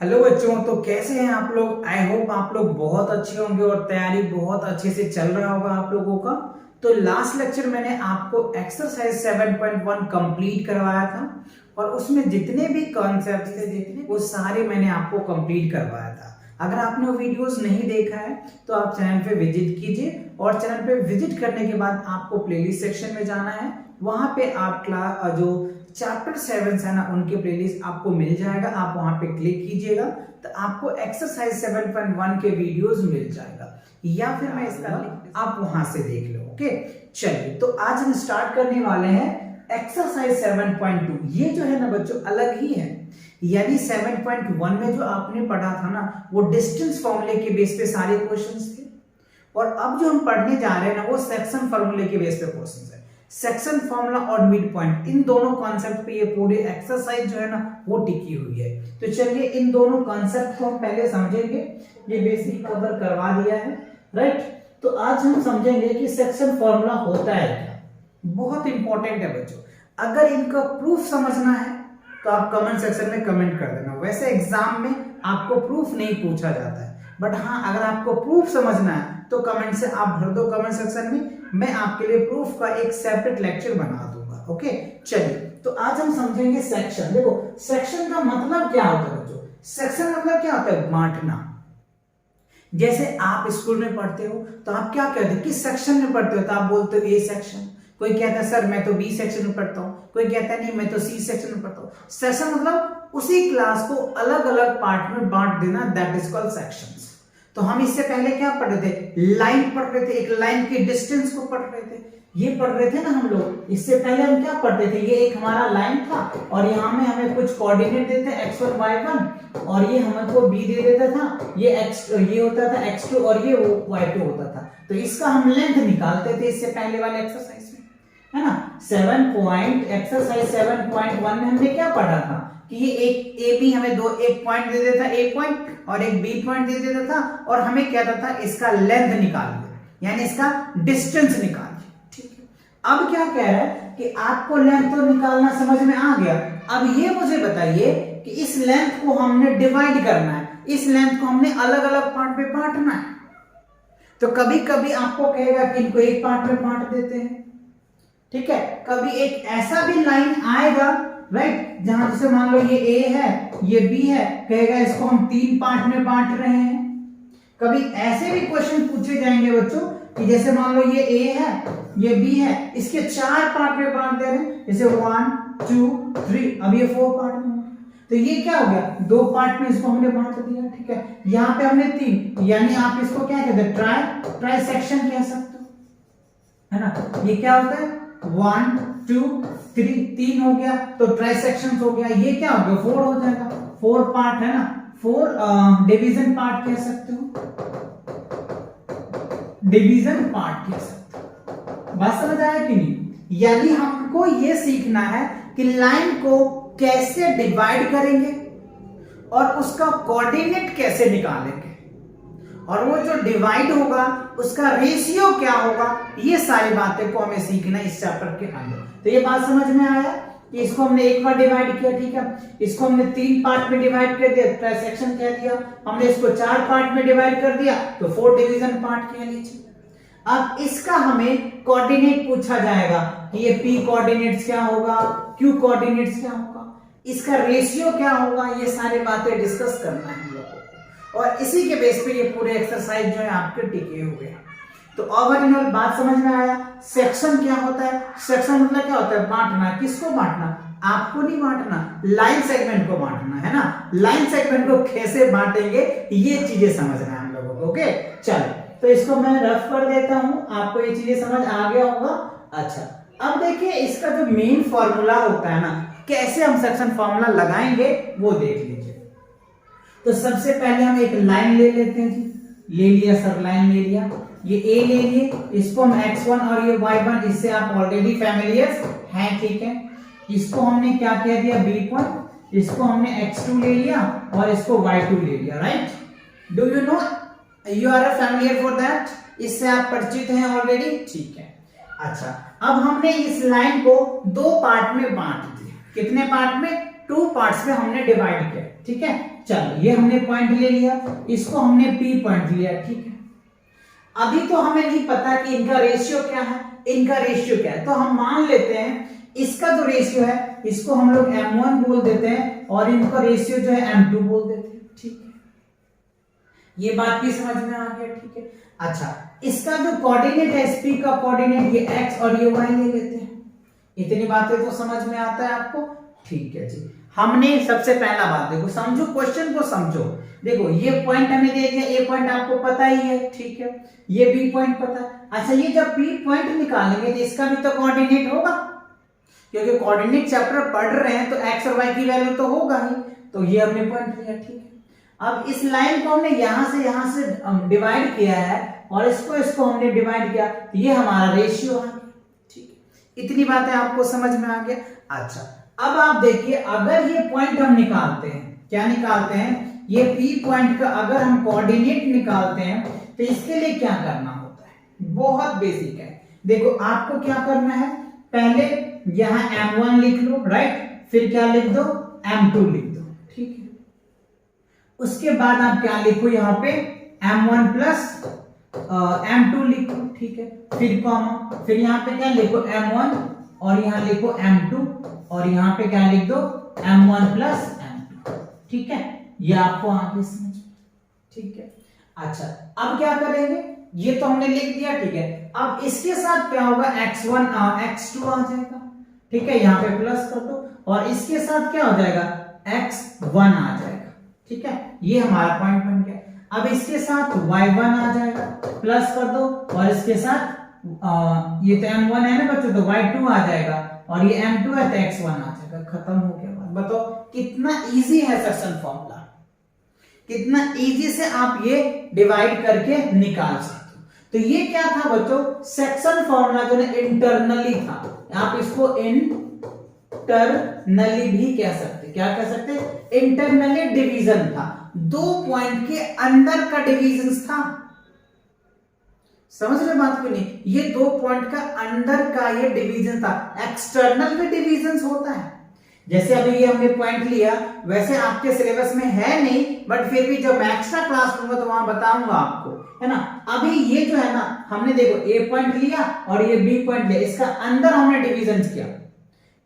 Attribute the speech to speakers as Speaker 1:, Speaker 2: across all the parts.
Speaker 1: Hello बच्चों, तो कैसे हैं आप लोग। आई होप आप लोग बहुत अच्छे होंगे और तैयारी बहुत अच्छे से चल रहा होगा आप लोगों का। तो लास्ट लेक्चर मैंने आपको एक्सरसाइज 7.1 कंप्लीट करवाया था और उसमें जितने भी कॉन्सेप्ट थे जितने वो सारे मैंने आपको कंप्लीट करवाया था। अगर आपने वो वीडियोस नहीं देखा है तो आप चैनल पे विजिट कीजिए और चैनल पे विजिट करने के बाद आपको प्लेलिस्ट सेक्शन में जाना है। वहां पे आप जो चैप्टर 7 है ना उनके प्लेलिस्ट आपको मिल जाएगा। आप वहां पे क्लिक कीजिएगा तो आपको एक्सरसाइज 7.1 के वीडियोस मिल जाएगा या फिर मैं इसका लिंक आप वहां से देख लो। ओके, चलिए तो आज हम स्टार्ट करने वाले हैं एक्सरसाइज 7.2। ये जो है ना बच्चों अलग ही है, यानी 7.1 में जो आपने पढ़ा था ना वो डिस्टेंस फॉर्मूले के बेस पे सारे क्वेश्चंस थे और अब जो हम पढ़ने जा रहे हैं ना वो सेक्शन फॉर्मूले के बेस पे क्वेश्चंस है। सेक्शन फॉर्मूला और मिड पॉइंट, इन दोनों कॉन्सेप्ट पे ये पूरी एक्सरसाइज जो है ना वो टिकी हुई है। तो चलिए इन दोनों कॉन्सेप्ट को हम पहले समझेंगे। ये बेसिक कवर करवा दिया है, राइट। तो आज हम समझेंगे कि सेक्शन फॉर्मूला होता है क्या। बहुत इंपॉर्टेंट है बच्चों। अगर इनका प्रूफ समझना है तो आप कमेंट सेक्शन में कमेंट कर देना। वैसे एग्जाम में आपको प्रूफ नहीं पूछा जाता है, बट हाँ अगर आपको प्रूफ समझना है तो कमेंट से आप भर दो कमेंट सेक्शन में। मैं आपके लिए प्रूफ का एक सेपरेट लेक्चर बना दूंगा। ओके, चलिए तो आज हम समझेंगे सेक्शन। देखो सेक्शन का मतलब क्या होता है बच्चों। सेक्शन मतलब क्या होता है, बांटना। जैसे आप स्कूल में पढ़ते हो तो आप क्या कहते हो, किस सेक्शन में पढ़ते हो, तो आप बोलते हो ए सेक्शन। कोई कहता है सर मैं तो बी सेक्शन में पढ़ता हूँ, कोई कहता है नहीं मैं तो सी सेक्शन में पढ़ता हूँ। सेक्शन मतलब उसी क्लास को अलग अलग पार्ट में बांट देना, दैट इज कॉल्ड सेक्शंस। तो हम इससे पहले क्या पढ़ रहे थे, लाइन पढ़ रहे थे, एक लाइन की डिस्टेंस को पढ़ रहे थे, ये पढ़ रहे थे ना हम लोग। इससे पहले हम क्या पढ़ते थे, ये एक हमारा लाइन था और यहाँ में हमें कुछ कोऑर्डिनेट देते x1 y1 और ये हमको b दे देता था, ये होता था x2 और ये y2 होता था। तो इसका हम लेंथ निकालते थे इससे पहले वाले एक्सरसाइज में, है ना। एक्सरसाइज 7.1 में हमने क्या पढ़ा था कि ये एक ए बी हमें एक पॉइंट दे देता, ए पॉइंट और एक बी पॉइंट दे देता था और हमें क्या था इसका लेंथ निकालिए, यानी इसका डिस्टेंस निकालिए। ठीक है, अब क्या कह रहा है कि आपको लेंथ तो निकालना समझ में आ गया। अब ये मुझे बताइए कि इस लेंथ को हमने डिवाइड करना है, इस लेंथ को हमने अलग अलग पार्ट में बांटना है। तो कभी कभी आपको कहेगा कि इनको एक पार्ट में बांट देते हैं, ठीक है। कभी एक ऐसा भी लाइन आएगा, राइट, जहां जैसे मान लो ये ए है ये बी है, कहेगा इसको हम 3 पार्ट में बांट रहे हैं। कभी ऐसे भी क्वेश्चन पूछे जाएंगे बच्चों कि जैसे मान लो ये ए है ये बी है, इसके 4 पार्ट में बांट दे रहे हैं, जैसे 1 2 3, अब ये 4 पार्ट में। तो ये क्या हो गया, 2 पार्ट में इसको हमने बांट दिया, ठीक है। यहाँ पे हमने 3, यानी आप इसको क्या कहते हैं, ट्राई सेक्शन कह सकते हो, है ना। ये क्या होता है 1 2 3, 3 हो गया तो ट्राई सेक्शन हो गया। ये क्या हो गया 4 हो जाएगा, 4 पार्ट है ना, 4 डिवीजन पार्ट कह सकते हो, डिवीजन पार्ट कह सकते हो। बात समझ आया कि नहीं। यानी हमको ये सीखना है कि लाइन को कैसे डिवाइड करेंगे और उसका कोऑर्डिनेट कैसे निकालेंगे और वो जो डिवाइड होगा उसका रेशियो क्या होगा, ये सारी बातें को हमें सीखना इस चैप्टर के अंदर। तो ये बात समझ में आया कि इसको हमने एक बार डिवाइड किया, ठीक है। इसको हमने 3 पार्ट में डिवाइड कर दिया, ट्राई सेक्शन कह दिया। हमने इसको 4 पार्ट में डिवाइड कर दिया तो 4 डिवीजन पार्ट कह लीजिए। अब इसका हमें कोऑर्डिनेट पूछा जाएगा कि ये p कोऑर्डिनेट्स क्या होगा, q कोऑर्डिनेट्स क्या होगा, इसका रेशियो क्या होगा, ये सारी बातें डिस्कस करना है हम लोगों को। और इसी के बेस पे ये पूरे एक्सरसाइज जो है आपके टिके हुए हैं। तो ओवरऑल बात समझ में आया। सेक्शन क्या होता है, सेक्शन मतलब क्या होता है, बांटना। किसको बांटना, आपको नहीं बांटना, लाइन सेगमेंट को बांटना, है ना। लाइन सेगमेंट को कैसे बांटेंगे ये चीजें समझना है हम लोगों को। ओके, चलो तो इसको मैं रफ कर देता हूं, आपको ये चीजें समझ आ गया होगा। अच्छा, अब देखिए इसका जो मेन फॉर्मूला होता है ना, कैसे हम सेक्शन फॉर्मूला लगाएंगे वो देख लीजिए। तो सबसे पहले हम एक लाइन ले लेते हैं जी, ले लिया सर, लाइन ले लिया, ये ए ले लिए, इसको हम x1 और ये y1, इससे आप ऑलरेडी फैमिलियर हैं, ठीक है। इसको हमने क्या कह दिया बी पॉइंट, इसको हमने x2 ले लिया और इसको y2 ले लिया, right. Do you know, you are familiar for that, इससे आप परिचित हैं ऑलरेडी, ठीक है। अच्छा, अब हमने इस लाइन को 2 पार्ट में बांट दिया। कितने पार्ट में, 2 पार्ट्स में हमने डिवाइड किया, ठीक है। चलो ये हमने पॉइंट ले लिया, इसको हमने पी पॉइंट लिया, ठीक है। अभी तो हमें नहीं पता कि इनका रेशियो क्या है, इनका रेशियो क्या है, तो हम मान लेते हैं इसका जो रेशियो है इसको हम लोग m1 बोल देते हैं और इनका रेशियो जो है m2 बोल देते हैं, ठीक है। ये बात भी समझ में आ गया, ठीक है। अच्छा, इसका जो कोऑर्डिनेट है, sp का कोऑर्डिनेट ये x और ये y ले लेते हैं। इतनी बातें तो समझ में आता है आपको, ठीक है जी। हमने सबसे पहला बात देखो, समझो क्वेश्चन को समझो। देखो ये पॉइंट हमें दे दिया, ए पॉइंट आपको पता ही है, ठीक है। ये बी पॉइंट पता है। अच्छा, ये जब बी पॉइंट निकालेंगे तो इसका भी तो कोऑर्डिनेट होगा, क्योंकि कोऑर्डिनेट चैप्टर पढ़ रहे हैं तो एक्स और वाई की वैल्यू तो होगा ही, तो ये हमने पॉइंट लिया, ठीक है। अब इस लाइन को हमने यहां से डिवाइड किया है और इसको हमने डिवाइड किया, तो ये हमारा रेशियो है, ठीक है। इतनी बातें आपको समझ में आ गया। अच्छा, अब आप देखिए, अगर ये पॉइंट हम निकालते हैं, क्या निकालते हैं, ये P पॉइंट का अगर हम कोऑर्डिनेट निकालते हैं तो इसके लिए क्या करना होता है, बहुत बेसिक है। देखो आपको क्या करना है, पहले यहां m1 लिख लो, राइट, फिर क्या लिख दो, m2 लिख दो, ठीक है। उसके बाद आप क्या लिखो, यहां पे m1 प्लस m2 लिखो, ठीक है। फिर कॉमा, फिर यहां पे क्या लिखो, m1 और यहां लिखो m2 और यहां पे क्या लिख दो, m1 प्लस m2, ठीक है। ये आपको आगे समझ, ठीक है। अच्छा, अब क्या करेंगे, ये तो हमने लिख दिया, ठीक है। अब इसके साथ क्या होगा, x1 x2 आ जाएगा, ठीक है, यहाँ पे प्लस कर दो, और इसके साथ क्या हो जाएगा, x1 आ जाएगा, ठीक है। ये हमारा पॉइंट बन गया। अब इसके साथ y1 आ जाएगा, प्लस कर दो, और इसके साथ ये तो m1 है ना बच्चों, तो y2 आ जाएगा, और ये m2 है तो x1 आ जाएगा, खत्म हो गया बात। बताओ कितना इजी है सेक्शन फॉर्मूला, कितना इजी से आप ये डिवाइड करके निकाल सकते हो। तो ये क्या था बच्चों, सेक्शन फॉर्मूला जो ना इंटरनली था, आप इसको इंटरनली भी कह सकते, क्या कह सकते, इंटरनली डिवीजन था, दो पॉइंट के अंदर का डिवीजन था, समझ रहे बात को नहीं, ये दो पॉइंट का अंदर का ये डिवीजन था। एक्सटर्नल भी डिवीजन होता है, जैसे अभी ये हमने पॉइंट लिया, वैसे आपके सिलेबस में है नहीं, बट फिर भी जब मैं एक्स्ट्रा क्लास लूंगा तो वहां बताऊंगा आपको, है ना। अभी ये जो है ना, हमने देखो ए पॉइंट लिया और ये बी पॉइंट लिया, इसका अंदर हमने डिवीजन किया।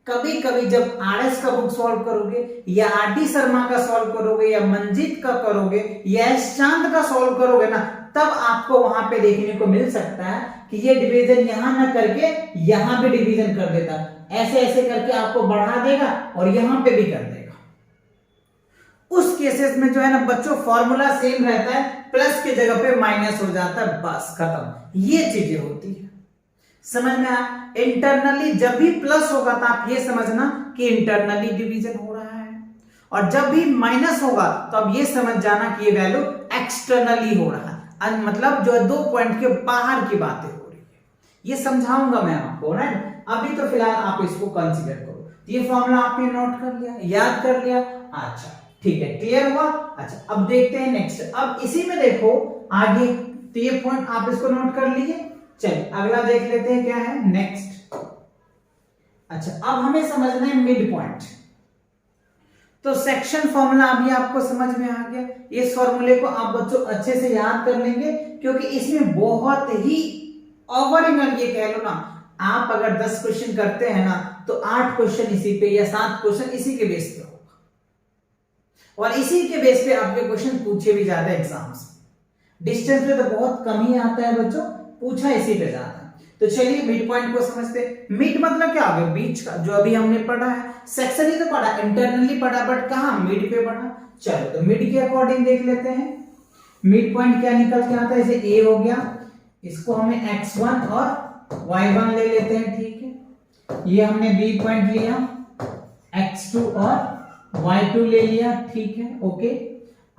Speaker 1: कभी कभी जब आरएस का बुक सॉल्व करोगे, या आरटी शर्मा का सॉल्व करोगे, या मंजीत का करोगे, या एस चांद का सॉल्व करोगे ना, तब आपको वहां पे देखने को मिल सकता है कि ये डिवीजन यहां ना करके यहां भी डिवीजन कर देता, ऐसे ऐसे करके आपको बढ़ा देगा और यहां पे भी कर देगा। उस केसेस में जो है ना बच्चों, फॉर्मूला सेम रहता है, प्लस की जगह पे माइनस हो जाता है, बस खत्म। ये चीजें होती है, समझ में आया। इंटरनली जब भी प्लस होगा तो आप ये समझना कि इंटरनली डिवीजन हो रहा है, और जब भी माइनस होगा तो अब ये समझ जाना कि ये वैल्यू एक्सटर्नली हो रहा है, मतलब जो है दो पॉइंट के बाहर की बातें हो रही है। ये समझाऊंगा मैं आपको, राइट। अभी तो फिलहाल आप इसको कंसीडर करो। ये फॉर्मूला आपने नोट कर लिया, याद कर लिया, अच्छा ठीक है, क्लियर हुआ। अच्छा, अब देखते हैं नेक्स्ट। अब इसी में देखो आगे, तो ये पॉइंट आप इसको नोट कर लीजिए। चलिए अगला देख लेते हैं क्या है नेक्स्ट। अच्छा, अब हमें समझना है मिड पॉइंट। तो सेक्शन फॉर्मूला अभी आपको समझ में आ गया। इस फॉर्मूले को आप बच्चों अच्छे से याद कर लेंगे, क्योंकि इसमें बहुत ही ओवरऑल ये कह लो ना, आप अगर 10 क्वेश्चन करते हैं ना तो 8 क्वेश्चन इसी पे या 7 क्वेश्चन इसी के बेस पे होगा, और इसी के बेस पे आपके क्वेश्चन पूछे भी ज्यादा एग्जाम्स में। डिस्टेंस पे तो बहुत कम ही आता है बच्चों, पूछा इसी पे ज्यादा। तो चलिए मिड पॉइंट को समझते हैं। मिड मतलब क्या हो गया, बीच का, जो अभी हमने पढ़ा है। सेक्शन ही तो पढ़ा, इंटरनली पढ़ा, बट कहां, मिड पे पढ़ा। चलो तो मिड के अकॉर्डिंग देख लेते हैं। मिड पॉइंट क्या निकल के आता है, जैसे ए हो गया, इसको हमें x1 और y1 ले लेते हैं, ठीक है। ये हमने बी पॉइंट लिया, x2 और y2 ले लिया, ठीक है, ओके।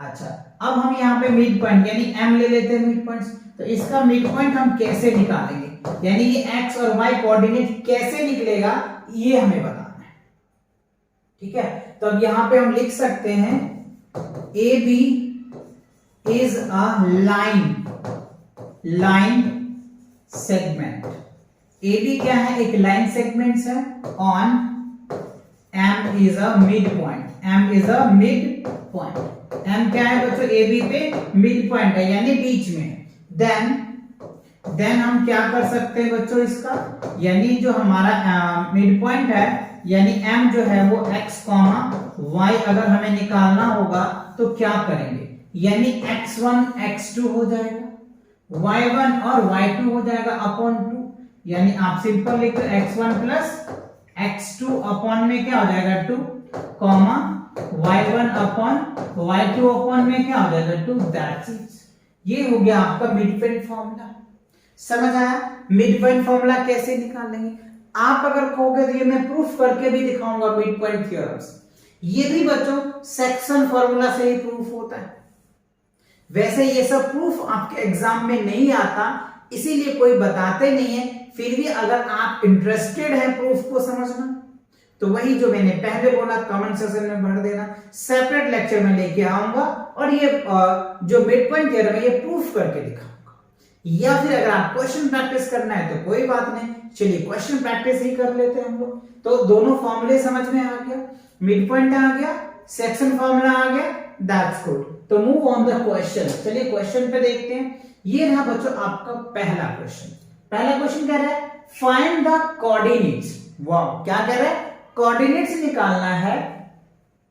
Speaker 1: अच्छा, अब हम यहाँ पे मिड पॉइंट यानी m ले लेते हैं मिड पॉइंट। तो इसका मिड पॉइंट हम कैसे निकालेंगे, यानी ये x और y कोऑर्डिनेट कैसे निकलेगा, ये हमें बताना है, ठीक है। तो अब यहां पे हम लिख सकते हैं AB is a line segment। AB क्या है, एक लाइन सेगमेंट है on M is a mid point। M is a mid point। m क्या है बच्चों, ए बी पे मिड पॉइंट है यानी बीच में है। देन हम क्या कर सकते हैं बच्चों इसका, यानी जो हमारा मिड पॉइंट है यानी m जो है वो x, y अगर हमें निकालना होगा तो क्या करेंगे, यानी x1 x2 हो जाएगा, y1 और y2 हो जाएगा अपॉन 2, यानी आप सिंपल लिख दो x1 प्लस x2 अपॉन में क्या हो जाएगा 2, y1 अपॉन y2 अपॉन में क्या हो जाएगा 2, दैट्स इट। ये हो गया आपका मिड पॉइंट फॉर्मूला। समझ आया मिड पॉइंट फॉर्मूला कैसे निकालेंगे? आप अगर कहोगे तो ये मैं प्रूफ करके भी दिखाऊंगा मिड पॉइंट थ्योरम्स। ये भी बच्चों सेक्शन फॉर्मूला से ही प्रूफ होता है। वैसे ये सब प्रूफ आपके एग्जाम में नहीं आता, इसीलिए कोई बताते नहीं है। फिर भी अगर आप इंटरेस्टेड हैं प्रूफ को समझना, तो वही जो मैंने पहले बोला कमेंट सेक्शन में भर देना, सेपरेट लेक्चर में लेके आऊंगा और ये जो मिड पॉइंट थ्योरम है ये प्रूफ करके दिखाऊंगा। या फिर अगर आप क्वेश्चन प्रैक्टिस करना है तो कोई बात नहीं, चलिए क्वेश्चन प्रैक्टिस ही कर लेते हैं हम लोग। तो दोनों फॉर्मूले समझ में आ गया, मिड पॉइंट आ गया, सेक्शन फॉर्मूला आ गया, दैट्स गुड। तो मूव ऑन द क्वेश्चन, चलिए क्वेश्चन पे देखते हैं। ये रहा बच्चों आपका पहला क्वेश्चन। पहला क्वेश्चन कह रहा है फाइंड द कोऑर्डिनेट्स। वाओ, क्या कह रहा है, कोऑर्डिनेट्स निकालना है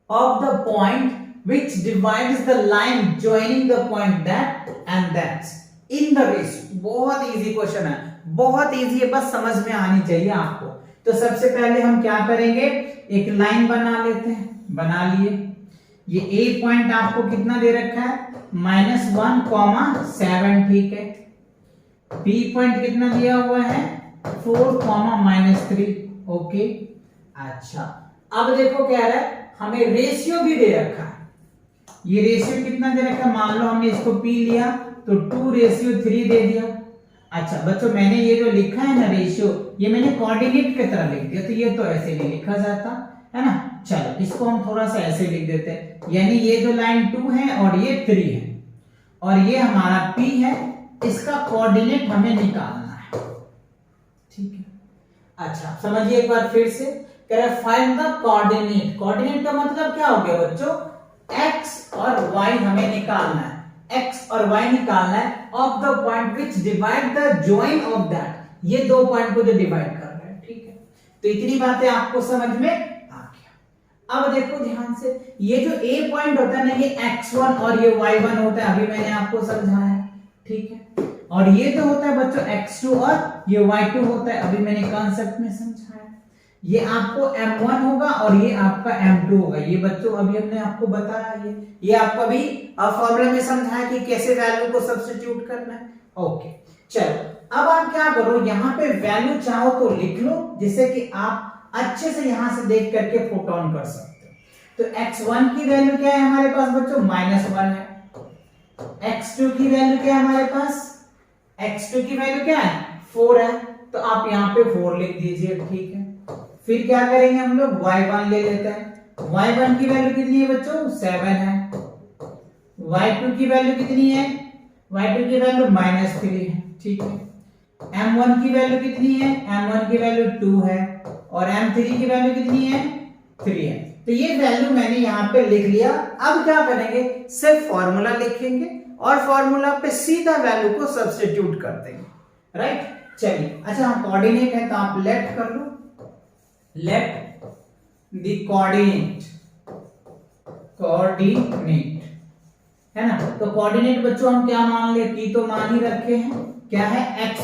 Speaker 1: of the point which divides the line joining the point that and that in the ratio। बहुत इजी क्वेश्चन है, बहुत इजी है, बस समझ में आनी चाहिए आपको। तो सबसे पहले हम क्या करेंगे, एक लाइन बना लेते हैं, बना लिए। ये ए पॉइंट आपको कितना दे रखा है, -1, 7, ठीक है। बी पॉइंट कितना दिया हुआ है, 4, -3, ओके। अच्छा, अब देखो क्या रहा है, हमें रेशियो भी दे रखा है। ये रेशियो कितना दे रखा है, मान लो हमने इसको पी लिया तो 2:3 दे दिया। अच्छा बच्चों, मैंने ये जो लिखा है ना रेशियो, ये मैंने कोऑर्डिनेट की तरह लिख दिया, तो ये तो ऐसे नहीं लिखा जाता है ना। चलो इसको हम थोड़ा सा ऐसे लिख देते हैं, यानी ये जो लाइन 2 है और ये 3 है और ये हमारा P है, इसका कोऑर्डिनेट हमें निकालना है, ठीक है। अच्छा समझिए एक बार फिर से, कह रहा है फाइंड द कोऑर्डिनेट। कोऑर्डिनेट का मतलब क्या हो गया बच्चों, x और y हमें निकालना है, x और y निकालना है of the point which divide the join of that, ये दो पॉइंट को जो डिवाइड कर रहे हैं, ठीक है। तो इतनी बातें आपको समझ में आ गया। अब देखो ध्यान से, ये जो a पॉइंट होता है ना, ये x1 और ये y1 होता है, अभी मैंने आपको समझाया है, ठीक है। और ये जो होता है बच्चों x2 और ये y2 होता है, अभी मैंने कॉन्सेप्ट में समझाया। ये आपको m1 होगा और ये आपका m2 होगा, ये बच्चों अभी हमने आपको बताया। ये आपको अभी फॉर्मूला में समझाया कि कैसे वैल्यू को सब्स्टिट्यूट करना है, ओके। चलो अब आप क्या करो, यहाँ पे वैल्यू चाहो तो लिख लो, जिससे कि आप अच्छे से यहां से देख करके पुट ऑन कर सकते हो। तो x1 की वैल्यू क्या है हमारे पास बच्चों, -1 है। x2 की वैल्यू क्या है हमारे पास, x2 की वैल्यू क्या है, 4 है, तो आप यहाँ पे 4 लिख दीजिए, ठीक है। फिर क्या करेंगे हम लोग, y1 ले लेते हैं। y1 की वैल्यू कितनी है बच्चों, 7 है। y2 की वैल्यू कितनी है, y2 की वैल्यू -3 है, ठीक है। m1 की वैल्यू कितनी है, m1 की वैल्यू 2 है और m3 की वैल्यू कितनी है, 3 है। तो ये वैल्यू मैंने यहाँ पे लिख लिया। अब क्या करेंगे, सिर्फ फॉर्मूला लिखेंगे और फॉर्मूला पे सीधा वैल्यू को सब्स्टिट्यूट कर देंगे, राइट। चलिए अच्छा, हम कोऑर्डिनेट है तो आप लेट कर लो, let the coordinate है ना। तो कोऑर्डिनेट बच्चों हम क्या मान ले, P तो मान ही रखे हैं, क्या है x,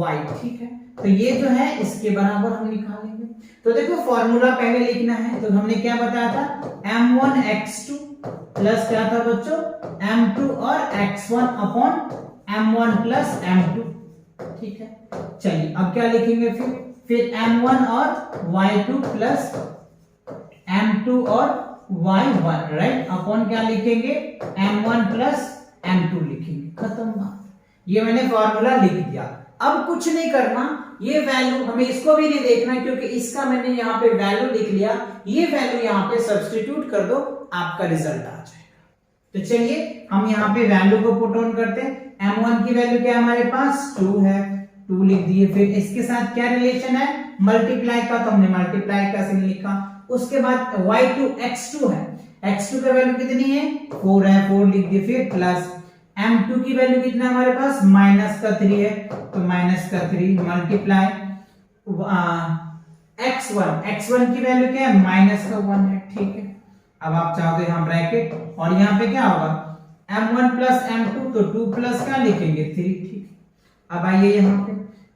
Speaker 1: y, ठीक है। तो ये जो है इसके बराबर हम निकालेंगे। तो देखो फॉर्मूला पहले लिखना है, तो हमने क्या बताया था, m1 x2 प्लस क्या था बच्चों, m2 और x1 upon m1 plus m2, ठीक है। चलिए अब क्या लिखेंगे, फिर m1 और y2 प्लस m2 और y1, राइट, अपॉन क्या लिखेंगे, m1 प्लस m2 लिखेंगे, खत्म बात। ये मैंने फॉर्मूला लिख दिया। अब कुछ नहीं करना, ये वैल्यू हमें इसको भी नहीं देखना, क्योंकि इसका मैंने यहाँ पे वैल्यू लिख लिया, ये वैल्यू यहाँ पे सब्स्टिट्यूट कर दो, आपका रिजल्ट आ जाएगा। तो चलिए हम यहाँ पे वैल्यू को पुट ऑन करते हैं। m1 की वैल्यू क्या है हमारे पास, 2 है, 2 लिख दिए। फिर इसके साथ क्या रिलेशन है, मल्टीप्लाई का, तो हमने मल्टीप्लाई का सिंबल लिखा। उसके बाद y2 x2 है, x2 का वैल्यू कितनी है 4 है, 4 लिख दिए, फिर प्लस m2 की वैल्यू कितना है हमारे पास माइनस का 3 है, तो माइनस का 3 मल्टीप्लाई x1 की वैल्यू क्या है माइनस का 1 है, ठीक है। अब आप चाहो तो यहाँ ब्रैकेट और यहाँ पे क्या होगा m1 प्लस m2, तो 2 प्लस क्या लिखेंगे 3, ठीक है। अब आइए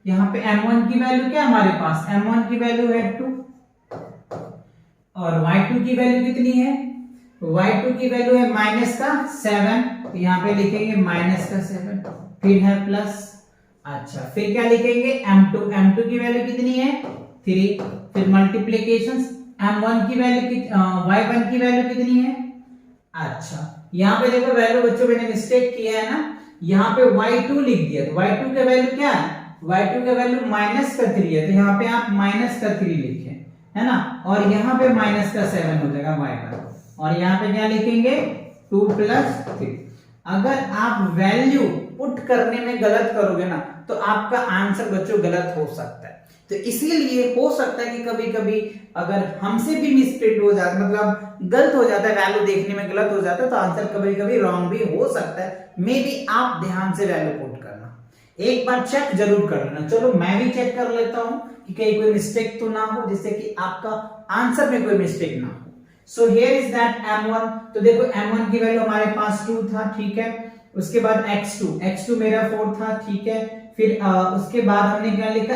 Speaker 1: यहाँ पे m1 की वैल्यू क्या है हमारे पास, m1 की वैल्यू है 2 और y2 की वैल्यू कितनी है, y2 की वैल्यू है माइनस का 7, तो यहाँ पे लिखेंगे माइनस का 7, फिर है प्लस, अच्छा फिर क्या लिखेंगे m2 की वैल्यू कितनी है 3, फिर मल्टीप्लिकेशन m1 की वैल्यू y1 की वैल्यू कितनी है, अच्छा यहाँ पे देखो वैल्यू बच्चों मैंने मिस्टेक किया है ना, यहाँ पे y2 लिख दिया, तो y2 का वैल्यू क्या है, y2 का वैल्यू माइनस का 3 है, तो यहाँ पे आप माइनस का 3 लिखें, है ना, और यहाँ पे माइनस का 7 हो जाएगा y1, और यहाँ पे क्या लिखेंगे 2 प्लस 3। अगर आप वैल्यू पुट करने में गलत करोगे ना तो आपका आंसर बच्चों गलत हो सकता है, तो इसीलिए हो सकता है कि कभी कभी अगर हमसे भी मिसप्रिंट हो जाता है, मतलब गलत हो जाता है, वैल्यू देखने में गलत हो जाता है, तो आंसर कभी कभी रॉन्ग भी हो सकता है। मे बी आप ध्यान से वैल्यू पुट करना, एक बार चेक जरूर कर लेना। चलो मैं भी चेक कर लेता हूं कि कहीं कोई मिस्टेक तो ना हो, जिससे कि आपका आंसर में कोई मिस्टेक ना हो। So here is that m1, तो देखो m1 की वैल्यू हमारे पास 2 था, ठीक है, उसके बाद x2 मेरा 4 था, ठीक है, फिर उसके बाद हमने क्या लिखा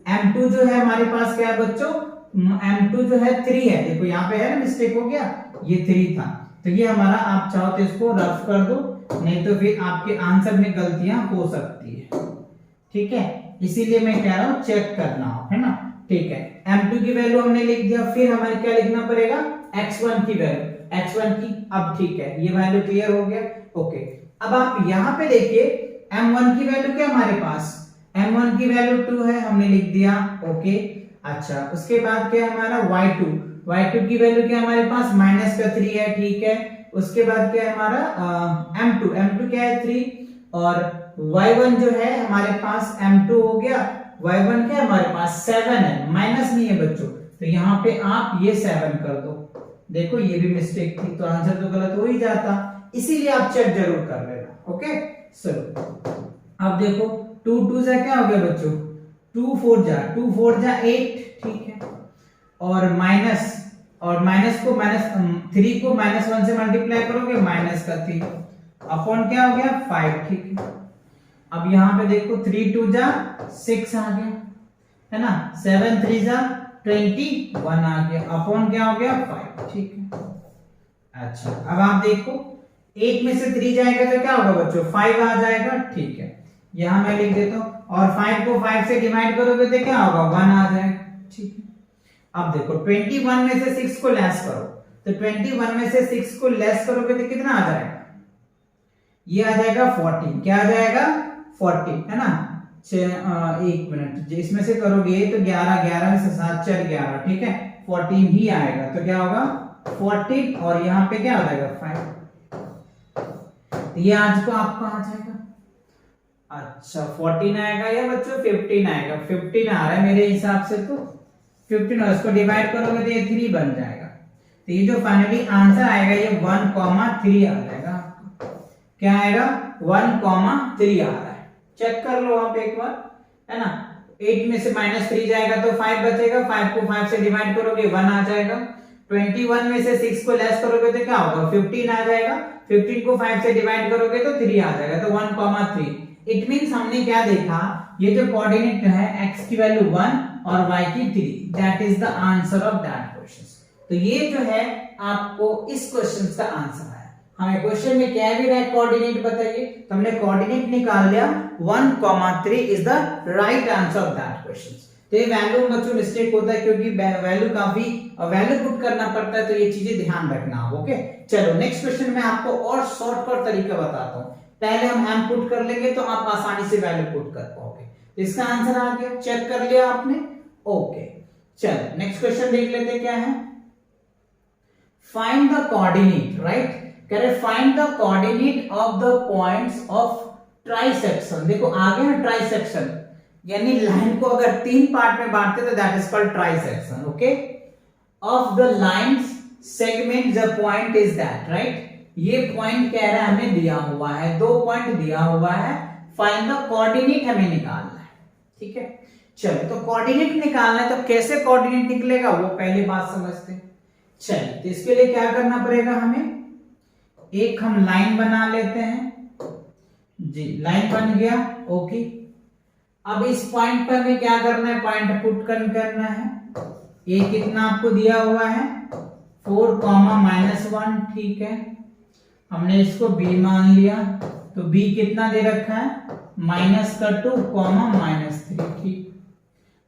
Speaker 1: m2 जो है हमारे पास क्या है बच्चों, m2 जो है 3 है, देखो यहाँ पे है ना मिस्टेक हो गया, ये 3 था, तो ये हमारा, आप चाहो तो इसको रफ कर दो, नहीं तो फिर आपके आंसर में गलतियां हो सकती है, ठीक है, इसीलिए मैं कह रहा हूं चेक करना हो, है ना, ठीक है। m2 की वैल्यू हमने लिख दिया, फिर हमें क्या लिखना पड़ेगा x1 की वैल्यू, x1 की, अब ठीक है ये वैल्यू क्लियर हो गया, ओके। अब आप यहाँ पे देखिए m1 की वैल्यू क्या हमारे पास, m1 की वैल्यू 2 है, हमने लिख दिया, ओके। अच्छा उसके बाद क्या हमारा y2 की वैल्यू क्या हमारे पास माइनस का 3 है, ठीक है। उसके बाद क्या है हमारा m2 क्या है 3, और y1 जो है हमारे पास m2 हो गया, y1 क्या हमारे पास 7 है, माइनस नहीं है बच्चों, तो यहाँ पे आप ये 7 कर दो, देखो ये भी मिस्टेक थी, तो आंसर तो गलत हो ही जाता, इसीलिए आप चेक जरूर कर लेना, ओके। चलो अब देखो 2 जा क्या हो गया बच्चों, 2 4 जा 8, ठीक है, और माइनस को -3 को -1 से मल्टीप्लाई करोगे माइनस का 3 अपॉन क्या हो गया 5, ठीक है। अब यहाँ पे देखो 3 2 जा 6 आ गया, है ना, 7 3 जा 21 आ गया, अपॉन क्या हो गया 5, ठीक है। अच्छा अब आप देखो 8 में से 3 जाएगा तो क्या होगा बच्चों 5 आ जाएगा, ठीक है, यहां मैं लिख देता हूं, और 5 को 5 से डिवाइड करोगे तो क्या होगा 1 आ जाएगा, ठीक है। अब देखो 21 में से 6 को लेस करो, तो 21 में से 6 को लेस करोगे तो कितना आ जाएगा, ये आ जाएगा 40, क्या आ जाएगा 40, है ना, एक मिनट, इसमें से करोगे तो 11 में से 7 4 11, ठीक है, 14 ही आएगा, तो क्या होगा 14, और यहाँ पे क्या आ जाएगा 5, तो ये आज को आपका आ जाएगा, अच्छा 14 आएगा या बच्चों 15 आएगा, 15 आ रहा है मेरे हिसाब से, तो 15 और इसको डिवाइड करोगे तो ये 3 बन जाएगा, तो ये जो फाइनली आंसर आएगा ये 1,3 आ जाएगा, क्या आएगा 1,3 आ रहा है, चेक कर लो आप एक बार, है ना। 8 में से -3 जाएगा तो 5 बचेगा, 5 को 5 से डिवाइड करोगे 1 आ जाएगा, 21 में से 6 को लेस करोगे तो क्या होगा 15 आ जाएगा, 15 को 5 से डिवाइड करोगे तो 3 आ जाएगा, तो 1,3। इट मींस हमने क्या देखा, ये जो कोऑर्डिनेट है x की वैल्यू 1 और y की 3, that is the answer of that question. तो ये जो है आपको इस क्वेश्चन का आंसर है। हमें क्वेश्चन में क्या भी राइट कोऑर्डिनेट बताइए, तो हमने कोऑर्डिनेट निकाल लिया, 1,3 is the right answer of that question. तो ये वैल्यू बच्चों मिस्टेक होता है क्योंकि वैल्यू पुट करना पड़ता है, तो ये चीजें ध्यान रखना, ओके। चलो नेक्स्ट क्वेश्चन में आपको और शॉर्टकट तरीका बताता हूँ, पहले हम m पुट कर लेंगे तो आप आसानी से वैल्यू पुट कर पाओगे। इसका आंसर आ गया, चेक कर लिया आपने, ओके। चलो नेक्स्ट क्वेश्चन देख लेते हैं क्या है, फाइंड द कोऑर्डिनेट, राइट, कह रहे find the coordinate of the points of trisection. देखो आगे ना ट्राइसेक्शन, यानी लाइन को अगर 3 पार्ट में बांटते तो that is called trisection, okay, of the lines segment the point is that, right. ये पॉइंट कह रहा है हमें दिया हुआ है, 2 पॉइंट दिया हुआ है, फाइंड द कोऑर्डिनेट हमें निकालना है, ठीक है। चलो तो कोऑर्डिनेट निकालना है, तो कैसे कोऑर्डिनेट निकलेगा वो पहले बात समझते हैं। चलिए तो इसके लिए क्या करना पड़ेगा हमें, एक हम लाइन बना लेते हैं जी, लाइन बन गया, ओके। अब इस पॉइंट पर हमें क्या करना है, पॉइंट पुट करना है। ये कितना आपको दिया हुआ है 4, -1, ठीक है। हमने इसको b मान लिया, तो b कितना दे रखा है -2, -3, ठीक।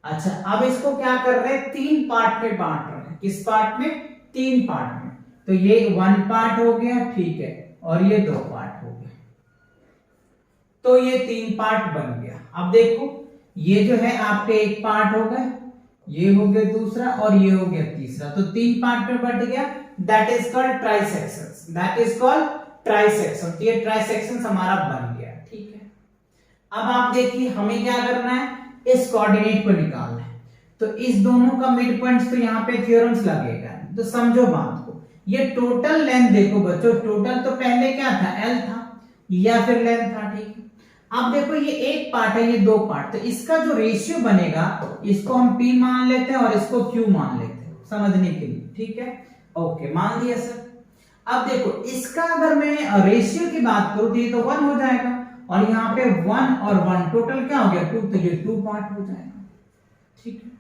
Speaker 1: अच्छा अब इसको क्या कर रहे हैं, 3 पार्ट में बांट रहे हैं। किस पार्ट में, 3 पार्ट में। तो ये 1 पार्ट हो गया, ठीक है, और ये 2 पार्ट हो गया, तो ये 3 पार्ट बन गया। अब देखो ये जो है आपके एक पार्ट हो गए, ये हो गया दूसरा, और ये हो गया तीसरा, तो 3 पार्ट में बट गया। That is called trisections, that is called trisection. तो ये ट्राइसेक्शंस हमारा बन गया, ठीक है। अब आप देखिए हमें क्या करना है, इस कोऑर्डिनेट को निकालना है। तो इस दोनों का मिड पॉइंट, तो यहाँ पे थ्योरम्स लगेगा, तो समझो बात को। ये टोटल लेंथ देखो बच्चों, टोटल तो पहले क्या था, एल था या फिर लेंथ था, ठीक है। अब देखो ये एक पार्ट है, ये 2 पार्ट, तो इसका जो रेशियो बनेगा, इसको हम P मान लेते हैं और इसको Q मान लेते हैं समझने के लिए, ठीक है, ओके, मान लिया सर। अब देखो इसका अगर मैं रेशियो की बात करूं तो ये तो 1 हो जाएगा, और यहाँ पे 1 और 1 टोटल क्या हो गया 2, तो ये 2 पार्ट हो जाएगा, ठीक है।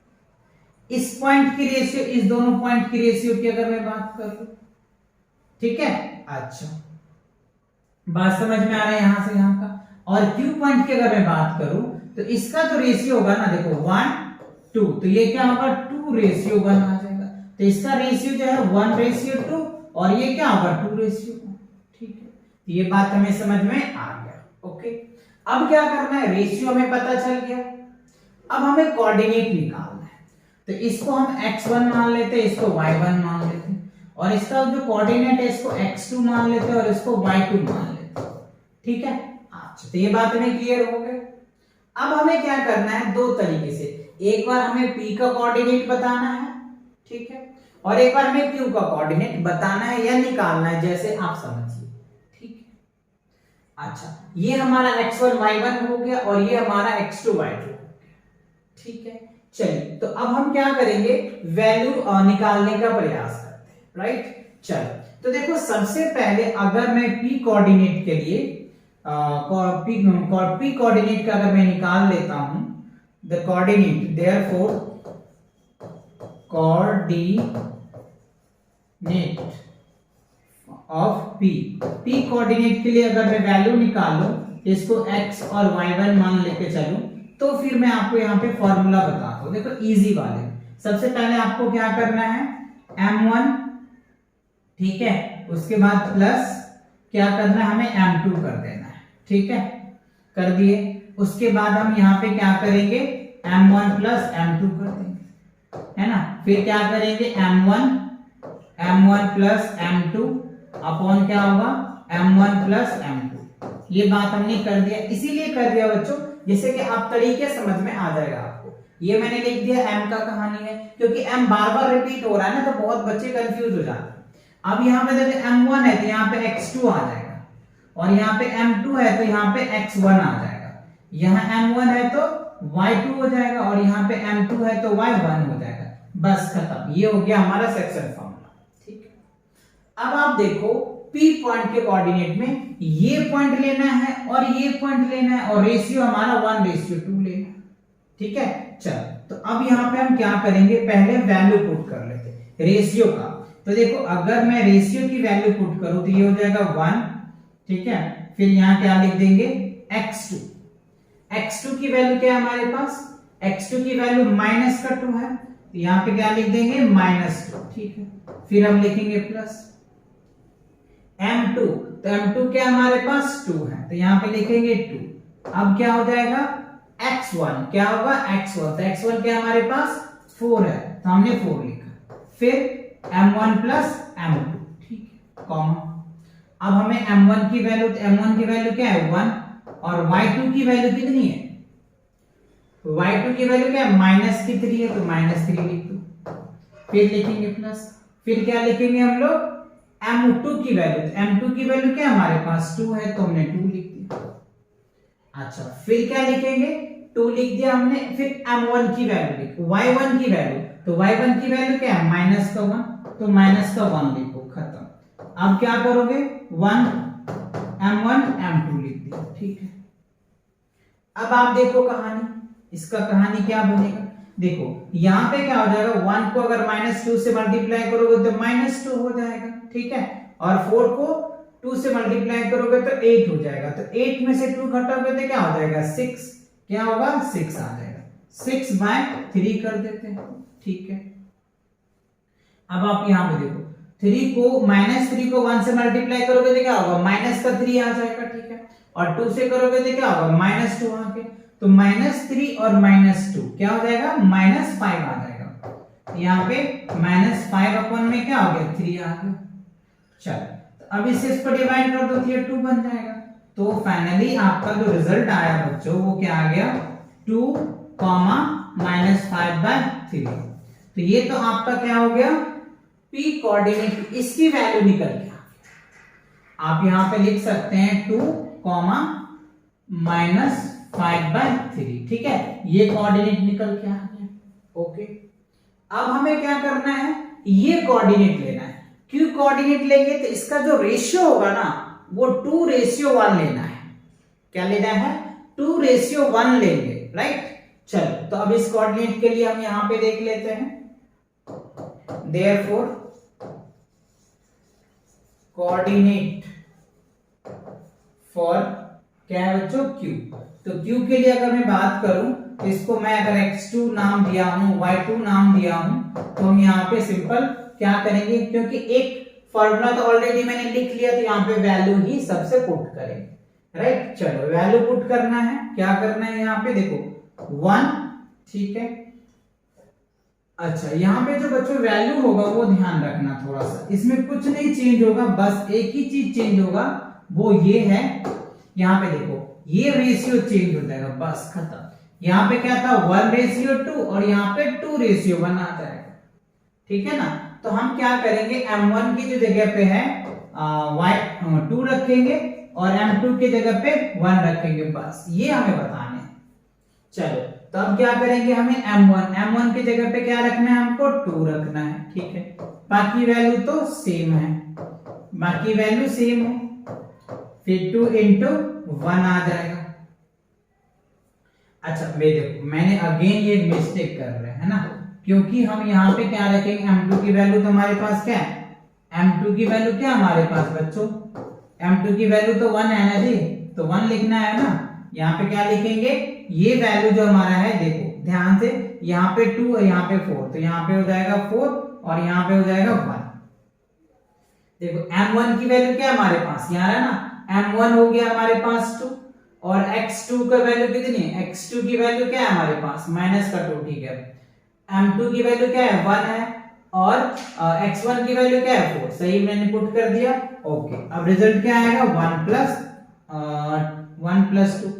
Speaker 1: इस पॉइंट की रेशियो, इस दोनों पॉइंट की रेशियो की अगर मैं बात करूं, ठीक है, अच्छा बात समझ में आ रहा है यहां से यहां का। और Q पॉइंट की अगर मैं बात करूं तो इसका जो रेशियो होगा ना, देखो 1, 2, तो ये क्या होगा 2:1 आ जाएगा। तो इसका रेशियो जो है 1:2, और ये क्या होगा 2:1, ठीक है। तो ये बात हमें समझ में आ गया, ओके। अब क्या करना है, रेशियो हमें पता चल गया, अब हमें कोऑर्डिनेट निकालना है। तो इसको हम x1 मान लेते हैं, इसको y1 मान लेते हैं, और इसका जो कोऑर्डिनेट है इसको x2 मान लेते हैं और इसको y2 मान लेते हैं, ठीक है। अच्छा तो ये बात हमें क्लियर हो गई। अब हमें क्या करना है, 2 तरीके से, एक बार हमें P का कोऑर्डिनेट बताना है, ठीक है, और एक बार हमें Q का कोऑर्डिनेट बताना है या निकालना है, जैसे आप समझिए, ठीक है। अच्छा ये हमारा x1 y1 हो गया, और ये हमारा x2 y2 हो गया, ठीक है। चलिए तो अब हम क्या करेंगे, वैल्यू निकालने का प्रयास करते हैं, राइट। चलो तो देखो सबसे पहले अगर मैं P कोऑर्डिनेट के लिए P कोऑर्डिनेट का अगर मैं निकाल लेता हूं, the coordinate therefore coordinate of P coordinate के लिए अगर मैं वैल्यू निकालूं, इसको x और y1 मान लेके चलूं, तो फिर मैं आपको यहाँ पे फॉर्मूला बताता हूं। देखो इजी वाले, सबसे पहले आपको क्या करना है, m1, ठीक है, उसके बाद प्लस क्या करना है, हमें m2 कर देना है, ठीक है, कर दिए। उसके बाद हम यहाँ पे क्या करेंगे, m1 प्लस m2 कर देंगे, है ना। फिर क्या करेंगे, m1 प्लस m2 अपॉन क्या होगा, m1 प्लस m2। ये बात हमने कर दिया, इसीलिए कर दिया बच्चों जैसे कि आप तरीके समझ में आ जाएगा आपको। ये मैंने लिख दिया m का कहानी है, क्योंकि m बार बार रिपीट हो रहा है ना, तो बहुत बच्चे कंफ्यूज हो जाते हैं। अब यहाँ पे देखो m1 है तो यहाँ पे x2 आ जाएगा, और यहाँ पे m2 है तो यहाँ पे x1 आ जाएगा, यहाँ m1 है तो y2 हो जाएगा, और यहाँ पे m2 है तो y1 हो जाएगा, बस खत्म। ये हो गया हमारा सेक्शन फॉर्मूला, ठीक है। अब आप देखो P पॉइंट के कोऑर्डिनेट में ये पॉइंट लेना है और ये पॉइंट लेना है, और रेशियो हमारा 1:2 लेना है, ठीक है। चलो तो अब यहाँ पे हम क्या करेंगे, पहले वैल्यू पुट कर लेते हैं रेशियो का। तो देखो अगर मैं रेशियो की वैल्यू पुट करूं तो ये हो जाएगा 1, ठीक है। फिर यहाँ क्या लिख देंगे, x2 की वैल्यू क्या है हमारे पास, x2 की वैल्यू -2 है, तो यहाँ पे क्या लिख देंगे -2, ठीक है। फिर हम लिखेंगे प्लस m2, तो m2 क्या हमारे पास 2 है, तो यहाँ पे लिखेंगे 2। अब क्या हो जाएगा, x1 क्या होगा, x1, तो x1 क्या हमारे पास 4 है, तो हमने 4 लिखा। फिर m1 प्लस m2, ठीक है, कॉमा। अब हमें m1 की वैल्यू, तो m1 की वैल्यू क्या है 1, और y2 की वैल्यू कितनी है, y2 की वैल्यू क्या है -3 है, तो -3 लिख दो। फिर लिखेंगे प्लस, फिर क्या लिखेंगे हम लोग, m2 की वैल्यू, m2 की वैल्यू क्या हमारे पास 2 है तो हमने 2 लिख दिया। अच्छा फिर क्या लिखेंगे, 2 लिख दिया हमने, फिर m1 की वैल्यू लिखो, y1 की वैल्यू, तो y1 की वैल्यू क्या है माइनस का 1, तो माइनस का 1 लिखो, खत्म। अब क्या करोगे 1 m1 m2 लिख दिया, ठीक है। अब आप देखो कहानी, इसका कहानी क्या बनेगा, देखो यहां पे क्या हो जाएगा, 1 को अगर -2 से मल्टीप्लाई करोगे तो -2 हो जाएगा, ठीक है, और 4 को 2 से मल्टीप्लाई करोगे तो 8 हो जाएगा, तो 8 में से 2 घटाओगे तो क्या हो जाएगा 6, क्या होगा 6 आ जाएगा, 6/3 कर देते हैं, ठीक है। अब आप यहां पे देखो 3 को -3 को 1 से मल्टीप्लाई करोगे तो क्या होगा माइनस का 3 आ जाएगा, ठीक है, और 2 से करोगे तो क्या होगा -2 आ गया, तो -3 और -2 क्या हो जाएगा -5 आ जाएगा, यहाँ पे -5 अपन में क्या हो गया 3 आ गया। चलो तो अब इसे इस पर डिवाइड कर दो तो ये 2 बन जाएगा, तो फाइनली आपका जो रिजल्ट आया बच्चों वो क्या आ गया 2, -5/3। तो ये तो आपका क्या हो गया p कोऑर्डिनेट, इसकी वैल्यू निकल गया, आप यहां पे लिख सकते हैं 2, -5/3, ठीक है, ये कोऑर्डिनेट निकल के आ गया, ओके। अब हमें क्या करना है, ये कोऑर्डिनेट लेना है, क्यों कोऑर्डिनेट लेंगे तो इसका जो रेशियो होगा ना वो 2:1 लेना है, क्या लेना है 2:1 लेंगे, राइट। चलो तो अब इस कोऑर्डिनेट के लिए हम यहां पे देख लेते हैं, therefore कोऑर्डिनेट फॉर क्या है बच्चों q, तो q के लिए अगर मैं बात करूं तो इसको मैं अगर x2 नाम दिया हूं y2 नाम दिया हूं तो हम यहाँ पे सिंपल क्या करेंगे, क्योंकि एक फॉर्मूला तो ऑलरेडी मैंने लिख लिया तो यहाँ पे वैल्यू ही सबसे पुट करेंगे, राइट। चलो वैल्यू पुट करना है, क्या करना है यहाँ पे देखो 1, ठीक है। अच्छा यहाँ पे जो बच्चों वैल्यू होगा वो ध्यान रखना थोड़ा सा, इसमें कुछ नहीं चेंज होगा, बस एक ही चीज चेंज होगा, वो ये है यहाँ पे देखो ये रेशियो चेंज हो जाएगा, बस खत्म। यहाँ पे क्या था 1:2 और यहाँ पे 2:1 आ जाएगा, ठीक है ना। तो हम क्या करेंगे m1 की जो जगह पे है y2 रखेंगे और m2 की जगह पे 1 रखेंगे, बस ये हमें बताना है। चलो तो अब क्या करेंगे, हमें m1 की जगह पे क्या रखना है, हमको 2 रखना है, ठीक है। बाकी वैल्यू तो सेम है, बाकी वैल्यू सेम है, फिर 2 × 1 आ जाएगा। अच्छा देखो मैंने अगेन ये मिस्टेक कर रहे हैं ना, क्योंकि हम यहाँ पे क्या रखेंगे m2 की वैल्यू तो हमारे पास क्या है, m2 की वैल्यू क्या हमारे पास बच्चों, m2 की वैल्यू तो 1 है ना जी, तो 1 लिखना है ना। यहाँ पे क्या लिखेंगे, ये वैल्यू जो हमारा है देखो ध्यान से, यहाँ पे 2 और यहाँ पे 4, तो यहाँ पे हो जाएगा 4 और यहाँ पे हो जाएगा 1। देखो m1 की वैल्यू क्या हमारे पास यहाँ है ना, m1 हो गया हमारे पास 2 और x2 का वैल्यू कितनी है, x2 की वैल्यू क्या है हमारे पास -2, ठीक है। m2 की वैल्यू क्या है 1 है और x1 की वैल्यू क्या है 4, सही मैंने पुट कर दिया, ओके। अब रिजल्ट क्या आएगा 1 + 2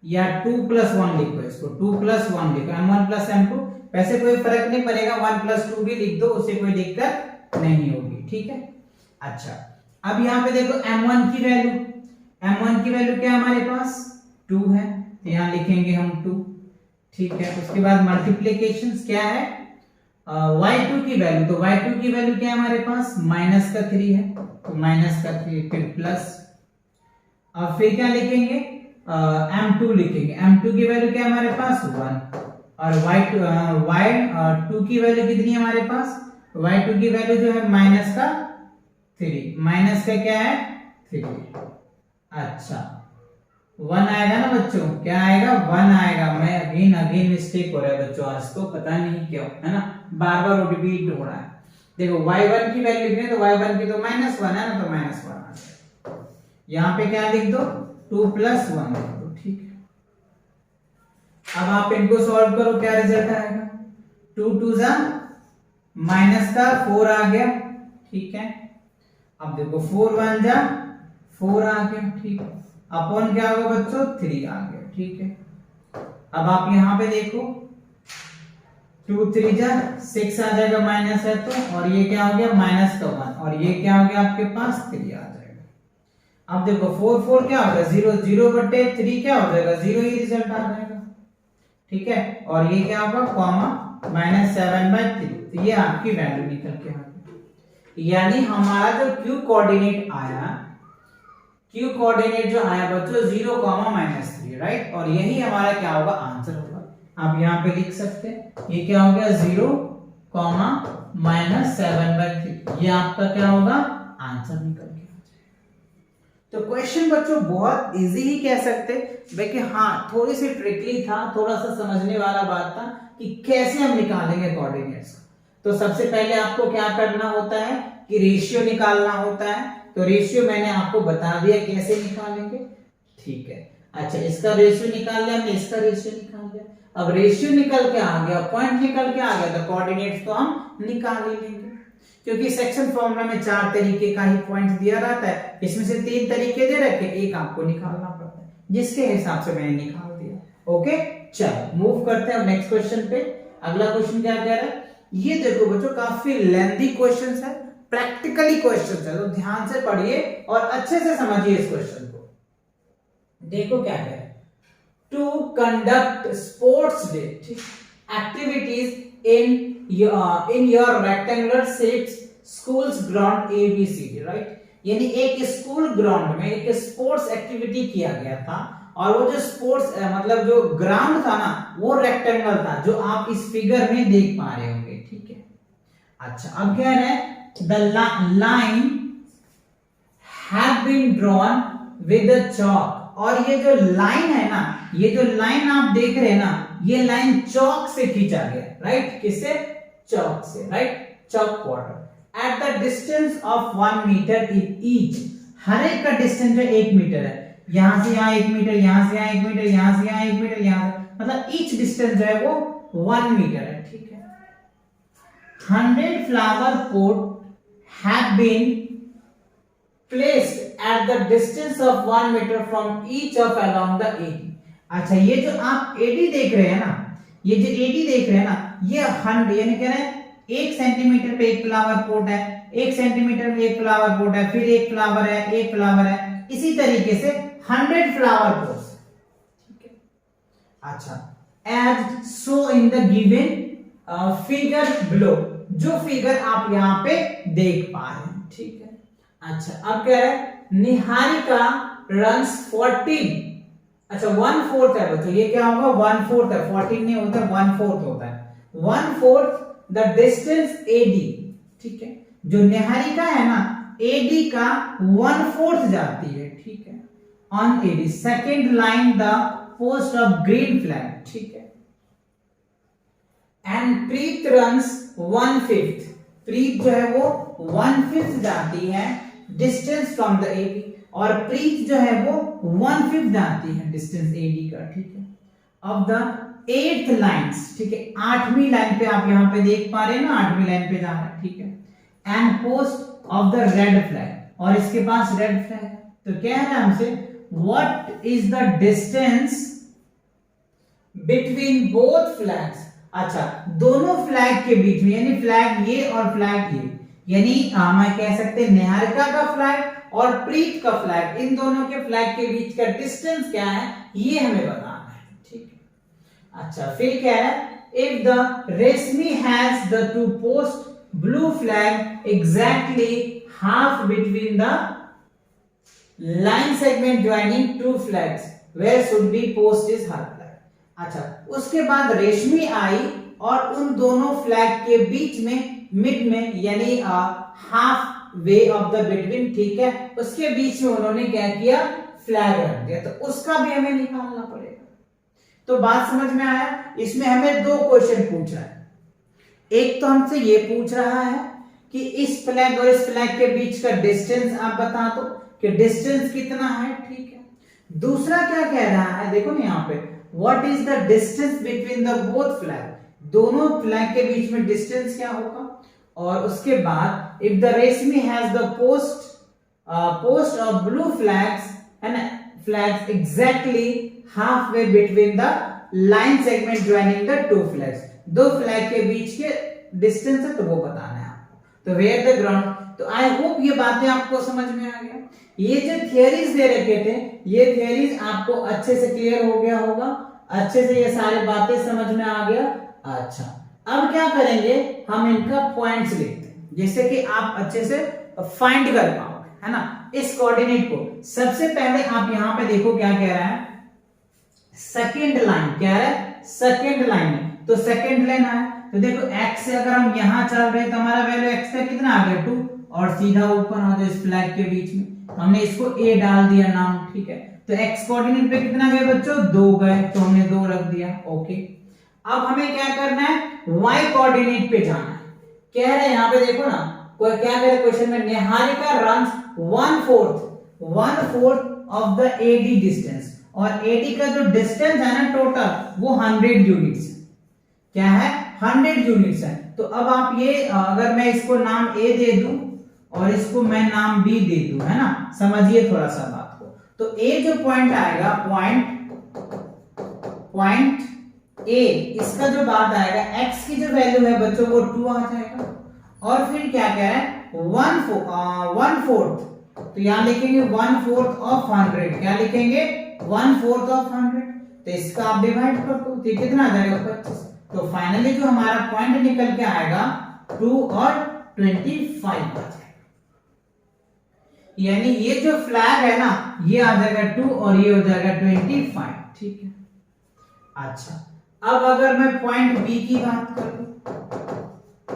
Speaker 1: या 2 + 1 लिखो, इसको 2 + 1 लिखो, m1 + m2, वैसे कोई फर्क नहीं पड़ेगा, 1 + 2 भी लिख दो, उससे कोई दिक्कत नहीं होगी, ठीक है। अच्छा अब यहाँ पे देखो m1 की वैल्यू क्या है हमारे पास 2 है, तो यहाँ लिखेंगे हम 2, ठीक है। उसके बाद मल्टीप्लिकेशंस क्या है y2 की वैल्यू, तो y2 की वैल्यू क्या है हमारे पास -3 है, तो -3 फिर प्लस, अब फिर क्या लिखेंगे m2 लिखेंगे, m2 की वैल्यू क्या है हमारे पास 1 और y2 की वैल्यू कितनी है हमारे पास, y2 की वैल्यू जो है -3, माइनस का क्या है 3, अच्छा 1 आएगा ना बच्चों, क्या आएगा 1 आएगा। मैं अगेन मिस्टेक हो रहा है बच्चों आज तो, पता नहीं क्यों, है ना, बार बार रिपीट हो रहा है। देखो y1 की वैल्यू कितनी है, तो y1 की तो -1 है ना, तो -1 आ जाएगा। यहाँ पे क्या लिख दो 2 + 1 लिख दो, ठीक है। अब आप इनको सॉल्व करो, क्या रिजल्ट आएगा 2 × 2 -4 आ गया, ठीक है। अब देखो 4 × 1 4 आ गया, ठीक है, अपॉन क्या होगा बच्चों 3 आ गया, ठीक है। अब आप यहां पे देखो 2 3 जा 6 आ जाएगा, माइनस है तो, और ये क्या हो गया माइनस का 1, और ये क्या हो गया आपके पास 3 आ जाएगा। अब देखो 4 4 क्या होगा 0, 0 बटे 3 क्या हो जाएगा 0 ही रिजल्ट आ जाएगा, ठीक है। और ये क्या होगा कॉमा -7/3, तो ये आपकी वैल्यू निकल के आ गई। यानी हमारा जो क्यू कोऑर्डिनेट आया, क्यू कोऑर्डिनेट जो आया बच्चों 0, -3, राइट, और यही हमारा क्या होगा आंसर होगा। आप यहाँ पे लिख सकते हैं ये क्या हो गया 0, -7/3, ये आपका क्या होगा आंसर निकल के। तो क्वेश्चन बच्चों बहुत इजी ही कह सकते लेकिन हाँ थोड़ी सी ट्रिकली था, थोड़ा सा समझने वाला बात था कि कैसे हम निकालेंगे कोऑर्डिनेट्स। तो सबसे पहले आपको क्या करना होता है कि रेशियो निकालना होता है, तो रेशियो मैंने आपको बता दिया कैसे निकालेंगे, ठीक है। अच्छा इसका रेशियो निकाल लिया हमने, इसका रेशियो निकाल लिया, अब रेशियो निकल के आ गया, पॉइंट निकल के आ गया, तो कोऑर्डिनेट्स तो हम निकाल ही लेंगे, क्योंकि सेक्शन फॉर्मूला में 4 तरीके का ही पॉइंट दिया रहता है, इसमें से 3 तरीके दे रखे, एक आपको निकालना पड़ता है, जिसके हिसाब से मैंने निकाल दिया। ओके चलो मूव करते हैं अब नेक्स्ट क्वेश्चन पे। अगला क्वेश्चन क्या कह रहा है, ये देखो बच्चों काफी लेंथी क्वेश्चन है, प्रैक्टिकली क्वेश्चन है, तो ध्यान से पढ़िए और अच्छे से समझिए इस क्वेश्चन को। देखो क्या कह रहा है, to conduct sports day activities in your rectangular shaped schools ground ABCD, right, यानी एक स्कूल ग्राउंड में एक स्पोर्ट्स एक्टिविटी किया गया था, और वो जो स्पोर्ट्स मतलब जो ग्राउंड था ना वो रेक्टेंगल था, जो आप इस फिगर में देख पा रहे होंगे, ठीक है। अच्छा अब कह रहे हैं the line have been drawn with a chalk, और ये जो लाइन है ना, ये जो लाइन आप देख रहे हैं ना, ये लाइन चॉक से खींचा गया, राइट, किससे चॉक से, right, chalk quarter at the distance of 1 metre in each, हर एक का डिस्टेंस जो 1 मीटर है, यहां से यहां 1 मीटर, यहां से यहां 1 मीटर, यहां से यहां 1 मीटर, यहां से, मतलब ईच डिस्टेंस जो है वो 1 मीटर है, ठीक है। 100 flower pot have been placed at the distance of 1 meter from each of along the AD। अच्छा ये जो आप AD देख रहे हैं ना, ये जो AD देख रहे हैं ना, ये 100 यानी कह रहे हैं 1 सेंटीमीटर पे एक फ्लावर पॉट है, 1 सेंटीमीटर में एक फ्लावर पॉट है, फिर एक फ्लावर है, एक फ्लावर है, इसी तरीके से 100 फ्लावर पॉट्स, ठीक है। अच्छा as so in the given figure below, जो फिगर आप यहाँ पे देख पा रहे हैं, ठीक है। अच्छा अब क्या है, निहारिका रन्स 14, अच्छा 1/4 है बच्चों, ये क्या होगा 1/4 है, 14 नहीं होता 1/4 होता है, 1/4 द डिस्टेंस AD, ठीक है। जो निहारिका है ना AD का 1/4 जाती है, ठीक है, on AD second line the post of green flag, ठीक है। एंड प्रीत रन्स 1/5, प्रीत जो है वो 1/5 जाती है डिस्टेंस फ्रॉम द AD, और प्रीत जो है वो 1/5 जाती है डिस्टेंस AD का, ठीक है। अब द 8th लाइन्स, ठीक है, 8वीं लाइन पे आप यहाँ पे देख पा रहे हैं ना, 8वीं लाइन पे जा रहा है, ठीक है। And post of the red flag, और इसके पास रेड फ्लैग है, तो क्या है हमसे what is the distance between both flags, अच्छा दोनों फ्लैग के बीच में, यानी फ्लैग ये और फ्लैग ये, यानी मैं कह सकते हैं निहारिका का फ्लैग और प्रीत का फ्लैग, इन दोनों के फ्लैग के बीच का डिस्टेंस क्या है ये हमें बताना है, ठीक है। अच्छा फिर क्या है, if the Reshmi has the to post blue flag exactly half between the line segment joining two flags where should be post is her flag. अच्छा उसके बाद रेशमी आई और उन दोनों फ्लैग के बीच में मिड में, यानी half way of the between, ठीक है, उसके बीच में उन्होंने क्या किया फ्लैग रख दिया, तो उसका भी हमें निकालना पड़ेगा। तो बात समझ में आया, इसमें हमें 2 क्वेश्चन पूछ रहा है, एक तो हमसे ये पूछ रहा है कि इस फ्लैग और इस फ्लैग के बीच का डिस्टेंस आप बता दो कि डिस्टेंस कितना है, ठीक है। दूसरा क्या कह रहा है, देखो ना यहाँ पे what is the distance between the both flag, दोनों फ्लैग के बीच में डिस्टेंस क्या होगा, और उसके बाद if the Reshmi has the post of blue flags and flags exactly half way between the line segment joining the two flags, दो flag के बीच के डिस्टेंस है तो वो बताना है आपको। तो वेयर द ग्राउंड, तो आई होप ये बातें आपको समझ में आ गया। ये जो थियरीज दे रखे थे ये थियरीज आपको अच्छे से क्लियर हो गया होगा, अच्छे से ये सारी बातें समझ में आ गया। अच्छा, अब क्या करेंगे, हम इनका पॉइंट्स लिखते हैं जैसे कि आप अच्छे से फाइंड कर पाओगे, है ना, इस कोऑर्डिनेट को। सबसे पहले आप यहां पे देखो क्या कह रहा है, सेकेंड लाइन क्या है, सेकेंड लाइन, तो सेकेंड लाइन है तो देखो x से अगर हम यहां चल रहे हैं तो हमारा वैल्यू x का कितना आ गया 2, और सीधा ऊपर आ जाए इस फ्लैग के बीच में हमने इसको a डाल दिया नाम, ठीक है। तो x कोऑर्डिनेट पे कितना गए बच्चों, 2 गए, तो हमने 2 रख दिया, ओके। अब हमें क्या करना है, y कोऑर्डिनेट पे जाना है। कह रहे हैं यहाँ पे देखो ना, कोई क्या कह रहा है क्वेश्चन में, Niharika runs 1/4 of the AD distance, और AD का जो डिस्टेंस है ना टोटल वो 100 यूनिट्स, क्या है 100 यूनिट्स है। तो अब आप ये अगर मैं इसको नाम A दे दूं और इसको मैं नाम B दे दूं, है ना, समझिए थोड़ा सा बात को। तो A जो पॉइंट आएगा, पॉइंट A, इसका जो बात आएगा x की जो वैल्यू है बच्चों वो 2 आ जाएगा, और फिर क्या कह रहा है 1/4, तो यहां लिखेंगे 1/4 ऑफ 100, क्या लिखेंगे 1/4 ऑफ 100, तो इसका आप डिवाइड कर दो, तो कितना आ जाएगा 25। तो फाइनली जो हमारा पॉइंट निकल के आएगा 2 और 25 आ जाएगा, यानी ये जो फ्लैग है ना ये आ जाएगा 2 और ये हो जाएगा 25, ठीक है। अच्छा, अब अगर मैं पॉइंट बी की बात करूं,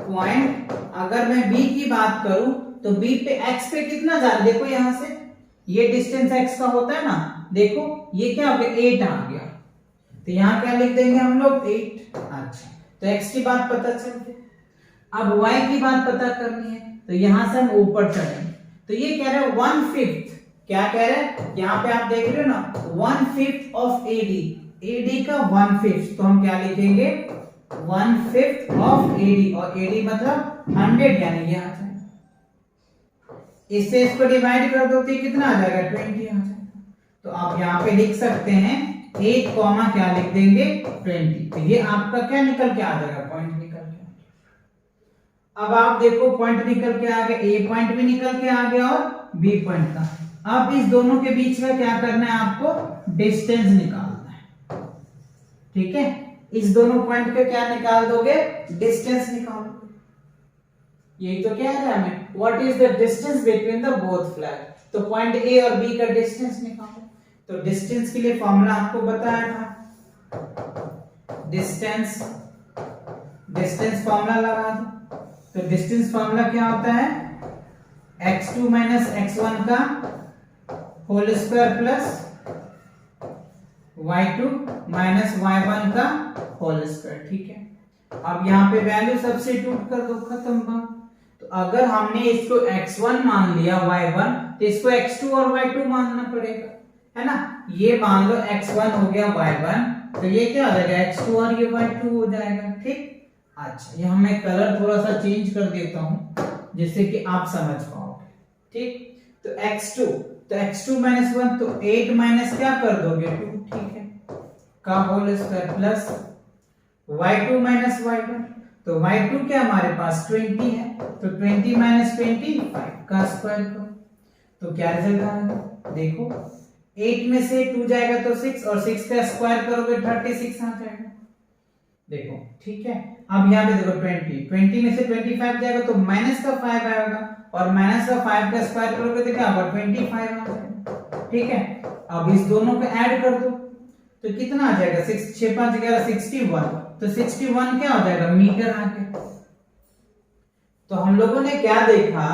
Speaker 1: पॉइंट अगर मैं बी की बात करूं तो बी पे एक्स पे कितना जा रहा है, देखो यहां से ये डिस्टेंस एक्स का होता है ना, देखो ये क्या हो गया 8 आ गया, तो यहां क्या लिख देंगे हम लोग 8। अच्छा, तो x की बात पता चल गई। अब y की बात पता करनी है, तो यहां से हम ऊपर चढ़ेंगे, तो ये कह रहे हैं 1/5, क्या कह रहे हैं, यहां पे आप देख रहे हो ना 1/5 ऑफ AD का 1/5, तो हम क्या लिखेंगे 1/5 ऑफ AD, और AD मतलब 100, यानी ये आ जाएगा, इससे इसको डिवाइड कर दो तो कितना आ जाएगा 20 आ जाएगा। तो आप यहाँ पे लिख सकते हैं 8 कॉमा क्या लिख देंगे 20, तो ये आपका क्या निकल के आ जाएगा, पॉइंट निकल के। अब आप देखो पॉइंट निकल के आ गया, ए पॉइंट भी निकल के आ गया और बी पॉइंट का। अब इस दोनों के बीच में क्या करना है, आपको डिस्टेंस निकालना है, ठीक है। इस दोनों पॉइंट के क्या निकाल दोगे, डिस्टेंस निकालो, यही तो क्या है हमें, what is the distance between the both flag, तो पॉइंट ए और बी का डिस्टेंस निकालो। तो डिस्टेंस के लिए फॉर्मूला आपको बताया था, डिस्टेंस फॉर्मूला लगा दो। तो डिस्टेंस फॉर्मूला क्या होता है, x2 माइनस x1 का whole square plus y2 minus y1 का होल स्क्वायर, ठीक है। अब यहाँ पे वैल्यू सब्स्टिट्यूट कर दो, खत्म बात। तो अगर हमने इसको x1 मान लिया y1, तो इसको x2 और y2 मानना पड़ेगा, है ना। ये मान लो x1 हो गया y1, तो ये क्या हो जाएगा x2 और ये y2 हो जाएगा, ठीक। अच्छा, यहाँ मैं कलर थोड़ा सा चेंज कर देता हूं जिससे कि आप समझ पाओगे, ठीक। तो x2 माइनस 1, तो 8 माइनस क्या कर दोगे 2, ठीक है, का whole square plus y2 minus y1, तो y2 क्या हमारे पास 20 है, तो 20 माइनस 25 का स्क्वायर करो, तो क्या रिजल्ट आएगा, देखो 8 में से 2 जाएगा तो 6, और 6 का स्क्वायर करोगे 36 आ जाएगा, देखो, ठीक है। अब यहाँ पे देखो 20 में से 25 जाएगा तो माइनस का 5 आएगा, और माइनस का 5 का स्क्वायर करोगे तो क्या होगा 25 आ जाएगा, ठीक है। अब इस दोनों को ऐड कर दो तो कितना आ जाएगा, 6 6 5 11 61, तो 61 क्या हो जाएगा मीटर आ गया। तो हम लोगों ने क्या देखा,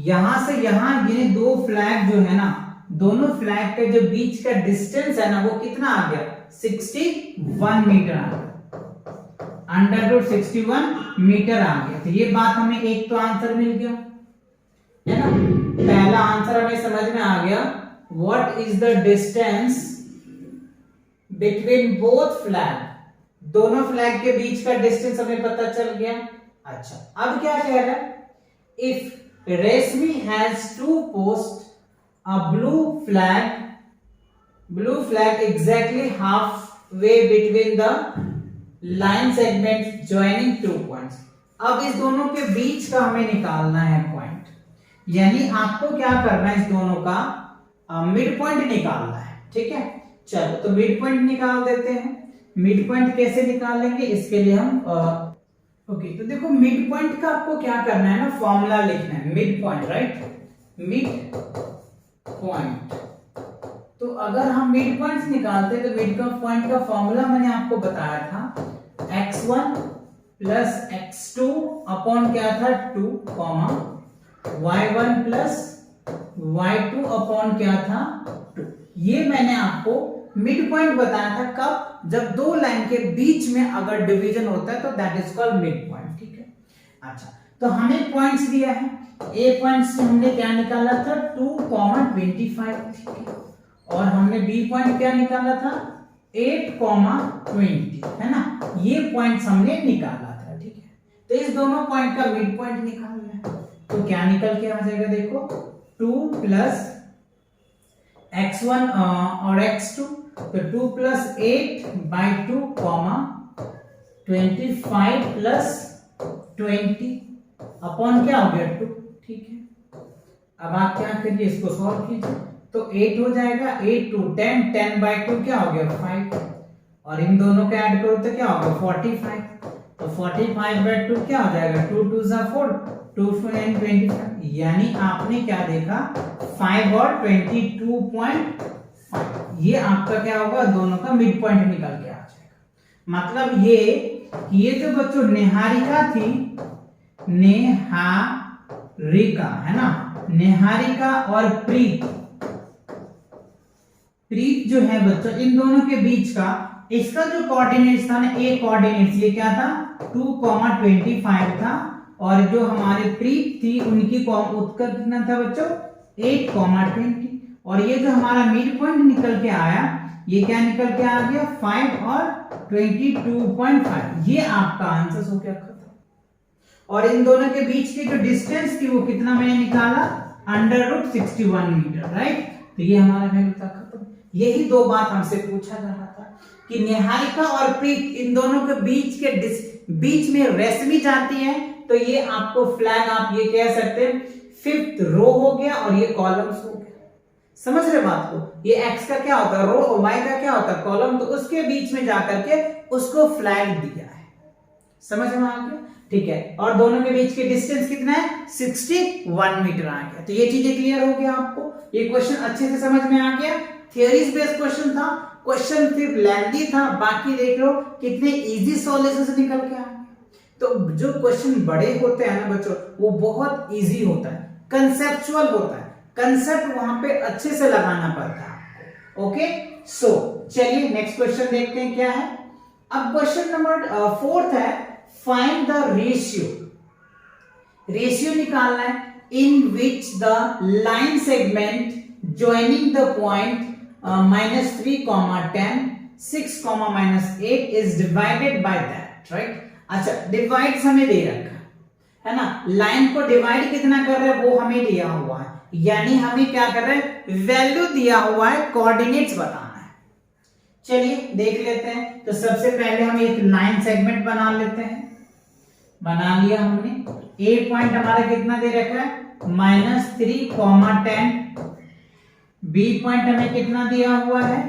Speaker 1: यहां से यहां ये दो फ्लैग जो है ना, दोनों फ्लैग के जो बीच का डिस्टेंस है ना वो कितना आ गया 61 मीटर आ गया, √61 मीटर आ गया। तो ये बात हमें एक तो आंसर मिल गया, है ना, पहला आंसर हमें समझ में आ गया, what is the distance between both flag, दोनों फ्लैग के बीच का डिस्टेंस हमें पता चल गया। अच्छा, अब क्या कह रहा है, if Reshmi has to post a blue flag exactly half way between the line segment joining two points. अब इस दोनों के बीच का हमें निकालना है पॉइंट, यानी आपको क्या करना है, इस दोनों का मिड पॉइंट निकालना है। ठीक है, चलो तो मिड पॉइंट निकाल देते हैं। मिड पॉइंट कैसे निकालेंगे, इसके लिए हम ओके, तो देखो मिड पॉइंट का आपको क्या करना है ना, फॉर्मूला लिखना है mid point, right, mid point. तो अगर हम मिड पॉइंट निकालते हैं तो मिड पॉइंट का फॉर्मूला मैंने आपको बताया था, x1 प्लस x2 अपॉन क्या था 2 comma y1 plus y2 upon क्या था 2। ये मैंने आपको मिड पॉइंट बताया था कब, जब दो लाइन के बीच में अगर डिवीजन होता है तो that is called mid point. ठीक है, अच्छा तो हमें पॉइंट्स दिया है, ए पॉइंट से हमने क्या निकाला था 2,25, ठीक है, और हमने बी पॉइंट क्या निकाला था 8,20, है ना, ये पॉइंट्स हमने निकाला था। ठीक है, तो इस दोनों पॉइंट का मिड पॉइंट निकालना है, तो क्या निकल के आ जाएगा, देखो 2 प्लस x1 और x2, तो 2 प्लस 8/2 कॉमा 25 प्लस 20 अपॉन क्या हो गया 2। ठीक है, अब आप क्या करिए, इसको सॉल्व कीजिए, तो 8 हो जाएगा, 8 2 10, 10/2 क्या हो गया 5, और इन दोनों का ऐड करो तो क्या होगा 45, तो 45/2 क्या हो जाएगा, 2 2 4, 2 4 25, यानी आपने क्या देखा 5 और 22.5, ये आपका क्या होगा, दोनों का मिड पॉइंट निकल के आ जाएगा। मतलब ये जो बच्चों निहारिका थी, नेहारिका है ना, निहारिका और प्रीत जो है बच्चों, इन दोनों के बीच का इसका जो कोऑर्डिनेट्स था ना, ए कोऑर्डिनेट्स ये क्या था 2,25 था, और जो हमारे प्रीत थी उनकी उत्तर कितना था बच्चों 8,20, और ये जो हमारा मिड पॉइंट निकल के आया, ये क्या निकल के आ गया 5 और 22.5, ये आपका आंसर हो गया खत्म। और इन दोनों के बीच की जो डिस्टेंस थी वो कितना मैंने निकाला, √61 मीटर, राइट, तो ये हमारा वैल्यू था खत्म। यही दो बात हमसे पूछा जा रहा था कि निहारिका और प्रीत इन दोनों के बीच में रेशमी जाती है, तो ये आपको फ्लैग आप ये कह सकते हैं 5th रो हो गया और ये कॉलम्स हो गया। समझ रहे बात को, ये x का क्या होता है रो और y का क्या होता है कॉलम, तो उसके बीच में जाकर के उसको फ्लैग दिया है। समझ में आ गया, ठीक है, और दोनों के बीच के डिस्टेंस कितना है 61 मीटर आ गया। तो ये चीजें क्लियर हो गया आपको, ये क्वेश्चन अच्छे से समझ में आ गया। थ्योरीज बेस्ड क्वेश्चन था, क्वेश्चन सिर्फ लेंथी था, बाकी देख लो कितने इजी सॉल्यूशंस निकल के आ गए। तो जो क्वेश्चन बड़े होते हैं ना बच्चों, वो बहुत इजी होता है, कंसेप्चुअल होता है, कंसेप्ट वहां पे अच्छे से लगाना पड़ता है आपको। ओके, सो चलिए नेक्स्ट क्वेश्चन देखते हैं क्या है। अब क्वेश्चन नंबर 4 है, फाइंड द रेशियो निकालना है in which the line segment joining the point -3, 10, 6, -8 is divided by that, right. अच्छा, डिवाइड हमें दे रखा है ना, लाइन को डिवाइड कितना कर रहे हैं वो हमें दिया हुआ है, यानी हमें क्या कर रहे हैं वैल्यू दिया हुआ है, कोऑर्डिनेट्स बताना है। चलिए देख लेते हैं। तो सबसे पहले हम एक लाइन सेगमेंट बना लेते हैं, बना लिया हमने। ए पॉइंट हमारा कितना दे रखा है -3, 10। बी पॉइंट हमें कितना दिया हुआ है,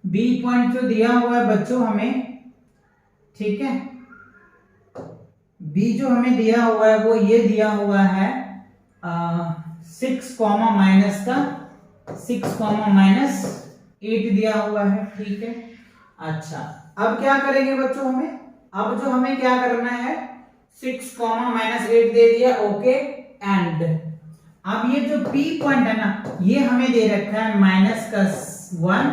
Speaker 1: बी पॉइंट जो दिया हुआ है बच्चों हमें, ठीक है, बी जो हमें दिया हुआ है वो ये दिया हुआ है 6, -8 दिया हुआ है, ठीक है। अच्छा, अब क्या करेंगे बच्चों, हमें क्या करना है, 6, -8 दे दिया, ओके। एंड अब ये जो P पॉइंट है ना, ये हमें दे रखा है -1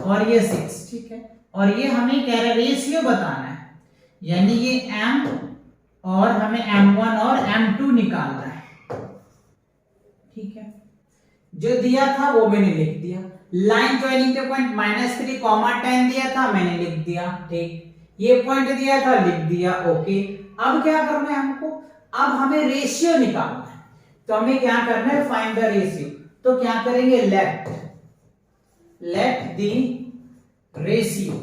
Speaker 1: और ये 6, ठीक है, और ये हमें कह रहा है रेशियो बताना है, यानी ये M और हमें M1 और M2 निकालना है, ठीक है। जो दिया था वो मैंने लिख दिया, लाइन ज्वाइनिंग के पॉइंट -3, 10 दिया था, मैंने लिख दिया, ठीक। ये पॉइंट दिया था, लिख दिया, ओके। अब क्या करना है हमको, अब हमें रेशियो निकालना है, तो हमें क्या करना है, फाइंड द रेशियो। तो क्या करेंगे, लेट द रेशियो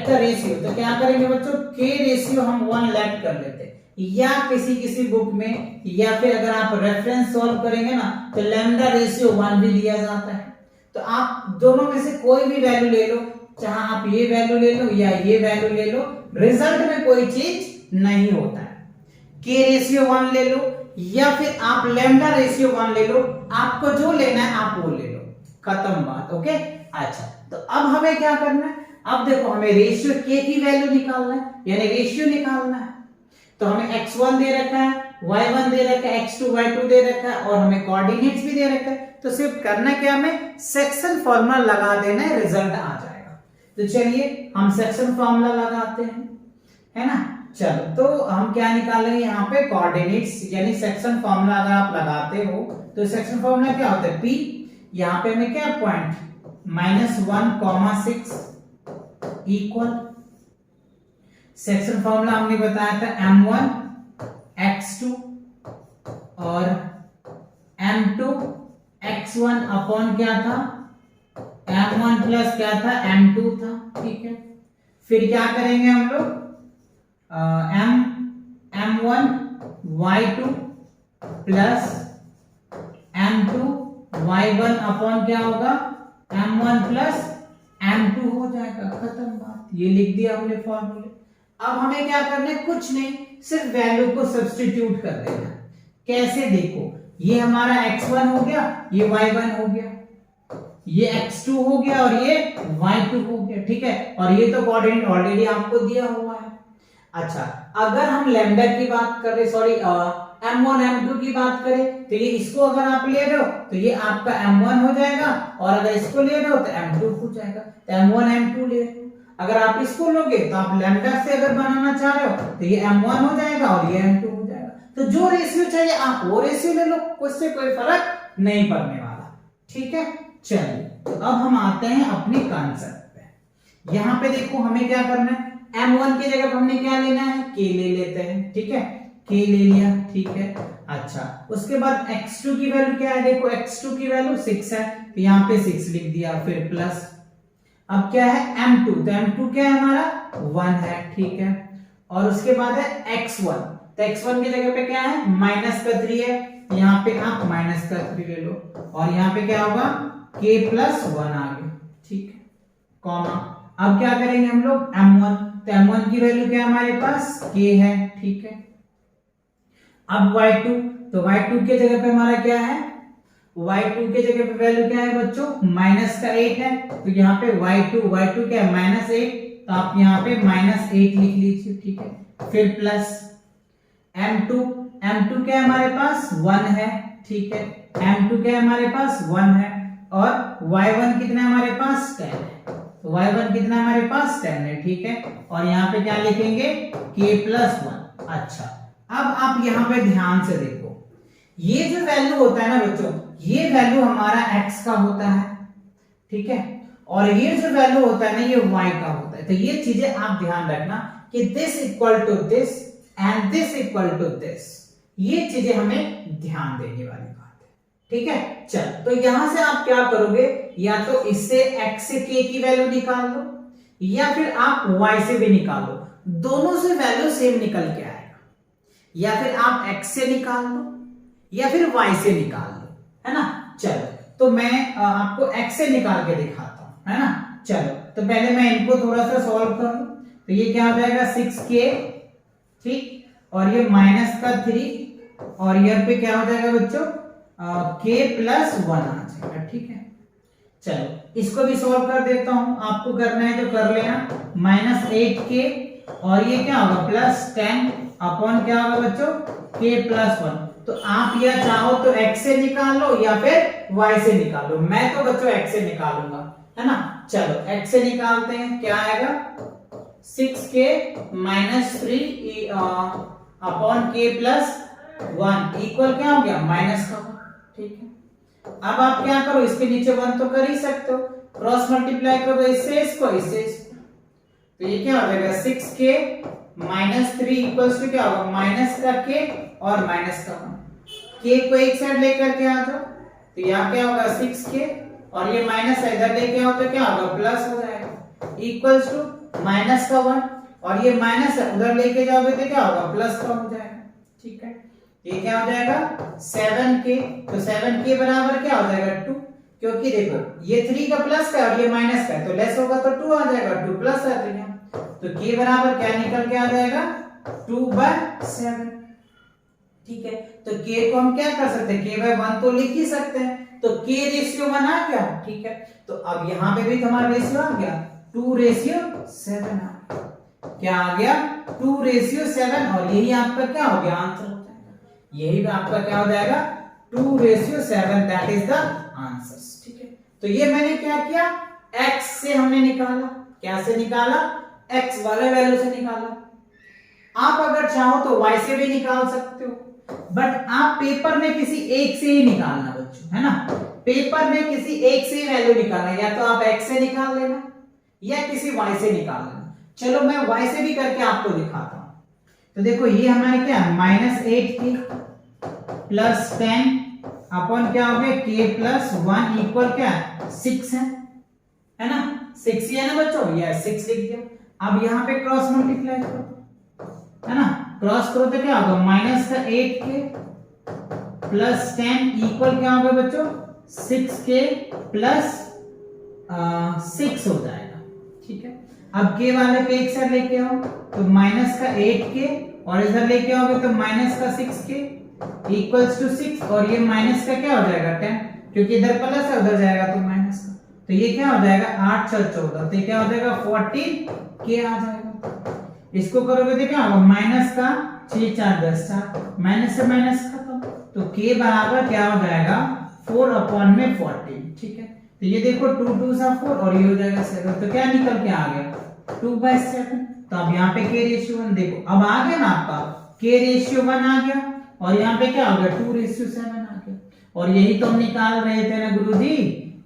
Speaker 1: का रेशियो, तो क्या करेंगे बच्चों, के रेशियो हम 1 लेट कर लेते हैं, या किसी बुक में, या फिर अगर आप रेफरेंस सॉल्व करेंगे ना तो लैम्डा रेशियो 1 भी दिया जाता है। तो आप दोनों में से कोई भी वैल्यू ले लो, चाहे आप ये वैल्यू ले लो या ये वैल्यू ले लो, रिजल्ट में कोई चीज नहीं होता है। के रेशियो 1 ले लो या फिर आप लैम्डा रेशियो 1 ले लो, आपको जो लेना है आप वो ले लो, खत्म बात। ओके, अच्छा, तो अब हमें क्या करना है, अब देखो हमें रेशियो के की वैल्यू निकालना है, यानी रेशियो निकालना है। तो हमें x1 दे रखा है, y1 दे रखा है, x2 y2 दे रखा है, और हमें कोऑर्डिनेट्स भी दे रखा है। तो सिर्फ करना क्या, हमें सेक्शन फॉर्मूला लगा देना है, रिजल्ट आ जाएगा। तो चलिए हम सेक्शन फॉर्मूला लगाते हैं, है ना। चलो, तो हम क्या निकालेंगे यहाँ पे, कोऑर्डिनेट्स, यानी सेक्शन फॉर्मूला अगर आप लगाते हो तो सेक्शन फॉर्मूला क्या होता है, p, यहाँ पे हमें क्या पॉइंट -1,6 इक्वल, सेक्शन फॉर्मूला हमने बताया था m1 x2 और m2 x1 अपॉन क्या था, m1 प्लस क्या था, m2 था, ठीक है। फिर क्या करेंगे हम लोग, m1 y2 plus m2 y1 upon क्या होगा, m1 प्लस m2 हो जाएगा, खत्म बात। ये लिख दिया हमने फॉर्मूले। अब हमें क्या करना है, कुछ नहीं, सिर्फ वैल्यू को सब्स्टिट्यूट कर देना। कैसे, देखो, ये हमारा x1 हो गया, ये y1 हो गया, ये x2 हो गया और ये y2 हो गया, ठीक है। और ये तो कोऑर्डिनेट ऑलरेडी आपको दिया हुआ है। अच्छा, अगर हम लैम्डा की बात करें, सॉरी m1 m2 की बात करें, तो ये इसको अगर आप ले रहे हो तो ये आपका m1 हो जाएगा, और अगर इसको ले रहे हो तो m2 हो जाएगा। तो m1 m2 ले रहे हो, अगर आप इसको लोगे तो आप लैम्डा से अगर बनाना चाह रहे हो तो ये m1 हो जाएगा और ये m2 हो जाएगा। तो जो रेशियो चाहिए आप वो रेशियो ले लो, उससे कोई फर्क नहीं पड़ने वाला, ठीक है। चलिए, तो अब हम आते हैं अपने कॉन्सेप्ट पे। यहाँ पे देखो हमें क्या करना है, m1 की जगह हमने क्या लेना है, k ले लेते हैं, ठीक है, k ले लिया, ठीक है। अच्छा, उसके बाद x2 की वैल्यू क्या है, देखो x2 की वैल्यू 6 है, तो यहाँ पे 6 लिख दिया, फिर प्लस, अब क्या है m2, तो m2 क्या है हमारा 1 है, ठीक है। और उसके बाद है x1, तो x1 की जगह पे क्या है, -3 है, यहाँ पे आप -3 ले लो, और यहाँ पे क्या होगा, k + 1 आ गया, ठीक है, कॉमा। अब क्या करेंगे हम लोग, m1, तो m1 की वैल्यू क्या है हमारे पास, k है, ठीक है। अब y2, तो y2 के जगह पे हमारा क्या है, y2 के जगह पे वैल्यू क्या है बच्चों, -8 है, तो यहाँ पे y2 क्या है, -8, तो आप यहाँ पे -8 लिख लीजिए, ठीक है। फिर प्लस m2 क्या है हमारे पास 1 है, ठीक है, m2 क्या है हमारे पास 1 है, और y1 कितना है हमारे पास 10 है, तो y1 कितना है हमारे पास 10 है, ठीक है। और यहाँ पे क्या लिखेंगे, k + 1। अच्छा, अब आप यहाँ पे ध्यान से देखो, ये जो वैल्यू होता है ना बच्चों, ये वैल्यू हमारा x का होता है, ठीक है, और ये जो वैल्यू होता है ना, ये y का होता है। तो ये चीजें आप ध्यान रखना कि this equal to this and this equal to this, ये चीजें हमें ध्यान देने वाली बात है, ठीक है। चल, तो यहां से आप क्या करोगे, या तो इससे x से k की वैल्यू निकाल लो, या फिर आप y से भी निकालो, दोनों से वैल्यू सेम निकल के आएगा, या फिर आप x से निकाल लो या फिर y से निकाल लो, है ना। चलो, तो मैं आपको x से निकाल के दिखाता हूं, है ना। चलो, तो पहले मैं इनको थोड़ा सा सॉल्व कर लूं, तो ये क्या हो जाएगा 6k, ठीक, और ये -3, और यहाँ पे क्या हो जाएगा बच्चों, k + 1 आ जाएगा, ठीक है। चलो, इसको भी सॉल्व कर देता हूं, आपको करना है तो कर लेना, -8k, और ये क्या होगा +10 अपॉन क्या होगा बच्चों, k + 1। तो आप यह चाहो तो x से निकाल लो या फिर y से निकाल लो, मैं तो बच्चों x से निकालूंगा, है ना। चलो, x से निकालते हैं, क्या आएगा 6k - 3 अपॉन k + 1 इक्वल क्या हो गया, माइनस का, ठीक है। अब आप क्या करो, इसके नीचे 1 तो कर ही सकते हो, क्रॉस मल्टीप्लाई करो इससे इसको, इससे इसको, तो ये क्या हो जाएगा 6k - 3 इक्वल्स टू क्या होगा, माइनस का k और माइनस का 1, k को एक साइड लेकर के आ जाओ, तो यहाँ क्या होगा 6k, और ये माइनस इधर लेके आओ तो क्या होगा, प्लस हो जाएगा। इक्वल्स टू माइनस का 1, और ये माइनस है उधर लेके जाओगे तो क्या होगा, प्लस का हो जाएगा। ठीक है, ये क्या हो जाएगा 7k, तो 7k बराबर क्या हो जाएगा 2, क्योंकि देखो ये 3 का प्लस का और ये माइनस का है, तो लेस होगा तो 2 आ जाएगा, 2 प्लस है तो यहाँ, तो k बराबर क्या निकल के आ जाएगा 2/7। ठीक है, तो k को हम क्या कर सकते हैं, k/1 तो लिख ही सकते हैं, तो k रेशियो 1 आ गया। ठीक है, तो अब यहाँ पे भी हमारा रेशियो आ गया 2:7 आ गया। क्या आ गया 2:7, और यही आपका क्या हो गया, आंसर हो जाएगा। यही आपका क्या हो जाएगा 2:7, दैट इज द आंसर। ठीक है, तो ये मैंने क्या किया, x से हमने निकाला, क्या से निकाला, x वाले वैल्यू से निकाला। आप अगर चाहो तो y से भी निकाल सकते हो, बट आप पेपर में किसी एक से ही निकालना बच्चों, है ना, पेपर में किसी एक से ही वैल्यू निकालना, या तो आप x से निकाल लेना या किसी y से निकाल लेना। चलो मैं y से भी करके आपको दिखाता हूं। तो देखो ये हमारे क्या -8k प्लस 10 अपॉन क्या हो गया k प्लस 1 इक्वल क्या 6 है ना, 6 ही है ना बच्चों, ये 6 लिख दिया। अब यहाँ पे क्रॉस मल्टीप्लाई करो, है ना, क्रॉस करो तो क्या होगा -8k प्लस 10 इक्वल क्या होगा बच्चों 6k प्लस 6 हो जाएगा। ठीक है, अब k वाले पे एक साइड लेके आओ तो -8k, और इधर लेके आओगे तो -6k इक्वल्स टू 6, और ये माइनस का क्या हो जाएगा 10, क्योंकि इधर प्लस है उधर जाएगा तो माइनस का, तो ये क्या हो जाएगा 8 6 14, तो क्या हो जाएगा 14k आ जाएगा। इसको करोगे तो क्या होगा माइनस का 6 4 10 4, माइनस से माइनस खत्म, तो k बराबर क्या हो जाएगा 4/14। ठीक है, तो ये देखो 2 2 सा 4 और ये हो जाएगा 7, तो क्या निकल के आ गया 2/7। तो अब यहाँ पे k रेशियो 1 देखो, अब आ गया ना आपका k रेशियो 1 आ गया, और यहाँ पे क्या हो गया 2:7 आ गया, और यही तो हम निकाल रहे थे ना गुरुजी,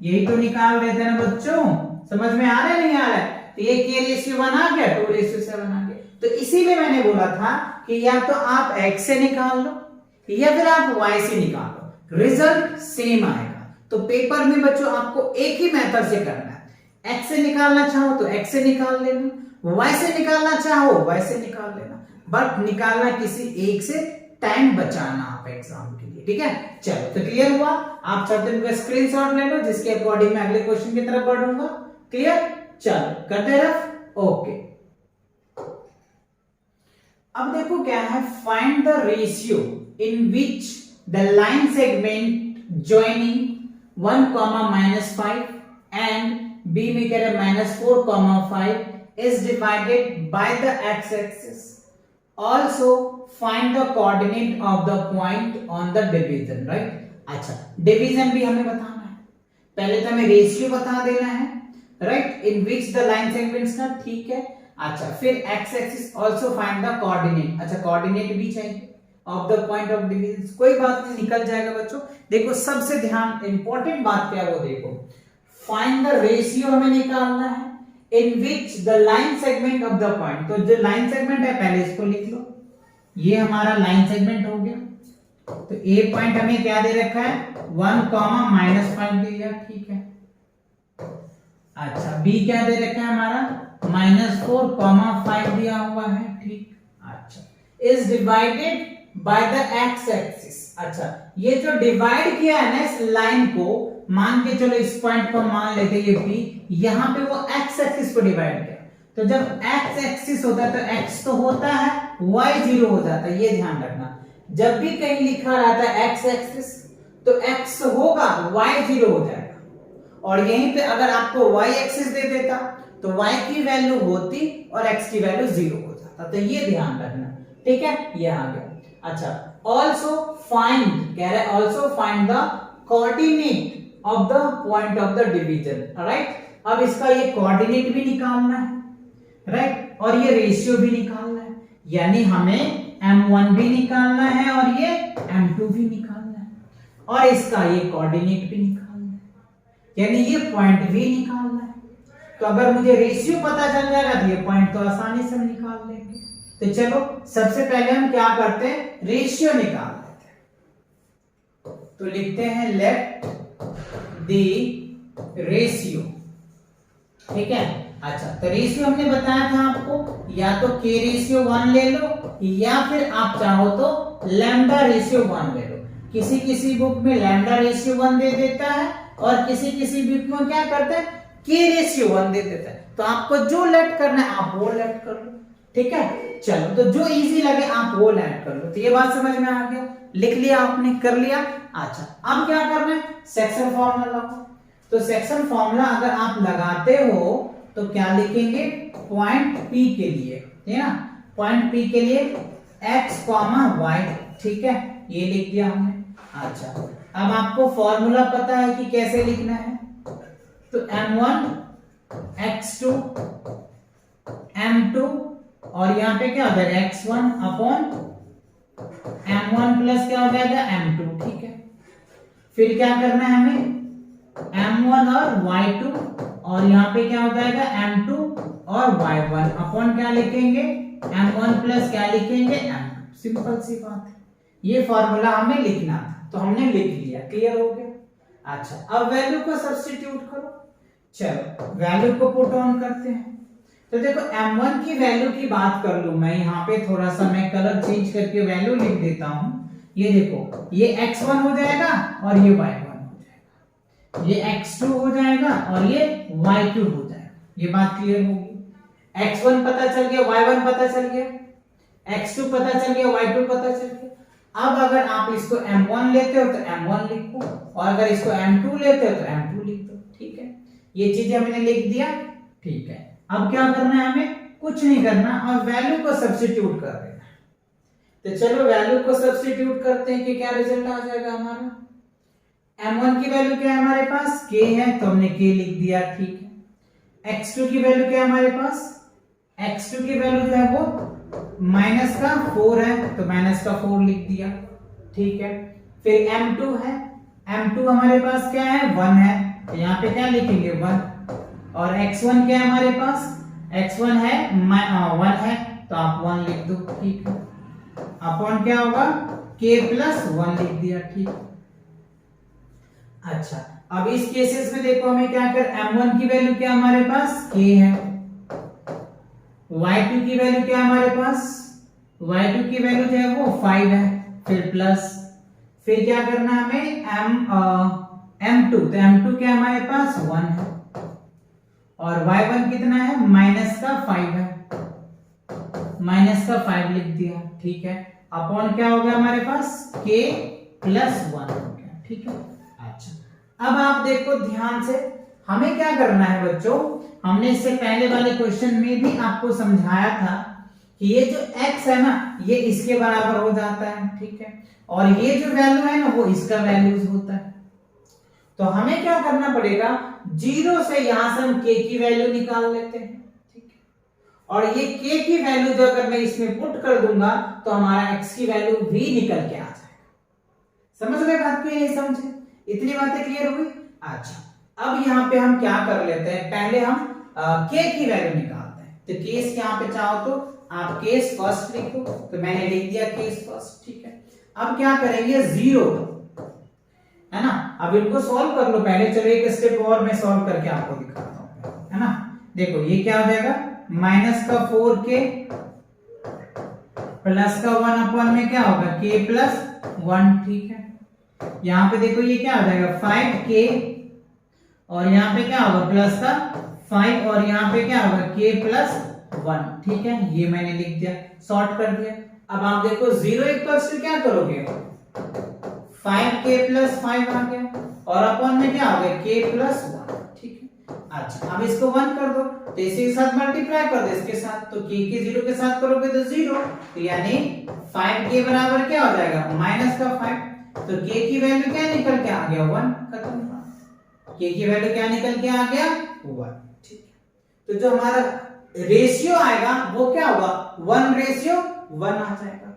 Speaker 1: यही तो निकाल रहे थे ना बच्चों, समझ में आ रहा है नहीं आ रहा है, तो ये k रेशियो 1 आ गया 2:7 आ गया। तो इसीलिए मैंने बोला था कि या तो आप x से निकाल लो या फिर आप y से निकाल लो, रिजल्ट सेम आएगा। तो पेपर में बच्चों आपको एक ही मेथड से करना है, x से निकालना चाहो तो x से निकाल लेना, y से निकालना चाहो y से निकाल लेना, बट निकालना किसी एक से, टाइम बचाना आप एग्जाम के लिए। ठीक है, चलो तो क्लियर हुआ, आप चलते हुए स्क्रीनशॉट ले लो, जिसके अकॉर्डिंग मैं अगले क्वेश्चन की तरफ बढ़ूंगा। क्लियर, चलो करते रफ, ओके। अब देखो क्या है, find the ratio in which the line segment joining 1, -5 and b में कह रहे -4, 5 is divided by the x-axis. Also find the coordinate of the point on the division, right? अच्छा, डिवीजन भी हमें बताना है, पहले तो हमें रेशियो बता देना है, right, in which the line segments का। ठीक है, अच्छा, फिर x axis, also find the coordinate, अच्छा कोऑर्डिनेट भी चाहिए of the point of division. कोई बात नहीं, निकल जाएगा बच्चों। देखो सबसे ध्यान इंपॉर्टेंट बात क्या है वो देखो, फाइंड द रेशियो हमें निकालना है in which the line segment of the point. तो जो लाइन सेगमेंट है पहले इसको लिख लो, ये हमारा लाइन सेगमेंट हो गया। तो ए पॉइंट हमें क्या दे रखा है 1, -5 दिया, ठीक है। अच्छा, बी क्या दे रखा है हमारा -4, 5 दिया हुआ है, ठीक। अच्छा, is divided by the x axis. अच्छा, ये जो डिवाइड किया है ना इस लाइन को, मान के चलो इस पॉइंट को मान लेते ये P, यहां पे वो एक्स एक्सिस को डिवाइड किया। तो जब एक्स एक्सिस होता है तो एक्स तो होता है, y 0 हो जाता है, ये ध्यान रखना। जब भी कहीं लिखा रहता है एक्स एक्सिस तो x होगा, y 0 हो जाएगा। और यहीं पे अगर आपको y एक्सिस दे देता तो y की वैल्यू होती और x की वैल्यू 0 हो जाता। तो ये ध्यान रखना, ठीक है, ये आ गया। अच्छा, ऑल्सो फाइंड, कह रहे हैं also find the coordinate of the point of the division, right. अब इसका ये कोऑर्डिनेट भी निकालना है, राइट, और ये रेशियो भी निकालना है, यानी हमें m1 भी निकालना है और ये m2 भी निकालना है, और इसका ये कोऑर्डिनेट भी निकालना है, यानी ये पॉइंट भी निकालना है। तो अगर मुझे रेशियो पता चल जाएगा तो ये पॉइंट तो आसानी से निकाल लेंगे। तो चलो सबसे पहले हम क्या करते हैं, रेशियो निकाल लेते हैं। तो लिखते हैं लेट द रेशियो, ठीक है। अच्छा, तो रेशियो हमने बताया था आपको, या तो k रेशियो 1 ले लो, या फिर आप चाहो तो लैम्डा रेशियो 1 ले लो। किसी किसी बुक में लैम्डा रेशियो 1 दे देता है, और किसी किसी बुक में क्या करते हैं, k रेशियो 1 दे देता है। तो आपको जो लेट करना है आप वो लेट कर लो, ठीक है। चलो, तो जो इजी लगे आप वो लेट कर लो। तो ये बात समझ में आ गया, लिख लिया आपने, कर लिया। अच्छा, अब क्या करना है, सेक्शन फॉर्मूला लगाओ। तो सेक्शन फॉर्मूला अगर आप लगाते हो तो क्या लिखेंगे, पॉइंट P के लिए, है ना, पॉइंट P के लिए x, y, ठीक है, ये लिख दिया हमने। अच्छा, अब आपको फॉर्मूला पता है कि कैसे लिखना है, तो m1 x2 m2, और यहाँ पे क्या हो जाएगा, x1 अपॉन m1 प्लस क्या हो जाएगा, m2, ठीक है। फिर क्या करना है हमें, m1 और y2, और यहाँ पे क्या हो जाएगा, m2 और y1 अपॉन क्या लिखेंगे, m1 प्लस क्या लिखेंगे, m2। सिंपल सी बात है, ये फॉर्मूला हमें लिखना था, तो हमने लिख लिया, क्लियर हो गया। अच्छा, अब वैल्यू को सब्स्टिट्यूट करो। चलो, वैल्यू को पुट ऑन करते हैं। तो देखो, m1 की वैल्यू की बात कर लूं मैं, यहाँ पे थोड़ा सा मैं कलर चेंज करके वैल्यू लिख देता हूं। ये देखो, ये x1 हो जाएगा और ये y1 हो जाएगा, ये x2 हो जाएगा और ये y2 हो जाएगा। ये बात क्लियर होगी। x1 पता चल गया, y1 पता चल गया, x2 पता चल गया, y2 पता चल गया। अब अगर आप इसको m1 लेते हो तो m1 लिखो, और अगर इसको m2 लेते हो तो m2 लिख दो, ठीक है। ये चीजें हमने लिख दिया, ठीक है। अब क्या करना है हमें, कुछ नहीं करना, और वैल्यू को सब्स्टिट्यूट कर देना। तो चलो वैल्यू को सब्स्टिट्यूट करते हैं कि क्या रिजल्ट आ जाएगा हमारा। m1 की वैल्यू क्या है हमारे पास, k है, तो हमने k लिख दिया, ठीक है। x2 की वैल्यू क्या है हमारे पास, x2 की वैल्यू जो है वो माइनस का 4 है, तो माइनस का 4 लिख दिया, ठीक है। फिर m2 है, m2 हमारे पास क्या है, 1 है, तो यहाँ पे क्या लिखेंगे, 1। और x1 क्या है हमारे पास, x1 है 1 है, तो आप 1 लिख दो, ठीक है। अपॉन क्या होगा, k प्लस 1 लिख दिया, ठीक। अच्छा, अब इस केसेस में देखो हमें क्या कर, m1 की वैल्यू क्या हमारे पास, k है, y2 की वैल्यू क्या हमारे पास, y2 की वैल्यू जो है वो 5 है, फिर प्लस, फिर क्या करना है हमें, m2, तो m2 क्या हमारे पास 1 है, और y1 कितना है, माइनस का 5 है, माइनस का 5 लिख दिया, ठीक है। अपॉन क्या हो गया हमारे पास, k प्लस 1 हो गया, ठीक है। अच्छा, अब आप देखो ध्यान से, हमें क्या करना है बच्चों, हमने इससे पहले वाले क्वेश्चन में भी आपको समझाया था कि ये जो x है ना, ये इसके बराबर हो जाता है, ठीक है, और ये जो वैल्यू है ना वो इसका वैल्यूज होता है। तो हमें क्या करना पड़ेगा, 0 से यहां से हम k की वैल्यू निकाल लेते हैं, ठीक है, और ये k की वैल्यू जो अगर मैं इसमें पुट कर दूंगा तो हमारा x की वैल्यू भी निकल के आ जाएगा। समझ गए बात को, नहीं समझे, इतनी बातें क्लियर हुई। अच्छा, अब यहाँ पे हम क्या कर लेते हैं, पहले हम k की वैल्यू निकालते हैं। तो केस यहाँ पे चाहो तो आप केस फर्स्ट लिखो, तो मैंने लिख दिया केस फर्स्ट, ठीक है। अब क्या करेंगे, 0 है ना, अब इनको सॉल्व कर लो पहले। चलो एक स्टेप और मैं सॉल्व करके आपको दिखाता हूँ, है ना। देखो ये क्या हो जाएगा, माइनस का 4k प्लस का 1 अपॉन में क्या होगा, k प्लस 1, ठीक है। यहाँ पे देखो ये क्या हो जाएगा, 5k, और यहाँ पे क्या होगा, प्लस का 5, और यहाँ पे क्या होगा, k प्लस 1, ठीक है। ये मैंने लिख दिया, सॉर्ट कर दिया। अब आप देखो 0 इक्वल्स टू क्या करोगे, 5k प्लस 5 आ गया, और अपॉन में क्या हो गया, k प्लस 1, ठीक है। अच्छा, अब इसको 1 कर दो, तो इसी के साथ मल्टीप्लाई कर दो इसके साथ, तो k के 0 के साथ करोगे तो 0, तो यानी 5k बराबर क्या हो जाएगा, माइनस का 5, तो k की वैल्यू क्या निकल के आ गया, 1, खत्म। k की वैल्यू क्या निकल के आ गया, 1, ठीक है। तो जो हमारा रेशियो आएगा वो क्या होगा, 1:1 आ जाएगा।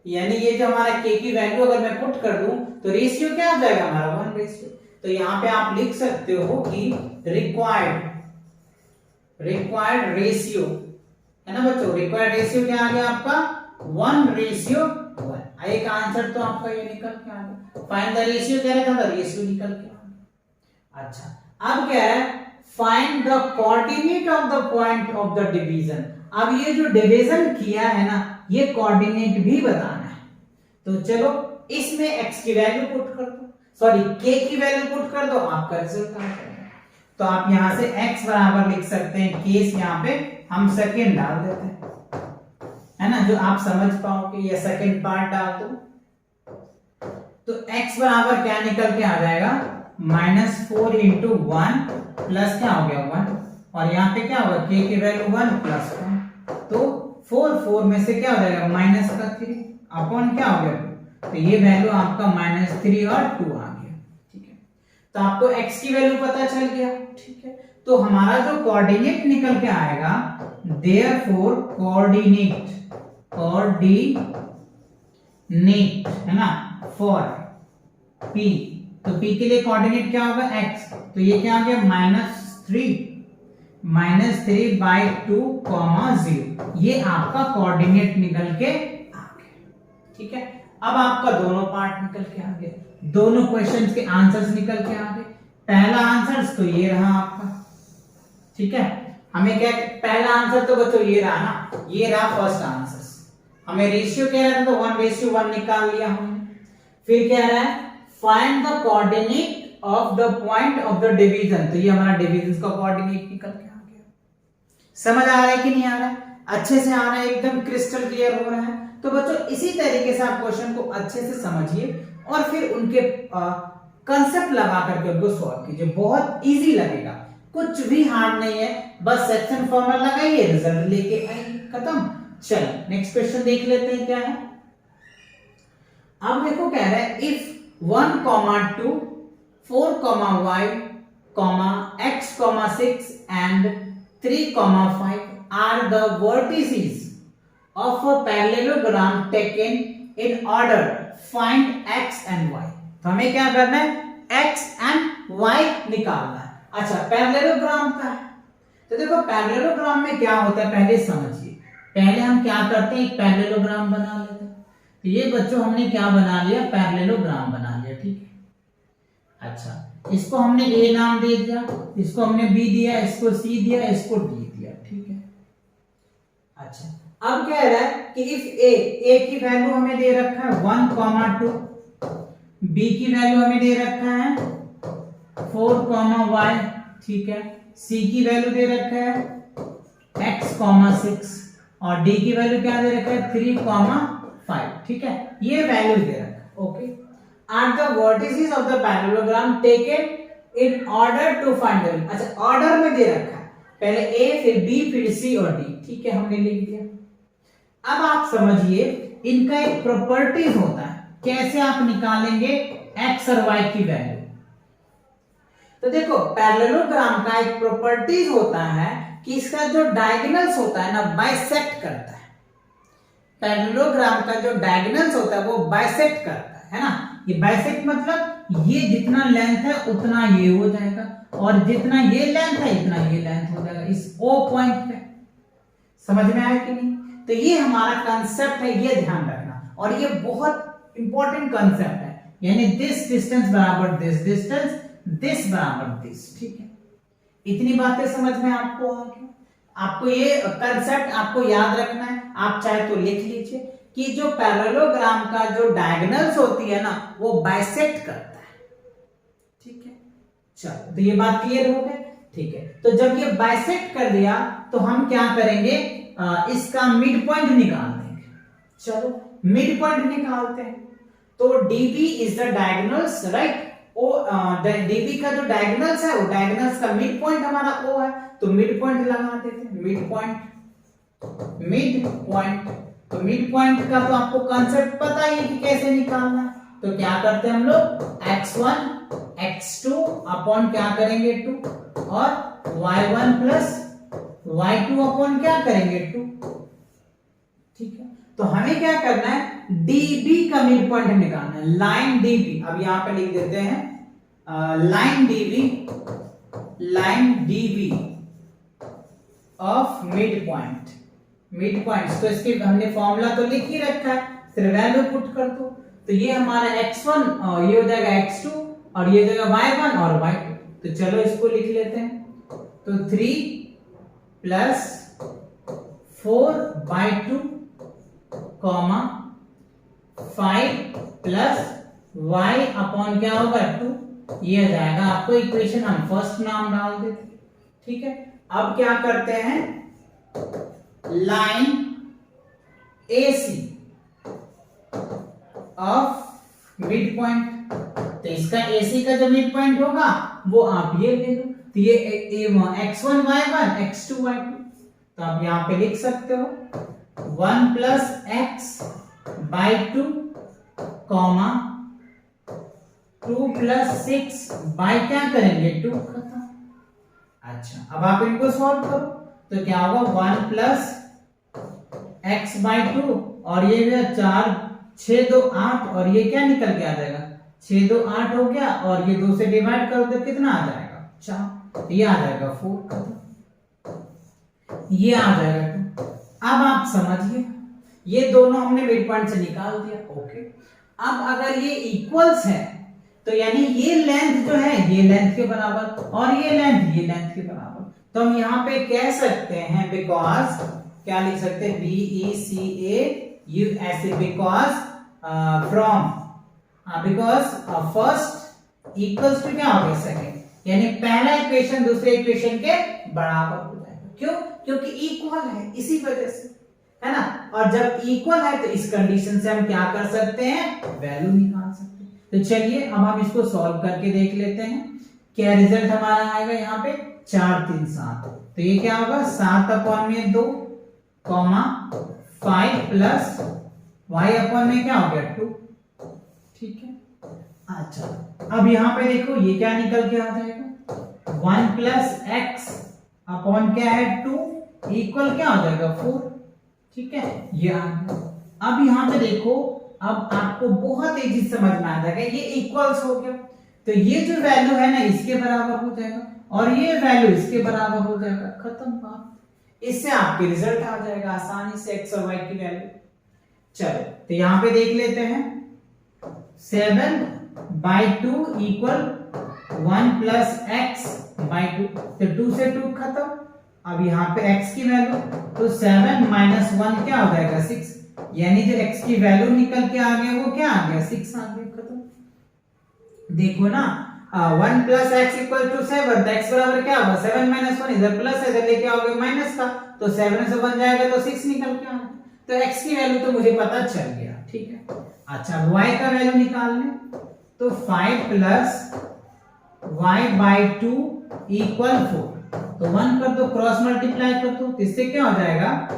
Speaker 1: यानी ये जो हमारा k की वैल्यू अगर मैं पुट कर दूं तो रेशियो क्या आ जाएगा हमारा, 1:। तो यहाँ पे आप लिख सकते हो कि रिक्वायर्ड रेशियो, है ना बच्चों, रिक्वायर्ड रेशियो क्या आ गया आपका, 1:1। एक आंसर तो आपका ये निकल के आ गया। फाइंड द रेशियो कह रहा था, रेशियो निकल के आ गया। अच्छा, अब क्या है, find the coordinate of the point of the division. अब ये जो डिवीजन किया है ना, ये कोऑर्डिनेट भी बताना है। तो चलो इसमें x की वैल्यू पुट कर दो, सॉरी k की वैल्यू पुट कर दो, आपका रिजल्ट आ जाएगा। तो आप यहां से x बराबर लिख सकते हैं k, यहां पे हम सेकेंड डाल देते हैं, है ना, जो आप समझ पाओगे, या सेकेंड पार्ट डाल दो। तो x बराबर क्या निकल के आ जाएगा, -4 इंटू 1 प्लस क्या हो गया 1, और यहाँ पे क्या होगा k की वैल्यू 1 प्लस 1, तो 4 में से क्या हो जाएगा -3 अपॉन क्या हो गया 2, तो ये वैल्यू आपका -3 और 2 आ गया। ठीक है, तो आपको x की वैल्यू पता चल गया। ठीक है, तो हमारा जो कोऑर्डिनेट निकल के आएगा, देयरफॉर कोऑर्डिनेट है ना फॉर p, तो p के लिए कोऑर्डिनेट क्या होगा x, तो ये क्या आ गया -3/2, 0, ये आपका कोऑर्डिनेट निकल के आ गया। ठीक है, अब आपका दोनों पार्ट निकल के आ गए, दोनों क्वेश्चंस के आंसर्स निकल के आ गए। पहला आंसर तो ये रहा आपका। ठीक है, हमें क्या, पहला आंसर तो बच्चों ये रहा ना, ये रहा फर्स्ट आंसर। हमें रेशियो कह रहा था तो 1:1 निकाल लिया हमने। फिर क्या रहा है, find the coordinate of the point of the division, तो ये हमारा डिवीजन का कोऑर्डिनेट निकल के आ गया। समझ आ रहा है कि नहीं आ रहा है, अच्छे से आ रहा है, एकदम क्रिस्टल क्लियर हो रहा है। तो बच्चों इसी तरीके से आप क्वेश्चन को अच्छे से समझिए और फिर उनके कंसेप्ट लगा करके उनको सॉल्व कीजिए, बहुत इजी लगेगा, कुछ भी हार्ड नहीं है, बस सेक्शन फॉर्मूला लगाइए, रिजल्ट लेके आइए, खत्म। चलो नेक्स्ट क्वेश्चन देख लेते हैं क्या है। अब देखो कह रहा है if 1, 2, 4, y, x, 6 and 3, 5 are the vertices of a parallelogram taken in order, find x and y। तो हमें क्या करना है, x and y निकालना है। अच्छा, पैरेललोग्राम का है, तो देखो पैरेललोग्राम में क्या होता है पहले समझिए। पहले हम क्या करते हैं, एक पैरेललोग्राम बना लेते हैं। तो ये बच्चों हमने क्या बना लिया, पैरेललोग्राम बना लिया। ठीक है, अच्छा इसको हमने a नाम दे दिया, इसको हमने b दिया, इसको c दिया, इसको d दिया। ठीक है, अच्छा अब कह रहा है कि इफ a की वैल्यू हमें दे रखा है 1, 2, b की वैल्यू हमें दे रखा है 4, y, ठीक है, c की वैल्यू दे रखा है x, 6 और d की वैल्यू क्या दे रखा है 3, 5। ठीक है, ये वैल्यू दे रखा है। Okay, are the vertices of the parallelogram taken in order to find the, अच्छा ऑर्डर में दे रखा है, पहले a फिर b फिर c और d। ठीक है, हमने लिख दिया। अब आप समझिए इनका एक प्रॉपर्टीज होता है, कैसे आप निकालेंगे x और y की वैल्यू। तो देखो पैरेललोग्राम का एक प्रॉपर्टीज होता है कि इसका जो डायगोनल्स होता है ना बाइसेक्ट करता है। पैरेललोग्राम का जो डायगोनल्स होता है वो बाइसेक्ट करता है ना। ये बाइसेक्ट मतलब ये जितना लेंथ है उतना ये हो जाएगा, और जितना ये लेंथ है इतना ये लेंथ हो जाएगा इस O पॉइंट पे। समझ में आया कि नहीं? तो ये हमारा कंसेप्ट है, ये ध्यान रखना, और ये बहुत इंपॉर्टेंट कंसेप्ट है, यानी दिस डिस्टेंस बराबर दिस डिस्टेंस, दिस बराबर दिस। ठीक है, इतनी बातें समझ में आपको आ गई। आपको ये कंसेप्ट आपको याद रखना है, आप चाहे तो लिख लीजिए कि जो पैरेललोग्राम का जो डायगोनल्स होती है ना वो बाइसेक्ट करता है। ठीक है, चलो तो ये बात क्लियर हो गई। ठीक है, तो जब ये बाइसेक्ट कर दिया तो हम क्या करेंगे, इसका मिड पॉइंट निकाल देंगे। चलो मिड पॉइंट निकालते हैं। तो DB is the diagonals, right. DB का जो डायगोनल्स है वो डायगोनल्स का मिड पॉइंट हमारा O है, तो मिड पॉइंट लगा देते हैं। मिड पॉइंट तो मिड पॉइंट का तो आपको कांसेप्ट पता ही है कि कैसे निकालना है। तो क्या करते हैं हम लोग, x1 x2 अपॉन क्या करेंगे 2, और y1 प्लस y2 अपॉन क्या करेंगे 2। ठीक है, तो हमें क्या करना है, DB का मिड पॉइंट निकालना है, लाइन DB। अब यहां पे लिख देते हैं line DB of mid point. तो इसके हमने फॉर्मूला तो लिख ही रखा है, सिर्फ वैल्यू पुट कर दो। तो ये हमारा x1 और ये हो जाएगा x2 और ये हो जाएगा y1 और y2। तो चलो इसको लिख लेते हैं, तो 3+4/2 कॉमा 5 प्लस y अपॉन क्या होगा 2, ये आ जाएगा आपको इक्वेशन। हम फर्स्ट नाम डाल देते, ठीक है। अब क्या करते हैं, line AC of mid point, तो इसका AC का जो मिड पॉइंट होगा वो आप ये ले लो, तो ये x1 y1 x2 y2, तो आप यहां पे लिख सकते हो 1 + x/2 कॉमा 2 + 6 क्या करेंगे 2, खत्म। अच्छा, अब आप इनको सॉल्व करो, तो क्या होगा 1 + x/2 और ये 4 6 2 8 और ये क्या निकल के आ जाएगा 6 2 8 हो गया, और ये 2 से डिवाइड करो तो कितना आ जाएगा 4, ये आ जाएगा 4, खत्म। ये आ जाएगा 2। अब आप समझिए, ये दोनों हमने मिड पॉइंट से निकाल दिया, ओके। अब अगर ये इक्वल्स है तो यानी ये लेंथ जो है ये लेंथ के बराबर और ये लेंथ के बराबर, तो हम यहाँ पे कह सकते हैं बिकॉज, क्या लिख सकते हैं BECA ऐसे, because from, because first equals to क्या हो गया सेकंड, यानी पहला इक्वेशन दूसरे इक्वेशन के बराबर हो जाएगा। क्यों? क्योंकि इक्वल है, इसी वजह से, है ना। और जब इक्वल है तो इस कंडीशन से हम क्या कर सकते हैं, वैल्यू निकाल सकते हैं। तो चलिए अब हम इसको सॉल्व करके देख लेते हैं, क्या रिजल्ट हमारा आएगा यहाँ पे 4 3 7, तो ये क्या होगा 7/2 कॉमा 5 प्लस y/में क्या हो गया 2, ठीक है। अच्छा, अब यहाँ पे देखो ये क्या निकल के आ जाएगा 1 + x/ क्या है 2 इक्वल क्या हो जाएगा 4, ठीक है, ये आ गया। अब यहाँ पे देखो, अब आपको बहुत एक चीज समझ में आ जाएगा, ये इक्वल्स हो गया तो ये जो वैल्यू है ना इसके बराबर हो जाएगा और ये वैल्यू इसके बराबर हो जाएगा, खत्म बात। इससे आपके रिजल्ट आ जाएगा आसानी से x और y की वैल्यू। चलो तो यहाँ पे देख लेते हैं 7/2 = 1 + x/2, तो 2 से 2 खत्म। अब यहाँ पे x की वैल्यू, तो 7 - 1 क्या हो जाएगा 6, यानी जो x की वैल्यू निकल के आ गया वो क्या आ गया 6 आ गया, खत्म। देखो ना 1 + x = 7, तो x बराबर क्या होगा 7 - 1, इधर प्लस है इधर लेके आओगे माइनस का, तो 7 से 1 जाएगा तो 6 निकल के आ गया, तो x की वैल्यू तो मुझे पता चल गया, ठीक है। अच्छा, y का वैल्यू निकाल लें, तो 5 + y/2 = 4, तो 1 कर दो, क्रॉस मल्टीप्लाई कर दो, इससे क्या हो जाएगा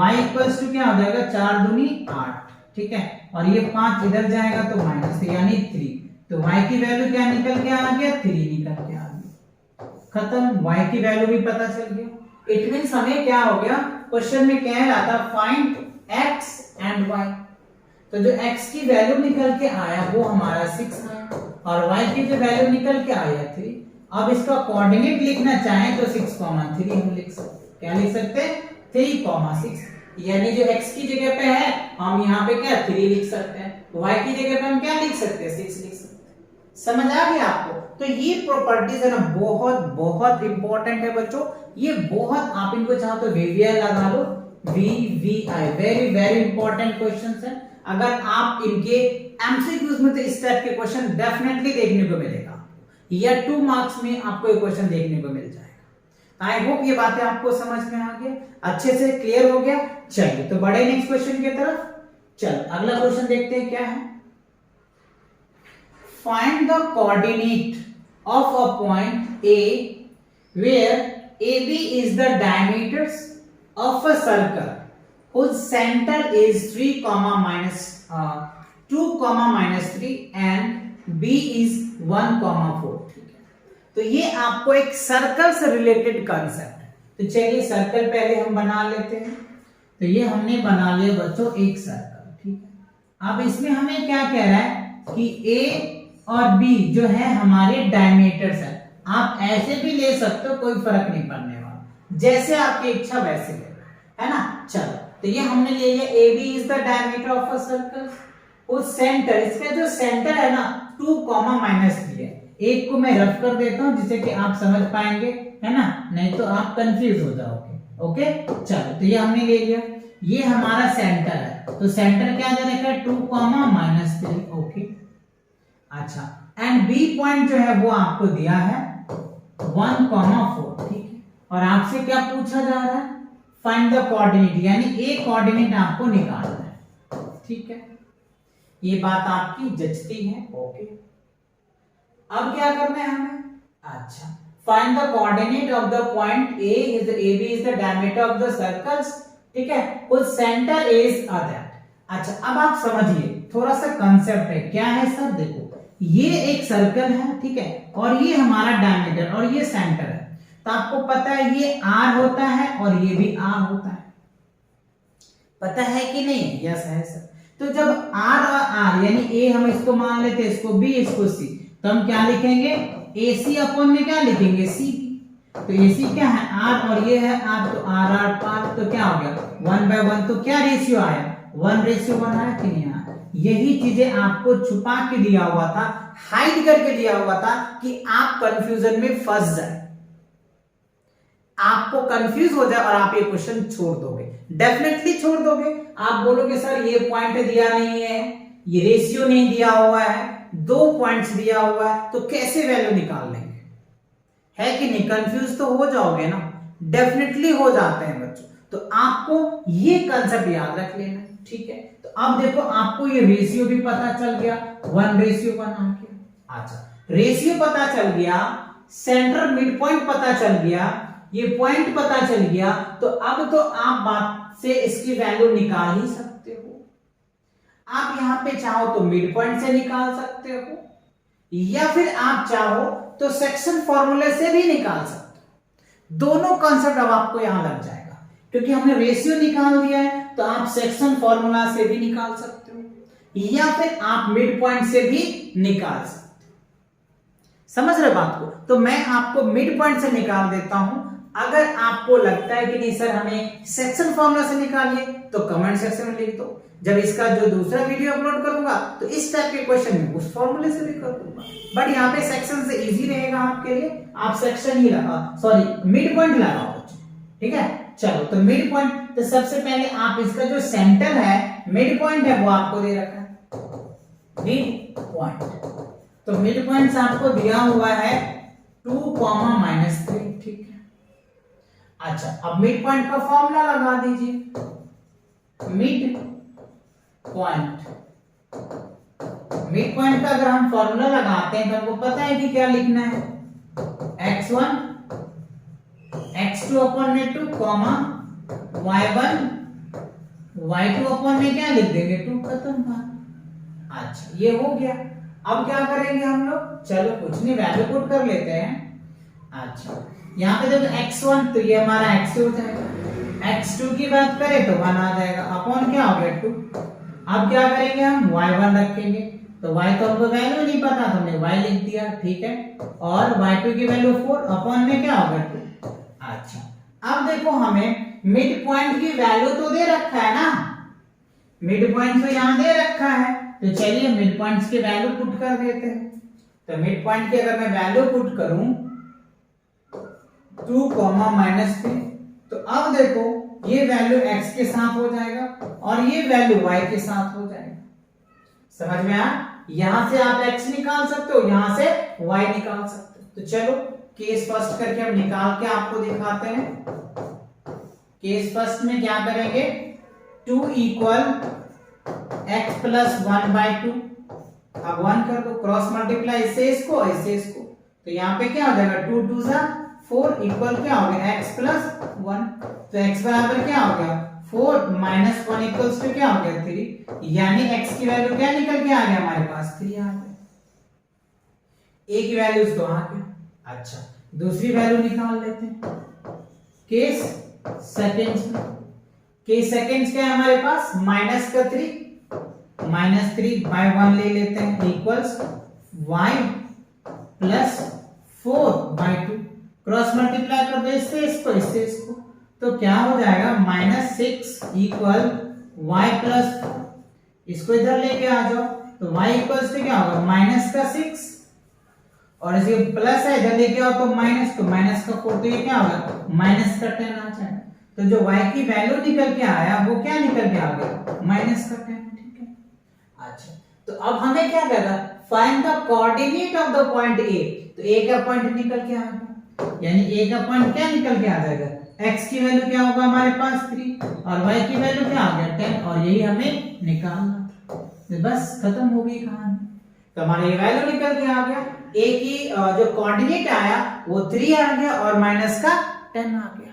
Speaker 1: y = क्या हो जाएगा 4 दूनी 8, ठीक है, और ये 5 इधर जाएगा तो माइनस, यानी 3, तो y की वैल्यू क्या निकल के आ गया 3 निकल के आ गया, खत्म। y की वैल्यू भी पता चल गया। इट मींस हमें क्या हो गया, क्वेश्चन में कह रहा था फाइंड x एंड y, तो जो x की वैल्यू निकल के आया वो हमारा 6 आया और y की जो वैल्यू निकल के आया 3। अब इसका कोऑर्डिनेट लिखना चाहें तो 6,3 हम लिख सकते, क्या लिख सकते हैं 3,6, यानी जो x की जगह पे है हम यहाँ पे क्या 3 लिख सकते हैं, y की जगह पे हम क्या लिख सकते हैं 6 लिख सकते हैं। समझ आ गया आपको? तो ये प्रॉपर्टीज है ना बहुत बहुत इंपॉर्टेंट है बच्चों, ये बहुत, आप इनको चाहो तो VVI लगा लो, VVI very very important questions है। अगर आप इनके एमसीक्यूज में तो इस टाइप के क्वेश्चन डेफिनेटली देखने को मिलेगा, या 2 मार्क्स में आपको ये क्वेश्चन देखने को मिल जाएगा। आई होप ये बातें आपको समझ में आ गई, अच्छे से क्लियर हो गया। चलिए तो बढ़े नेक्स्ट क्वेश्चन की तरफ। चल अगला क्वेश्चन देखते हैं क्या है। Find the coordinate of a point A where AB is the diameter of a circle whose center is 3, -2, -3 and B is 1, 4। ठीक है, तो ये आपको एक सर्कल से रिलेटेड कंसेप्ट है। तो चलिए सर्कल पहले हम बना लेते हैं। तो ये हमने बना लिया बच्चों एक सर्कल, ठीक है। अब इसमें हमें क्या कह रहा है कि A और B जो है हमारे डायमीटर्स है। आप ऐसे भी ले सकते हो, कोई फर्क नहीं पड़ने वाला, जैसे आपकी इच्छा वैसे ले, है ना। चलो तो ये हमने ले लिया AB is the diameter of a circle, उस सेंटर, इसका जो सेंटर है ना 2, -3 है, एक को मैं रफ कर देता हूं जिससे कि आप समझ पाएंगे, है ना, नहीं तो आप कंफ्यूज हो जाओगे। ओके, चलो तो ये हमने ले लिया, ये हमारा सेंटर है, तो सेंटर क्या दे रखा है 2, -3। ओके, अच्छा, एंड बी पॉइंट जो है वो आपको दिया है 1, 4, ठीक है। और आपसे क्या पूछा जा रहा है, फाइंड द कोऑर्डिनेट, यानी ए कोऑर्डिनेट आपको निकालना है, ठीक है, ये बात आपकी जचती है। ओके, अब क्या करना है हमें, अच्छा, find the coordinate of the point A is A B is the diameter of the circles, ठीक है, कुछ सेंटर इज दैट। अच्छा, अब आप समझिए, थोड़ा सा कंसेप्ट है, क्या है सर, देखो ये एक सर्कल है, ठीक है, और ये हमारा डायमीटर और ये सेंटर है, तो आपको पता है ये आर होता है और ये भी आर होता है, पता है कि नहीं, यस है सर। तो जब आर और आर यानी ए हम इसको मान लेते हैं, इसको बी इसको सी, तो हम क्या लिखेंगे, ए सी अपॉन में क्या लिखेंगे, सी बी। तो ए सी क्या है आर और ये है आर, तो आर आर पार, तो क्या हो गया 1/1, तो क्या रेशियो आया 1:1 आया कि नहीं आया। यही चीजें आपको छुपा के दिया हुआ था, हाइड करके दिया हुआ था कि आप कंफ्यूजन में फंस जाए, आपको कंफ्यूज हो जाए और आप ये क्वेश्चन छोड़ दोगे, डेफिनेटली छोड़ दोगे। आप बोलोगे सर ये पॉइंट दिया नहीं है, ये रेशियो नहीं दिया हुआ है, 2 पॉइंट्स दिया हुआ है, तो कैसे वैल्यू निकाल लेंगे, है कि नहीं, कंफ्यूज तो हो जाओगे ना, डेफिनेटली हो जाते हैं बच्चों। तो आपको ये कंसेप्ट याद रख लेना, ठीक है। तो अब देखो आपको ये रेशियो भी पता चल गया, 1:1 आ गया। अच्छा, रेशियो पता चल गया, सेंटर मिड पॉइंट पता चल गया, ये पॉइंट पता चल गया, तो अब तो आप बात से इसकी वैल्यू निकाल ही सकते हो। आप यहां पे चाहो तो मिड पॉइंट से निकाल सकते हो, या फिर आप चाहो तो सेक्शन फॉर्मूले से भी निकाल सकते हो। दोनों कॉन्सेप्ट अब आपको यहां लग जाएगा, क्योंकि हमने रेशियो निकाल दिया है, तो आप सेक्शन फॉर्मूला से भी निकाल सकते हो, या फिर आप मिड पॉइंट से भी निकाल सकते हो। समझ रहे बात को? तो मैं आपको मिड पॉइंट से निकाल देता हूं। अगर आपको लगता है कि नहीं सर हमें सेक्शन फॉर्मूला से निकालिए, तो कमेंट सेक्शन में लिख दो। जब इसका जो दूसरा वीडियो अपलोड करूंगा तो इस टाइप के क्वेश्चन में उस फॉर्मूले से भी कर दूंगा, बट यहाँ पे सेक्शन से इजी रहेगा आपके लिए, आप सेक्शन ही लगा, सॉरी मिड पॉइंट लगाओ, ठीक है। चलो, तो मिड पॉइंट, तो सबसे पहले आप इसका जो सेंटर है, मिड पॉइंट है, वो आपको दे रखा है मिड पॉइंट। तो मिड पॉइंट आपको दिया हुआ है 2, -3, ठीक है। अच्छा, अब मिड पॉइंट का फॉर्मूला लगा दीजिए, मिड पॉइंट का अगर हम फॉर्मूला लगाते हैं तो हमको पता है कि क्या लिखना है, x1 x2 अपॉन में 2, y1 y2 अपॉन में क्या लिख देंगे 2, खत्म बात। अच्छा, ये हो गया। अब क्या करेंगे हम लोग, चलो कुछ नहीं, वैल्यू पुट कर लेते हैं। अच्छा, यहाँ पे देखो x1, तो ये हमारा x2 हो जाएगा, x2 की बात करें तो 1 आ जाएगा, अपॉन क्या हो गया 2। अब क्या करेंगे हम, y1 रखेंगे, तो y तो हमको वैल्यू नहीं पता, तो हमने y लिख दिया, ठीक है, और y2 की वैल्यू 4, अपॉन में क्या होगा 2। अच्छा, अब देखो हमें मिड पॉइंट की वैल्यू तो दे रखा है ना, मिड पॉइंट तो यहाँ दे रखा है, तो चलिए मिड पॉइंट्स की वैल्यू पुट कर देते हैं। तो मिड पॉइंट की अगर मैं वैल्यू पुट करूं 2, -3, तो अब देखो ये वैल्यू x के साथ हो जाएगा और ये वैल्यू y के साथ हो जाएगा। समझ में आया? यहां से आप x निकाल सकते हो, यहां से y निकाल सकते हो। तो चलो केस फर्स्ट करके हम निकाल के आपको दिखाते हैं। केस फर्स्ट में क्या करेंगे, 2 = x + 1/2। अब 1 कर दो, क्रॉस मल्टीप्लाई इससे इसको, इससे इसको, तो यहाँ पे क्या हो जाएगा 2 2 4 इक्वल क्या हो गया x + 1। तो x बराबर क्या हो गया 4 - 1 इक्वल्स टू क्या हो गया 3, यानी x की वैल्यू क्या निकल के आ गया हमारे पास 3 आ गया। a की वैल्यू तो आ गया। अच्छा, दूसरी वैल्यू निकाल लेते हैं केस सेकंड्स में। केस सेकंड्स क्या है हमारे पास, -3/1 ले लेते हैं इक्वल्स y + 4/2। क्रॉस मल्टीप्लाई कर दो इससे इसको, इससे इसको, तो क्या हो जाएगा -6 = y + 4। इसको इधर लेके आ जाओ, तो y इक्वल्स टू क्या होगा -6 और इसे प्लस है इधर लेके आओ तो माइनस, तो माइनस का 4 तो ये क्या होगा माइनस का 10 आ जाएगा। तो जो y की वैल्यू निकल के आया वो क्या निकल के आ गया माइनस का 10। ठीक है। अच्छा तो अब हमें क्या करना, find the coordinate of the point A। तो A का पॉइंट निकल के आ गया, यानी A का पॉइंट क्या निकल के आ जाएगा, x की वैल्यू क्या होगा हमारे पास 3 और y की वैल्यू क्या आ गया 10, और यही हमें निकालना था। तो बस खत्म हो गई कहानी। तो हमारा ये वैल्यू निकल के आ गया, A की जो कोऑर्डिनेट आया वो 3 आ गया और माइनस का 10 आ गया।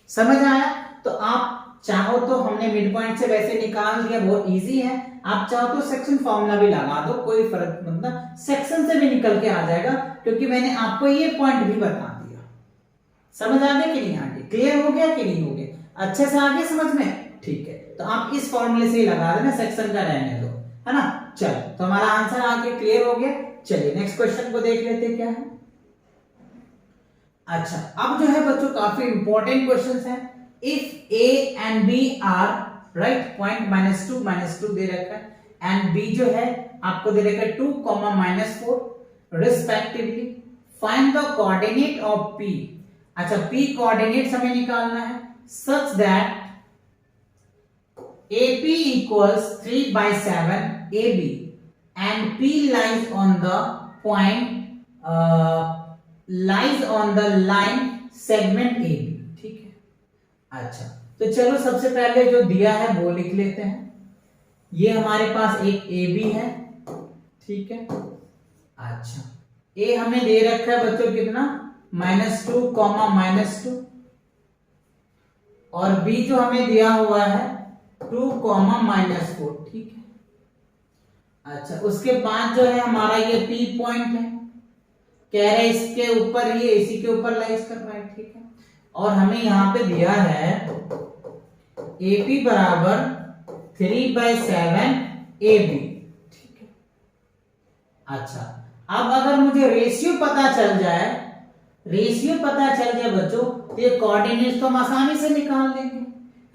Speaker 1: समझ आया? तो आप चाहो तो हमने मिड पॉइंट से वैसे निकाल दिया, बहुत इजी है। आप चाहो तो सेक्शन फॉर्मूला भी लगा दो, कोई फर्क मतलब सेक्शन से भी निकल के आ जाएगा, क्योंकि मैंने आपको ये पॉइंट भी बता दिया। समझ आ गया कि नहीं आ गया, क्लियर हो गया कि नहीं हो गया, अच्छे से आ गया समझ में? ठीक है, तो आप इस फॉर्मूले से ही लगा देना, सेक्शन का रहने दो, है ना। चलो तो हमारा आंसर आगे क्लियर हो गया। चलिए नेक्स्ट क्वेश्चन को देख लेते हैं क्या है। अच्छा अब जो है बच्चों काफी इंपॉर्टेंट क्वेश्चंस हैं। If A and B are right, point -2 दे रखा है एंड B जो है आपको दे रखा है 2, -4 respectively, find the coordinate of P। अच्छा P कोऑर्डिनेट्स हमें निकालना है such that AP equals 3/7 AB and P lies on the point lies on the line segment AB। ठीक है। अच्छा तो चलो सबसे पहले जो दिया है वो लिख लेते हैं। ये हमारे पास एक AB है, ठीक है। अच्छा A हमें दे रखा है बच्चों कितना -2, -2 और B जो हमें दिया हुआ है 2, -4। ठीक है। अच्छा उसके बाद जो है हमारा ये P पॉइंट है, कह रहे इसके ऊपर ये इसी के ऊपर लाइज कर रहा है। ठीक है। और हमें यहां पे दिया है AP बराबर 3/7 AB। ठीक है। अच्छा अब अगर मुझे रेशियो पता चल जाए, बच्चों तो ये कोऑर्डिनेट्स तो हम आसानी से निकाल लेंगे,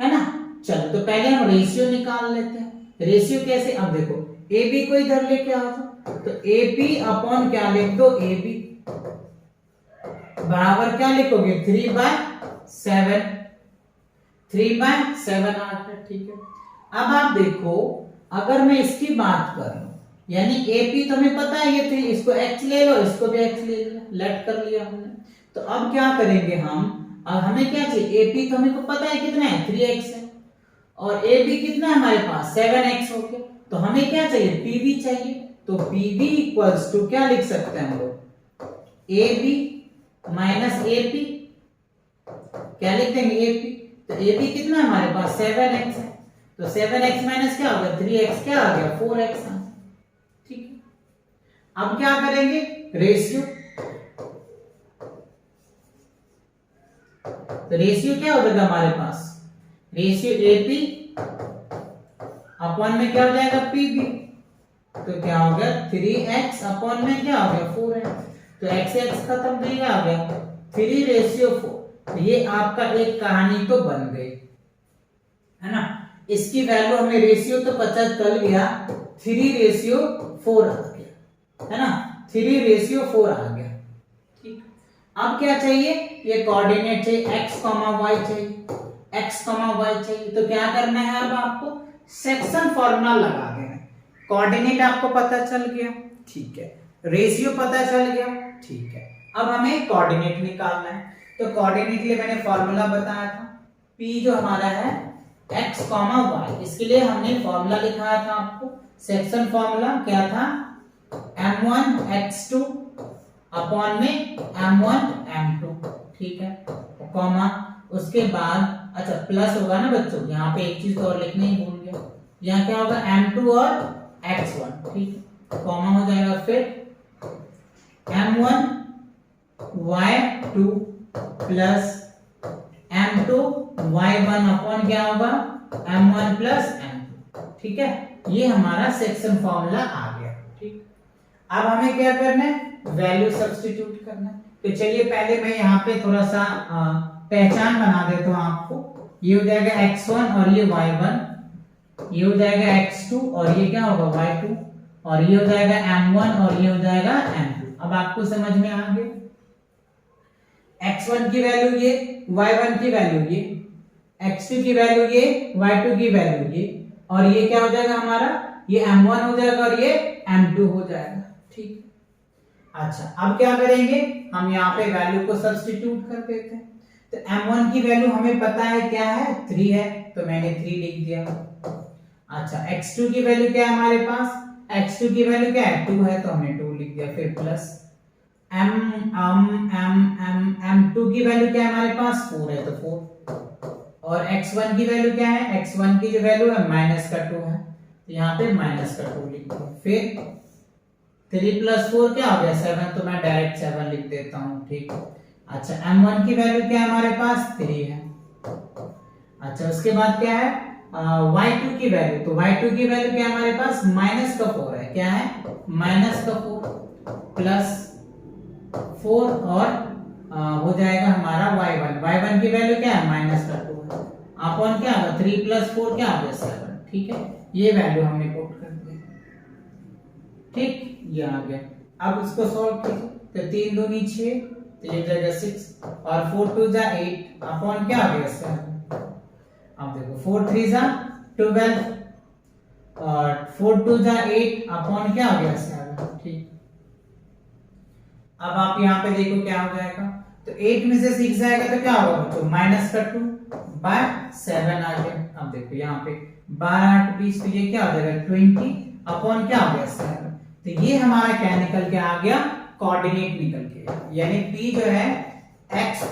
Speaker 1: है ना। चलो तो पहले हम रेशियो निकाल लेते हैं। रेशियो कैसे, अब देखो AB को इधर लेके आ जाओ, तो AP अपॉन क्या लिख दो AB बराबर क्या लिखोगे 3/7 आ गया। ठीक है। अब आप देखो अगर मैं इसकी बात कर लूं, यानी AP तो हमें पता है ये 3, इसको x ले लो, इसको भी x ले लो, लेट कर लिया हमने। तो अब क्या करेंगे हम, अब हमें क्या चाहिए, AP तो हमें को पता है कितना है 3x है और AB कितना है हमारे पास 7x हो गया। तो हमें क्या चाहिए PB चाहिए, तो PB इक्वल्स टू क्या लिख सकते हैं हम लोग AB माइनस AP, क्या लिख देंगे AP, तो AP कितना है हमारे पास 7x है, तो 7x माइनस क्या हो गया 3x, क्या आ गया 4x आ। ठीक है। अब क्या करेंगे रेशियो, तो रेशियो क्या हो जाएगा हमारे पास, रेशियो AP अपॉन में क्या हो जाएगा PB, तो क्या हो गया 3x अपॉन में क्या हो गया 4x, तो x खत्म, तो ये आ गया 3/4। तो ये आपका एक कहानी तो बन गई, है ना। इसकी वैल्यू हमें रेशियो तो पता चल गया 3/4 आ गया, है ना, 3/4 आ गया। ठीक। अब क्या चाहिए, ये कोऑर्डिनेट चाहिए x, y चाहिए, y चाहिए। तो क्या करना है अब आपको सेक्शन फॉर्मूला लगा देना है। कोऑर्डिनेट आपको पता चल गया, ठीक है, रेशियो पता चल गया, ठीक है। अब हमें कोऑर्डिनेट निकालना है, तो कोऑर्डिनेट के लिए मैंने फॉर्मूला बताया था, P जो हमारा है x, y, इसके लिए हमने फॉर्मूला लिखाया था आपको, सेक्शन फॉर्मूला क्या था m1 x2 अपॉन में m1 m2। ठीक है, कॉमा उसके बाद अच्छा प्लस होगा ना बच्चों, यहाँ पे एक चीज और लिखने ही भूल गया, यहाँ क्या होगा m2 और x1। ठीक है, कॉमा हो जाएगा, फिर m1 y2 plus m2 y1 upon क्या होगा m1 प्लस m2। ठीक है, ये हमारा सेक्शन फॉर्मूला आ गया। ठीक, अब हमें क्या करना है, वैल्यू सब्स्टिट्यूट करना है। तो चलिए पहले मैं यहाँ पे थोड़ा सा पहचान बना देता हूँ आपको। ये हो जाएगा x1 और ये y1, ये हो जाएगा x2 और ये क्या होगा y2, और ये हो जाएगा m1 और ये हो जाएगा m2। अब आपको समझ में आ गया, x1 की वैल्यू ये, y1 की वैल्यू ये, x2 की वैल्यू ये, y2 की वैल्यू ये, और ये क्या हो जाएगा हमारा, ये m1 हो जाएगा और ये m2 हो जाएगा। ठीक, अच्छा अब क्या करेंगे, हम यहाँ पे वैल्यू को सब्स्टिट्यूट कर देते हैं। तो m1 की वैल्यू हमें पता है क्या है, 3 है, तो मैंने 3 लिख दिया। अच्छा x2 की वैल्यू क्या है हमारे पास, x2 की वैल्यू क्या है, 2 है, तो हमने 2 लिख दिया। फिर प्लस m2 की वैल्यू क्या है हमारे पास, 4 है, तो 4, और x1 की वैल्यू क्या है, x1 की जो वैल्यू है माइनस का 2 है, तो यहाँ पे माइनस का 2 लिख दिया। फिर 3 + 4 क्या हो गया, 7, तो मैं डायरेक्ट 7 लिख देता हूँ। ठीक, अच्छा m1 की वैल्यू क्या है हमारे पास, 3 है। अच्छा उसके बाद क्या है, y2 की वैल्यू, तो y2 की वैल्यू क्या है हमारे पास, माइनस का 4 है, क्या है, माइनस का 4 प्लस 4, और हो जाएगा हमारा y1 की वैल्यू क्या है, माइनस का 2 है, अपॉन क्या होगा, 3 + 4 क्या हो गया, 7। ठीक है, ये वैल्यू हमने पुट कर दी। ठीक, ये आ गया। अब इसको सॉल्व कीजिए, तो 3 दूनी 6, तो ये जाएगा 6, और 4 2 जा 8, अपॉन क्या आ गया, 7। अब देखो 4 3 जा 12, और 4 2 जा 8, अपॉन क्या आ गया, 7। ठीक, अब आप यहाँ पे देखो क्या हो जाएगा, तो 8 में से 6 जाएगा तो क्या होगा, तो माइनस का 2 बाय 7 आ गया। अब देखो यहाँ पे 12 8 20, तो ये क्या हो जाएगा, 20, अपॉन क्या हो गया, 7। तो ये हमारा क्या निकल के आ गया, कोऑर्डिनेट निकल के, यानी P जो है x,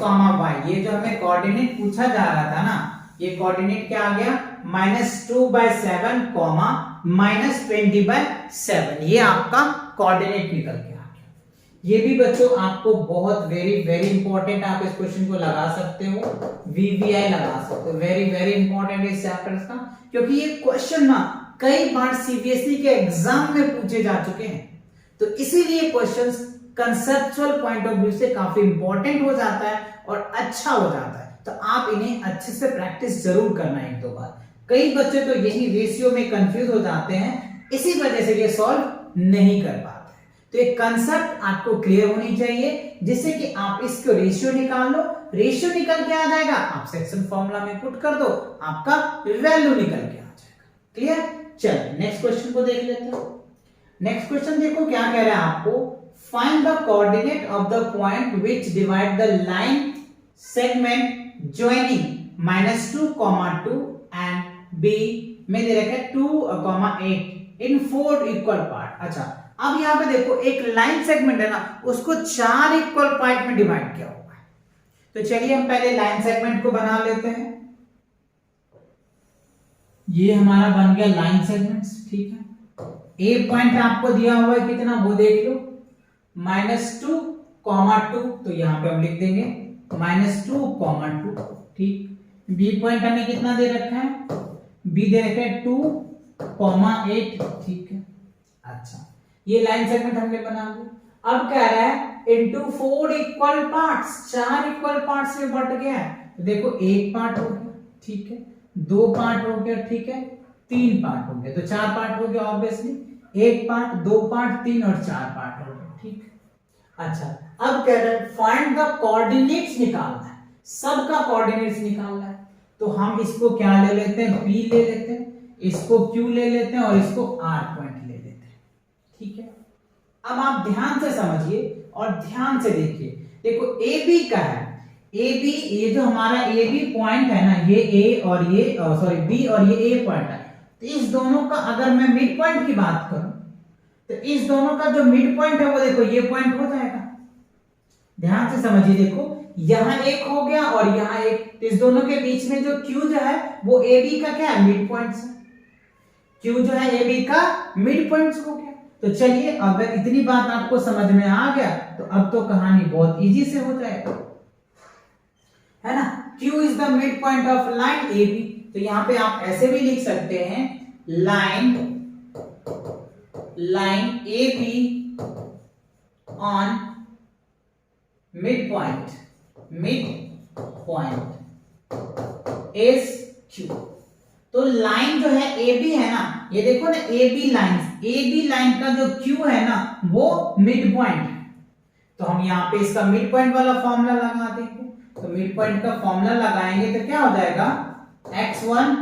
Speaker 1: y, ये जो हमें कोऑर्डिनेट पूछा जा रहा था ना, ये कोऑर्डिनेट क्या आ गया, -2/7, -20/7, ये आपका कोऑर्डिनेट निकल के आ गया। ये भी बच्चों आपको बहुत वेरी इंपॉर्टेंट, आप इस क्वेश्चन को लगा सकते हो, VVI लगा सकते हो, वेरी इंपॉर्टेंट इस चैप्टर का, क्योंकि ये क्वेश्चन ना कई बार CBSE के एग्जाम में पूछे जा चुके हैं, तो इसीलिए questions conceptual point of view से काफी इंपॉर्टेंट हो जाता है और अच्छा हो जाता है। तो आप इन्हें अच्छे से प्रैक्टिस जरूर करना एक दो बार। कई बच्चे तो यही रेशियो में कंफ्यूज हो जाते हैं, इसी वजह से ये सॉल्व नहीं कर पाते। तो एक कंसेप्ट आपको क्लियर होनी चाहिए, जिससे कि आप इसको रेशियो निकाल लो, रेशियो निकल के आ जाएगा, आप सेक्शन फॉर्मूला में पुट कर दो, आपका वैल्यू निकल के आ जाएगा। क्लियर, चलिए नेक्स्ट क्वेश्चन को देख लेते हैं। नेक्स्ट क्वेश्चन देखो क्या कह रहा है आपको, find the coordinate of the point which divide the line segment joining -2, 2 and B में दे रखा है 2, 8 in 4 इक्वल पार्ट। अच्छा अब यहाँ पे देखो एक लाइन सेगमेंट है ना, उसको 4 इक्वल पार्ट में डिवाइड किया हुआ है। तो चलिए हम पहले लाइन सेगमेंट को बना लेते हैं। ये हमारा बन गया लाइन सेगमेंट्स। ठीक है, ए पॉइंट आपको दिया हुआ है कितना, वो देख लो, -2, 2, तो यहाँ पे हम लिख देंगे -2, 2। ठीक, बी पॉइंट हमें कितना दे रखा है, बी दे रखा है 2, 8। ठीक है, अच्छा ये लाइन सेगमेंट हमने बना लिया। अब कह रहा है into 4 equal parts, 4 equal parts में बट गया है। तो देखो एक पार्ट हो गया, ठीक है, 2 पार्ट हो गया, ठीक है, 3 पार्ट हो गया, तो 4 पार्ट हो गया ऑब्वियसली, 1 पार्ट, 2 पार्ट, 3 और 4 पार्ट हो गए। ठीक, अच्छा अब कह रहे हैं फाइंड द कोऑर्डिनेट्स निकालना है, सबका कोऑर्डिनेट्स निकालना है। तो हम इसको क्या ले लेते हैं, P ले लेते हैं, इसको Q ले लेते हैं और इसको R पॉइंट ले लेते हैं। ठीक है, अब आप ध्यान से समझिए और ध्यान से देखिए, देखो AB का है, AB ये जो हमारा AB पॉइंट है ना, ये A और ये सॉरी B और ये A पॉइंट है, तो इस दोनों का अगर मैं मिड पॉइंट की बात करूं, तो इस दोनों का जो मिड पॉइंट है वो देखो ये पॉइंट हो जाएगा। ध्यान से समझिए, देखो यहां एक हो गया और यहां एक, तो इस दोनों के बीच में जो Q जो है वो AB का क्या है, मिड पॉइंट है। Q जो है AB का मिड पॉइंट हो गया। तो चलिए अगर इतनी बात आपको समझ में आ गया तो अब तो कहानी बहुत इजी से हो जाएगा, है ना। Q is the mid point of line AB। तो यहां पे आप ऐसे भी लिख सकते हैं, line AB on mid point is Q। तो लाइन जो है AB है ना, ये देखो ना AB लाइन का जो Q है ना वो मिड पॉइंट है। तो हम यहाँ पे इसका मिड पॉइंट वाला फॉर्मूला लगा देंगे। तो मिड पॉइंट का फॉर्मूला लगाएंगे तो क्या हो जाएगा, x1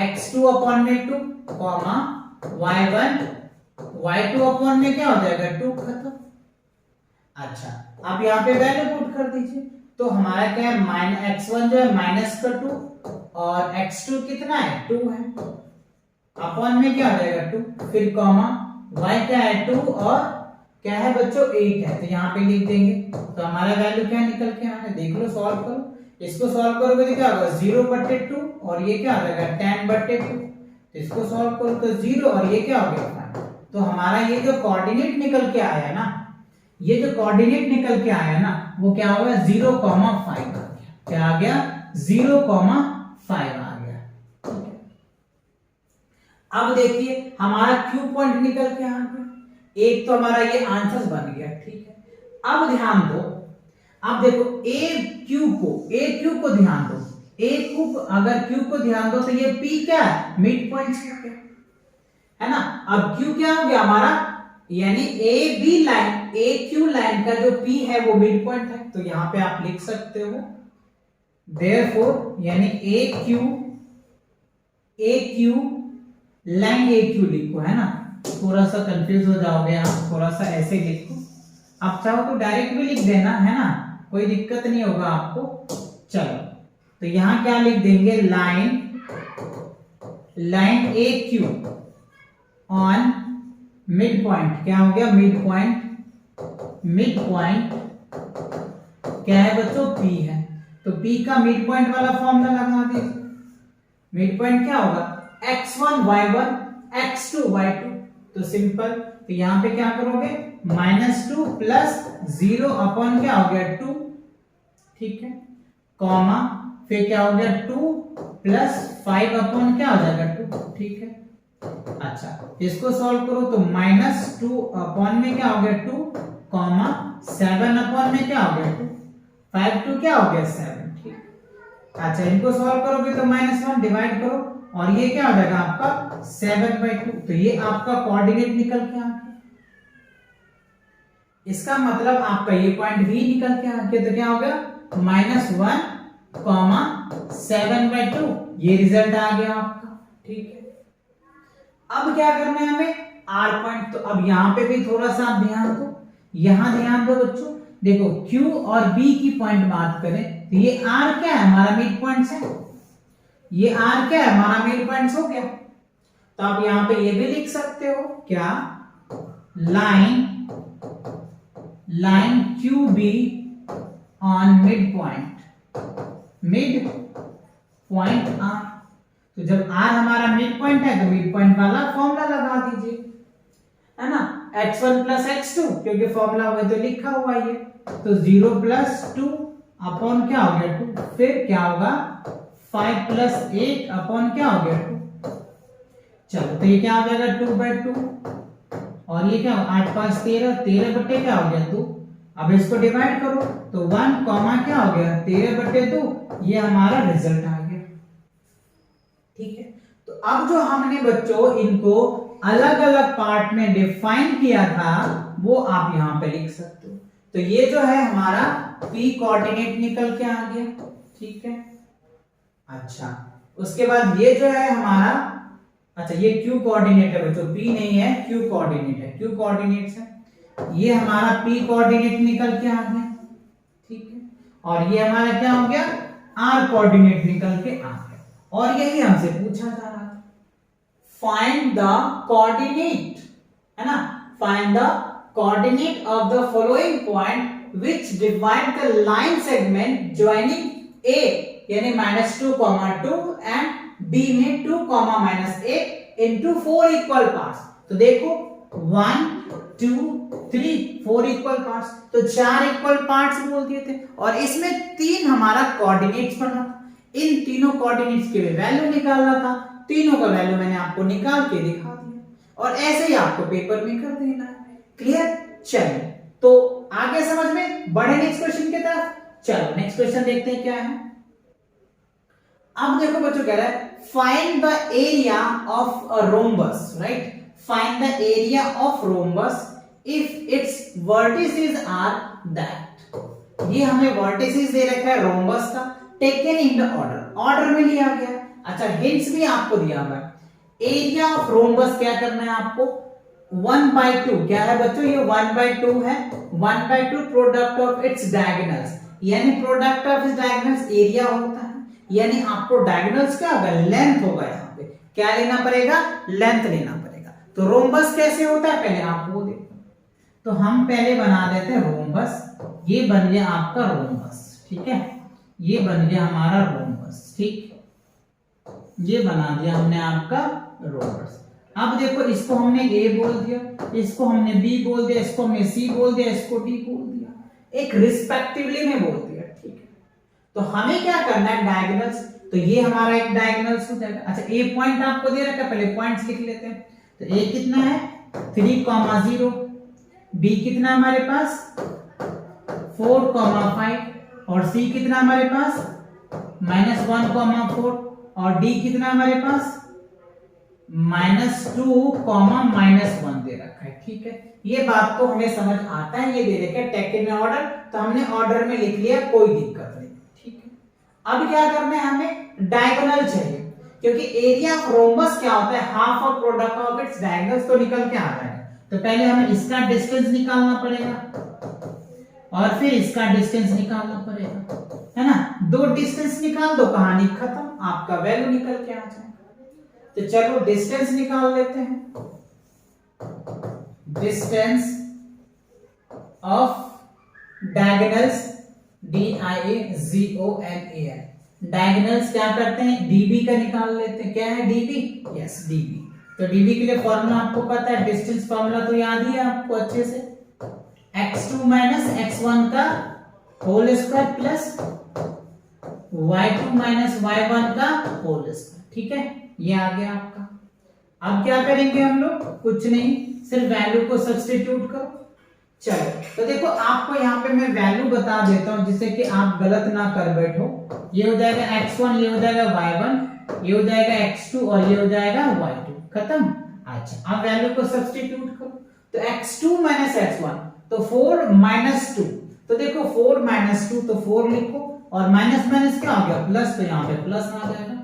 Speaker 1: x2 अपॉन में 2 कॉमा y1 y2 अपॉन में क्या हो जाएगा 2, खत्म। अच्छा, अब यहाँ पे वैल्यू पुट कर दीजिए। तो हमारा क्या है, x1 जो है माइनस का 2 और x2 कितना है 2 है, अपॉन में क्या हो जाएगा 2, फिर कॉमा y क्या है 2 और क्या है बच्चों 8 है, तो यहाँ पे लिख देंगे। तो हमारा वैल्यू क्या निकल के आना है, देख लो, सॉल्व करो। इसको सॉल्व करोगे तो क्या होगा 0/2 और ये क्या हो जाएगा 10/2। तो इसको सॉल्व करो तो 0 और ये क्या हो गया 5। तो हमारा ये जो कोऑर्डिनेट निकल के आया ना, ये जो कोऑर्डिनेट निकल के आया ना, वो क्या होगा 0,5 आ गया। क्या आ गया 0,5 आ गया। अब देखिए हमारा क्यू पॉइंट निकल के आ गया। एक तो हमारा ये आंसर बन गया, ठीक है। अब ध्यान दो, अब देखो ए क्यू को ध्यान दो, अगर क्यू को ध्यान दो तो ये पी क्या है, मिड पॉइंट है ना। अब क्यू क्या हो गया हमारा, यानी A B line, A Q line का जो पी है वो मिड पॉइंट है। तो यहां पे आप लिख सकते हो देयरफॉर, यानी ए क्यू लाइन ए क्यू लिखो, है ना। थोड़ा सा कंफ्यूज हो जाओगे आप, थोड़ा सा ऐसे लिखो। आप चाहो तो डायरेक्ट भी लिख देना, है ना, कोई दिक्कत नहीं होगा आपको। चलो, तो यहां क्या लिख देंगे, line A Q on mid point, क्या हो गया मिड पॉइंट क्या है बच्चों, पी है। तो पी का मिड पॉइंट वाला फॉर्मूला लगा दीजिए। मिड पॉइंट क्या होगा, x1 y1 x2 y2। तो सिंपल, तो यहां पे क्या करोगे -2 प्लस 0 अपॉन क्या हो गया 2, ठीक है, कॉमा फिर क्या हो गया 2 प्लस 5 अपॉन क्या हो जाएगा 2, ठीक है। अच्छा, इसको सॉल्व करो तो -2 अपॉन में क्या हो गया 2, कॉमा 7 अपॉन में क्या हो गया 2, 5 2 क्या हो गया 7, ठीक। अच्छा, इनको सॉल्व करोगे तो -1 डिवाइड करो और ये क्या हो जाएगा आपका 7/2। तो ये आपका कोऑर्डिनेट निकल के आ गया। इसका मतलब आपका ये पॉइंट भी निकल के आ गया। तो क्या होगा -1, 7/2, ये रिजल्ट आ गया आपका, ठीक है। अब क्या करना है हमें, आर पॉइंट। तो अब यहां पे भी थोड़ा सा आप ध्यान दो, यहां ध्यान दो बच्चों। देखो Q और B की पॉइंट बात करें तो ये R क्या है, हमारा मिड पॉइंट है। ये R क्या है, हमारा मिड पॉइंट हो गया। तो आप यहां पे ये भी लिख सकते हो, क्या, line QB on mid point R। तो जब R हमारा मिड पॉइंट है तो मिड पॉइंट वाला फॉर्मूला लगा दीजिए, है ना, x1 प्लस x2, क्योंकि फॉर्मूला वो तो लिखा हुआ है। तो 0 प्लस 2 अपॉन क्या हो गया 2, फिर क्या होगा 5 प्लस 8 अपॉन क्या हो गया 2। चलो, तो ये क्या हो जाएगा 2/2 और ये क्या, 8 5 13, 13 बटे क्या हो गया 2। अब इसको डिवाइड करो तो 1 कॉमा क्या हो गया 13/2, ये हमारा रिजल्ट आ गया, ठीक है। तो अब जो हमने बच्चों इनको अलग अलग पार्ट में डिफाइन किया था वो आप यहां पे लिख सकते हो। तो ये जो है हमारा p कोऑर्डिनेट निकल के आ गया, ठीक है। अच्छा, उसके बाद ये जो है हमारा, अच्छा ये q कोऑर्डिनेट है बच्चों, p नहीं है, q कोऑर्डिनेट है, q कोऑर्डिनेट है। ये हमारा p कोऑर्डिनेट निकल के आ गया, ठीक है। और ये हमारा क्या हो गया, r कोऑर्डिनेट निकल के आ गया। और यही हमसे पूछा जा रहा था, फाइंड द कोऑर्डिनेट, है ना, find the coordinate of the following point which divide the line segment joining a यानी -2, 2 एंड b में 2, -8 into 4 इक्वल पार्ट्स। तो देखो 1 2 3 4 इक्वल पार्ट्स, तो 4 इक्वल पार्ट्स बोल दिए थे और इसमें 3 हमारा कोऑर्डिनेट्स बना। इन तीनों कोऑर्डिनेट्स के लिए वैल्यू निकालना था, तीनों का वैल्यू मैंने आपको निकाल के दिखा दिया और ऐसे ही आपको पेपर में कर देना है। क्लियर? चलिए, तो आगे समझ में बढ़े नेक्स्ट क्वेश्चन की तरफ। चलो नेक्स्ट क्वेश्चन देखते हैं क्या है। अब देखो बच्चों, कह रहा है find the area of a rhombus, right, find the area of rhombus if its vertices are that, ये हमें वर्टिसेस दे रखा है रोम्बस का, टेकन इन द ऑर्डर में लिया गया। अच्छा हिंट्स भी आपको दिया हुआ है। एरिया ऑफ रोम्बस क्या करना है आपको, 1/2 क्या है बच्चों, ये 1/2 है, 1/2 प्रोडक्ट ऑफ इट्स डायगोनल्स, यानी product of its diagonals area होता है, यानी आपको डायगोनल्स क्या होगा, लेंथ होगा। यहाँ पे क्या लेना पड़ेगा, लेंथ लेना पड़ेगा। तो रोम्बस कैसे होता है पहले आप वो देखो। तो हम पहले बना देते हैं रोम्बस, ये बन गया आपका रोम्बस, ठीक है, ये बन गया हमारा रोम्बस, ठीक, ये बना दिया हमने आपका रोम्बस। अब देखो इसको हमने ए बोल दिया, इसको हमने बी बोल दिया, इसको हमने सी बोल दिया, इसको डी बोल दिया, एक रिस्पेक्टिवली में बोल दिया, ठीक है। तो हमें क्या करना है, डायगोनल्स, तो ये हमारा एक डायगोनल्स हो जाएगा। अच्छा ए पॉइंट आपको दे रखा है, पहले पॉइंट्स लिख लेते हैं। तो ए कितना है 3,0, बी कितना हमारे पास 4,5 और सी कितना हमारे पास -1,4 और डी कितना हमारे पास -2,-1 दे रखा है, ठीक है। ये बात तो हमें समझ आता है, ये दे रखा है टेकन इन ऑर्डर, तो हमने ऑर्डर में लिख लिया, कोई दिक्कत नहीं, ठीक है। अब क्या करना है, हमें डायगोनल चाहिए, क्योंकि एरिया ऑफ रोम्बस क्या होता है, half of product of its diagonals, तो निकल के आ जाएगा। तो पहले हमें इसका डिस्टेंस निकालना पड़ेगा और फिर इसका डिस्टेंस निकालना पड़ेगा, है ना। दो डिस्टेंस निकाल दो, कहानी खत्म, आपका वैल्यू निकल के आ जाएगा। तो चलो डिस्टेंस निकाल लेते हैं। Distance of diagonals, DIAGONAL, diagonals क्या करते हैं, डीबी का निकाल लेते हैं। क्या है डीबी, यस डीबी। तो डीबी के लिए फॉर्मूला आपको पता है, डिस्टेंस फॉर्मूला तो याद ही है आपको अच्छे से, x2 - x1 का whole square plus y2 - y1 का होल स्क्वायर, ठीक है, ये आ गया आपका। अब क्या करेंगे हम लोग, कुछ नहीं, सिर्फ वैल्यू को सब्स्टिट्यूट करो। चलो तो देखो आपको यहाँ पे मैं वैल्यू बता देता हूँ, जिससे कि आप गलत ना कर बैठो। ये हो जाएगा x1, ये हो जाएगा y1, ये हो जाएगा x2 और ये हो जाएगा y2, खत्म। अच्छा अब वैल्यू को सब्स्टिट्यूट करो। तो x2 - x1 तो 4 - 2, तो देखो 4 - 2 तो 4 लिखो और माइनस माइनस क्या हो गया प्लस, तो यहाँ पे प्लस आ जाएगा,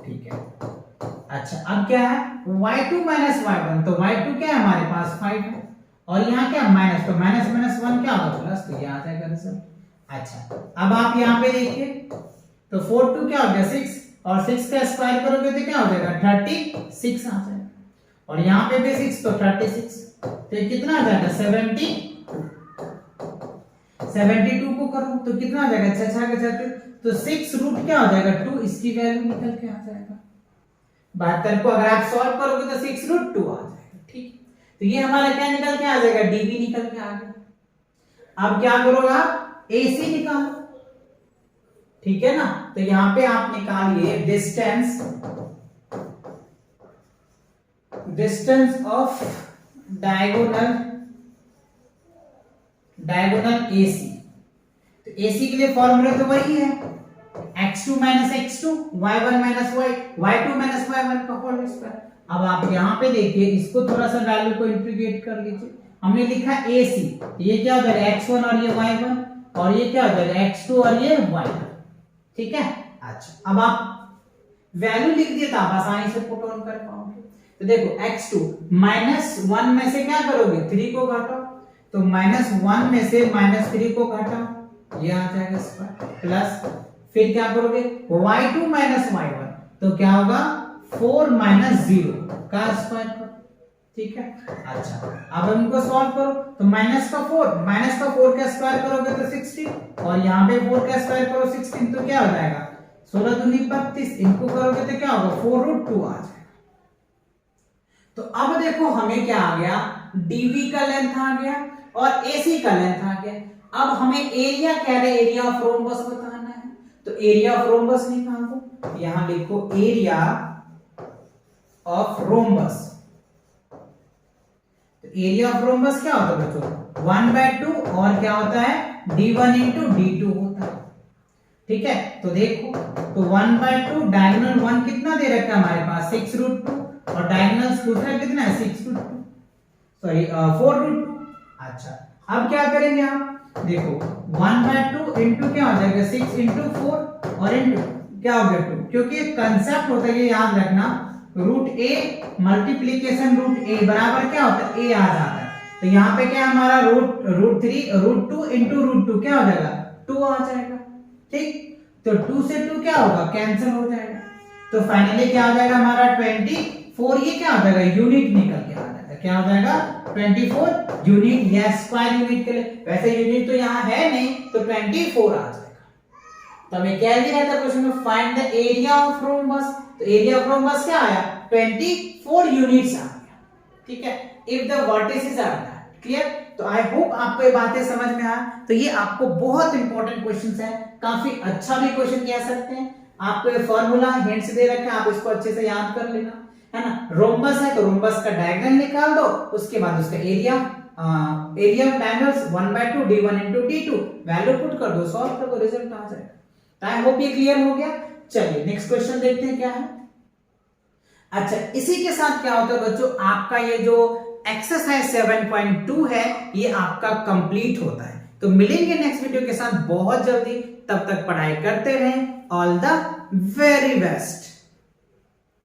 Speaker 1: ठीक है। अच्छा अब क्या है y2 - y1, तो y2 क्या है हमारे पास 5 है और यहाँ क्या माइनस, तो माइनस माइनस 1 क्या होगा प्लस, तो ये आ जाएगा रिजल्ट। अच्छा अब आप यहाँ पे देखिए, तो 4 2 क्या हो गया 6 और 6 का स्क्वायर करोगे तो क्या हो जाएगा 36 आ जाएगा और यहाँ पे भी 6 तो 36, तो ये कितना आ जाएगा 72 को करो तो कितना आ जाएगा 6 के 36, तो 6 रूट क्या हो जाएगा 2, इसकी वैल्यू निकल के आ जाएगा 72 को अगर आप सॉल्व करोगे तो 6 रूट 2 आ जाएगा, ठीक। तो ये हमारा क्या निकल के आ जाएगा, डीबी निकल के आ गया। अब क्या करोगे आप एसी निकालो, ठीक है ना। तो यहां पे आप निकालिए डिस्टेंस ऑफ डायगोनल एसी। तो एसी के लिए फॉर्मूला तो वही है, x2 - x2 y1 - y2 - y1 का होल स्क्वायर। अब आप यहाँ पे देखिए, इसको थोड़ा सा वैल्यू को इंटीग्रेट कर लीजिए। हमने लिखा AC, ये क्या हो जाएगा x1 और ये y1 और ये क्या हो जाएगा x2 और ये y2, ठीक है। अच्छा अब आप वैल्यू लिख दिए तो आप आसानी से पुट ऑन कर पाओगे। तो देखो x2 -1 में से क्या करोगे 3 को घटाओ, तो -1 में से -3 को घटाओ, ये आ जाएगा स्क्वायर प्लस फिर क्या करोगे y2 - y1, तो क्या होगा 4 - 0 का स्क्वायर करो, ठीक है। अच्छा अब इनको सॉल्व करो, तो माइनस का 4 का स्क्वायर करोगे तो 16 और यहाँ पे 4 का स्क्वायर करो 16, तो क्या हो जाएगा 16 दूनी 32, इनको करोगे तो क्या होगा 4√2 आ जाएगा। तो अब देखो हमें क्या आ गया, डीबी का लेंथ आ गया और एसी का लेंथ आ गया। अब हमें एरिया क्या है, एरिया ऑफ रोम्बस बताना है, तो एरिया ऑफ रोम्बस निकालो। यहां लिखो एरिया ऑफ रोम्बस। तो एरिया ऑफ रोम्बस क्या होता है बच्चों 1/2 और क्या होता है d1 × d2 होता है, ठीक है। तो देखो तो 1/2 डायगोनल 1 कितना दे रखा है हमारे पास 6√2 और डायगोनल दूसरा कितना है 6√2 सॉरी 4√2, अच्छा, अब क्या करेंगे आप देखो 1/2 इंटू क्या हो जाएगा 6 इंटू 4 और इंटू क्या हो गया 2, क्योंकि एक कंसेप्ट होता है ये याद रखना, रूट ए मल्टीप्लीकेशन रूट ए बराबर क्या होता है ए आ जाता है। तो यहाँ पे क्या है हमारा रूट 3 रूट 2 इंटू रूट 2 क्या हो जाएगा 2 आ जाएगा। ठीक, तो 2 से 2 क्या होगा कैंसिल हो जाएगा। तो फाइनली क्या हो जाएगा हमारा 24, ये क्या हो जाएगा यूनिट निकल के आ जाएगा, क्या हो जाएगा 24 यूनिट, या स्क्वायर यूनिट के लिए, वैसे यूनिट तो यहाँ है नहीं तो 24 आ जाएगा। तो हमें क्या दिया था क्वेश्चन में, find the area of rhombus, तो एरिया ऑफ रोम्बस क्या आया 24 यूनिट्स आ गया। ठीक है, if the vertices are that clear. तो आई होप आपको ये बातें समझ में आया। तो ये आपको बहुत इंपॉर्टेंट क्वेश्चंस है, काफी अच्छा भी क्वेश्चन कह सकते हैं। आपको ये फॉर्मूला हिंट्स दे रखे हैं, आप इसको अच्छे से याद कर लेना, है ना। रोम्बस है तो रोम्बस का डायग्राम निकाल दो, उसके बाद उसका area area of diagonals 1/2 d1 into d2 value put कर दो, सॉल्व कर दो, रिजल्ट आ जाएगा। आई होप ये क्लियर हो गया। चलिए नेक्स्ट क्वेश्चन देखते हैं क्या है। अच्छा, इसी के साथ क्या होता है बच्चों, आपका ये जो एक्सरसाइज 7.2 है ये आपका कंप्लीट होता है। तो मिलेंगे नेक्स्ट वीडियो के साथ बहुत जल्दी, तब तक पढ़ाई करते रहें। All the very best.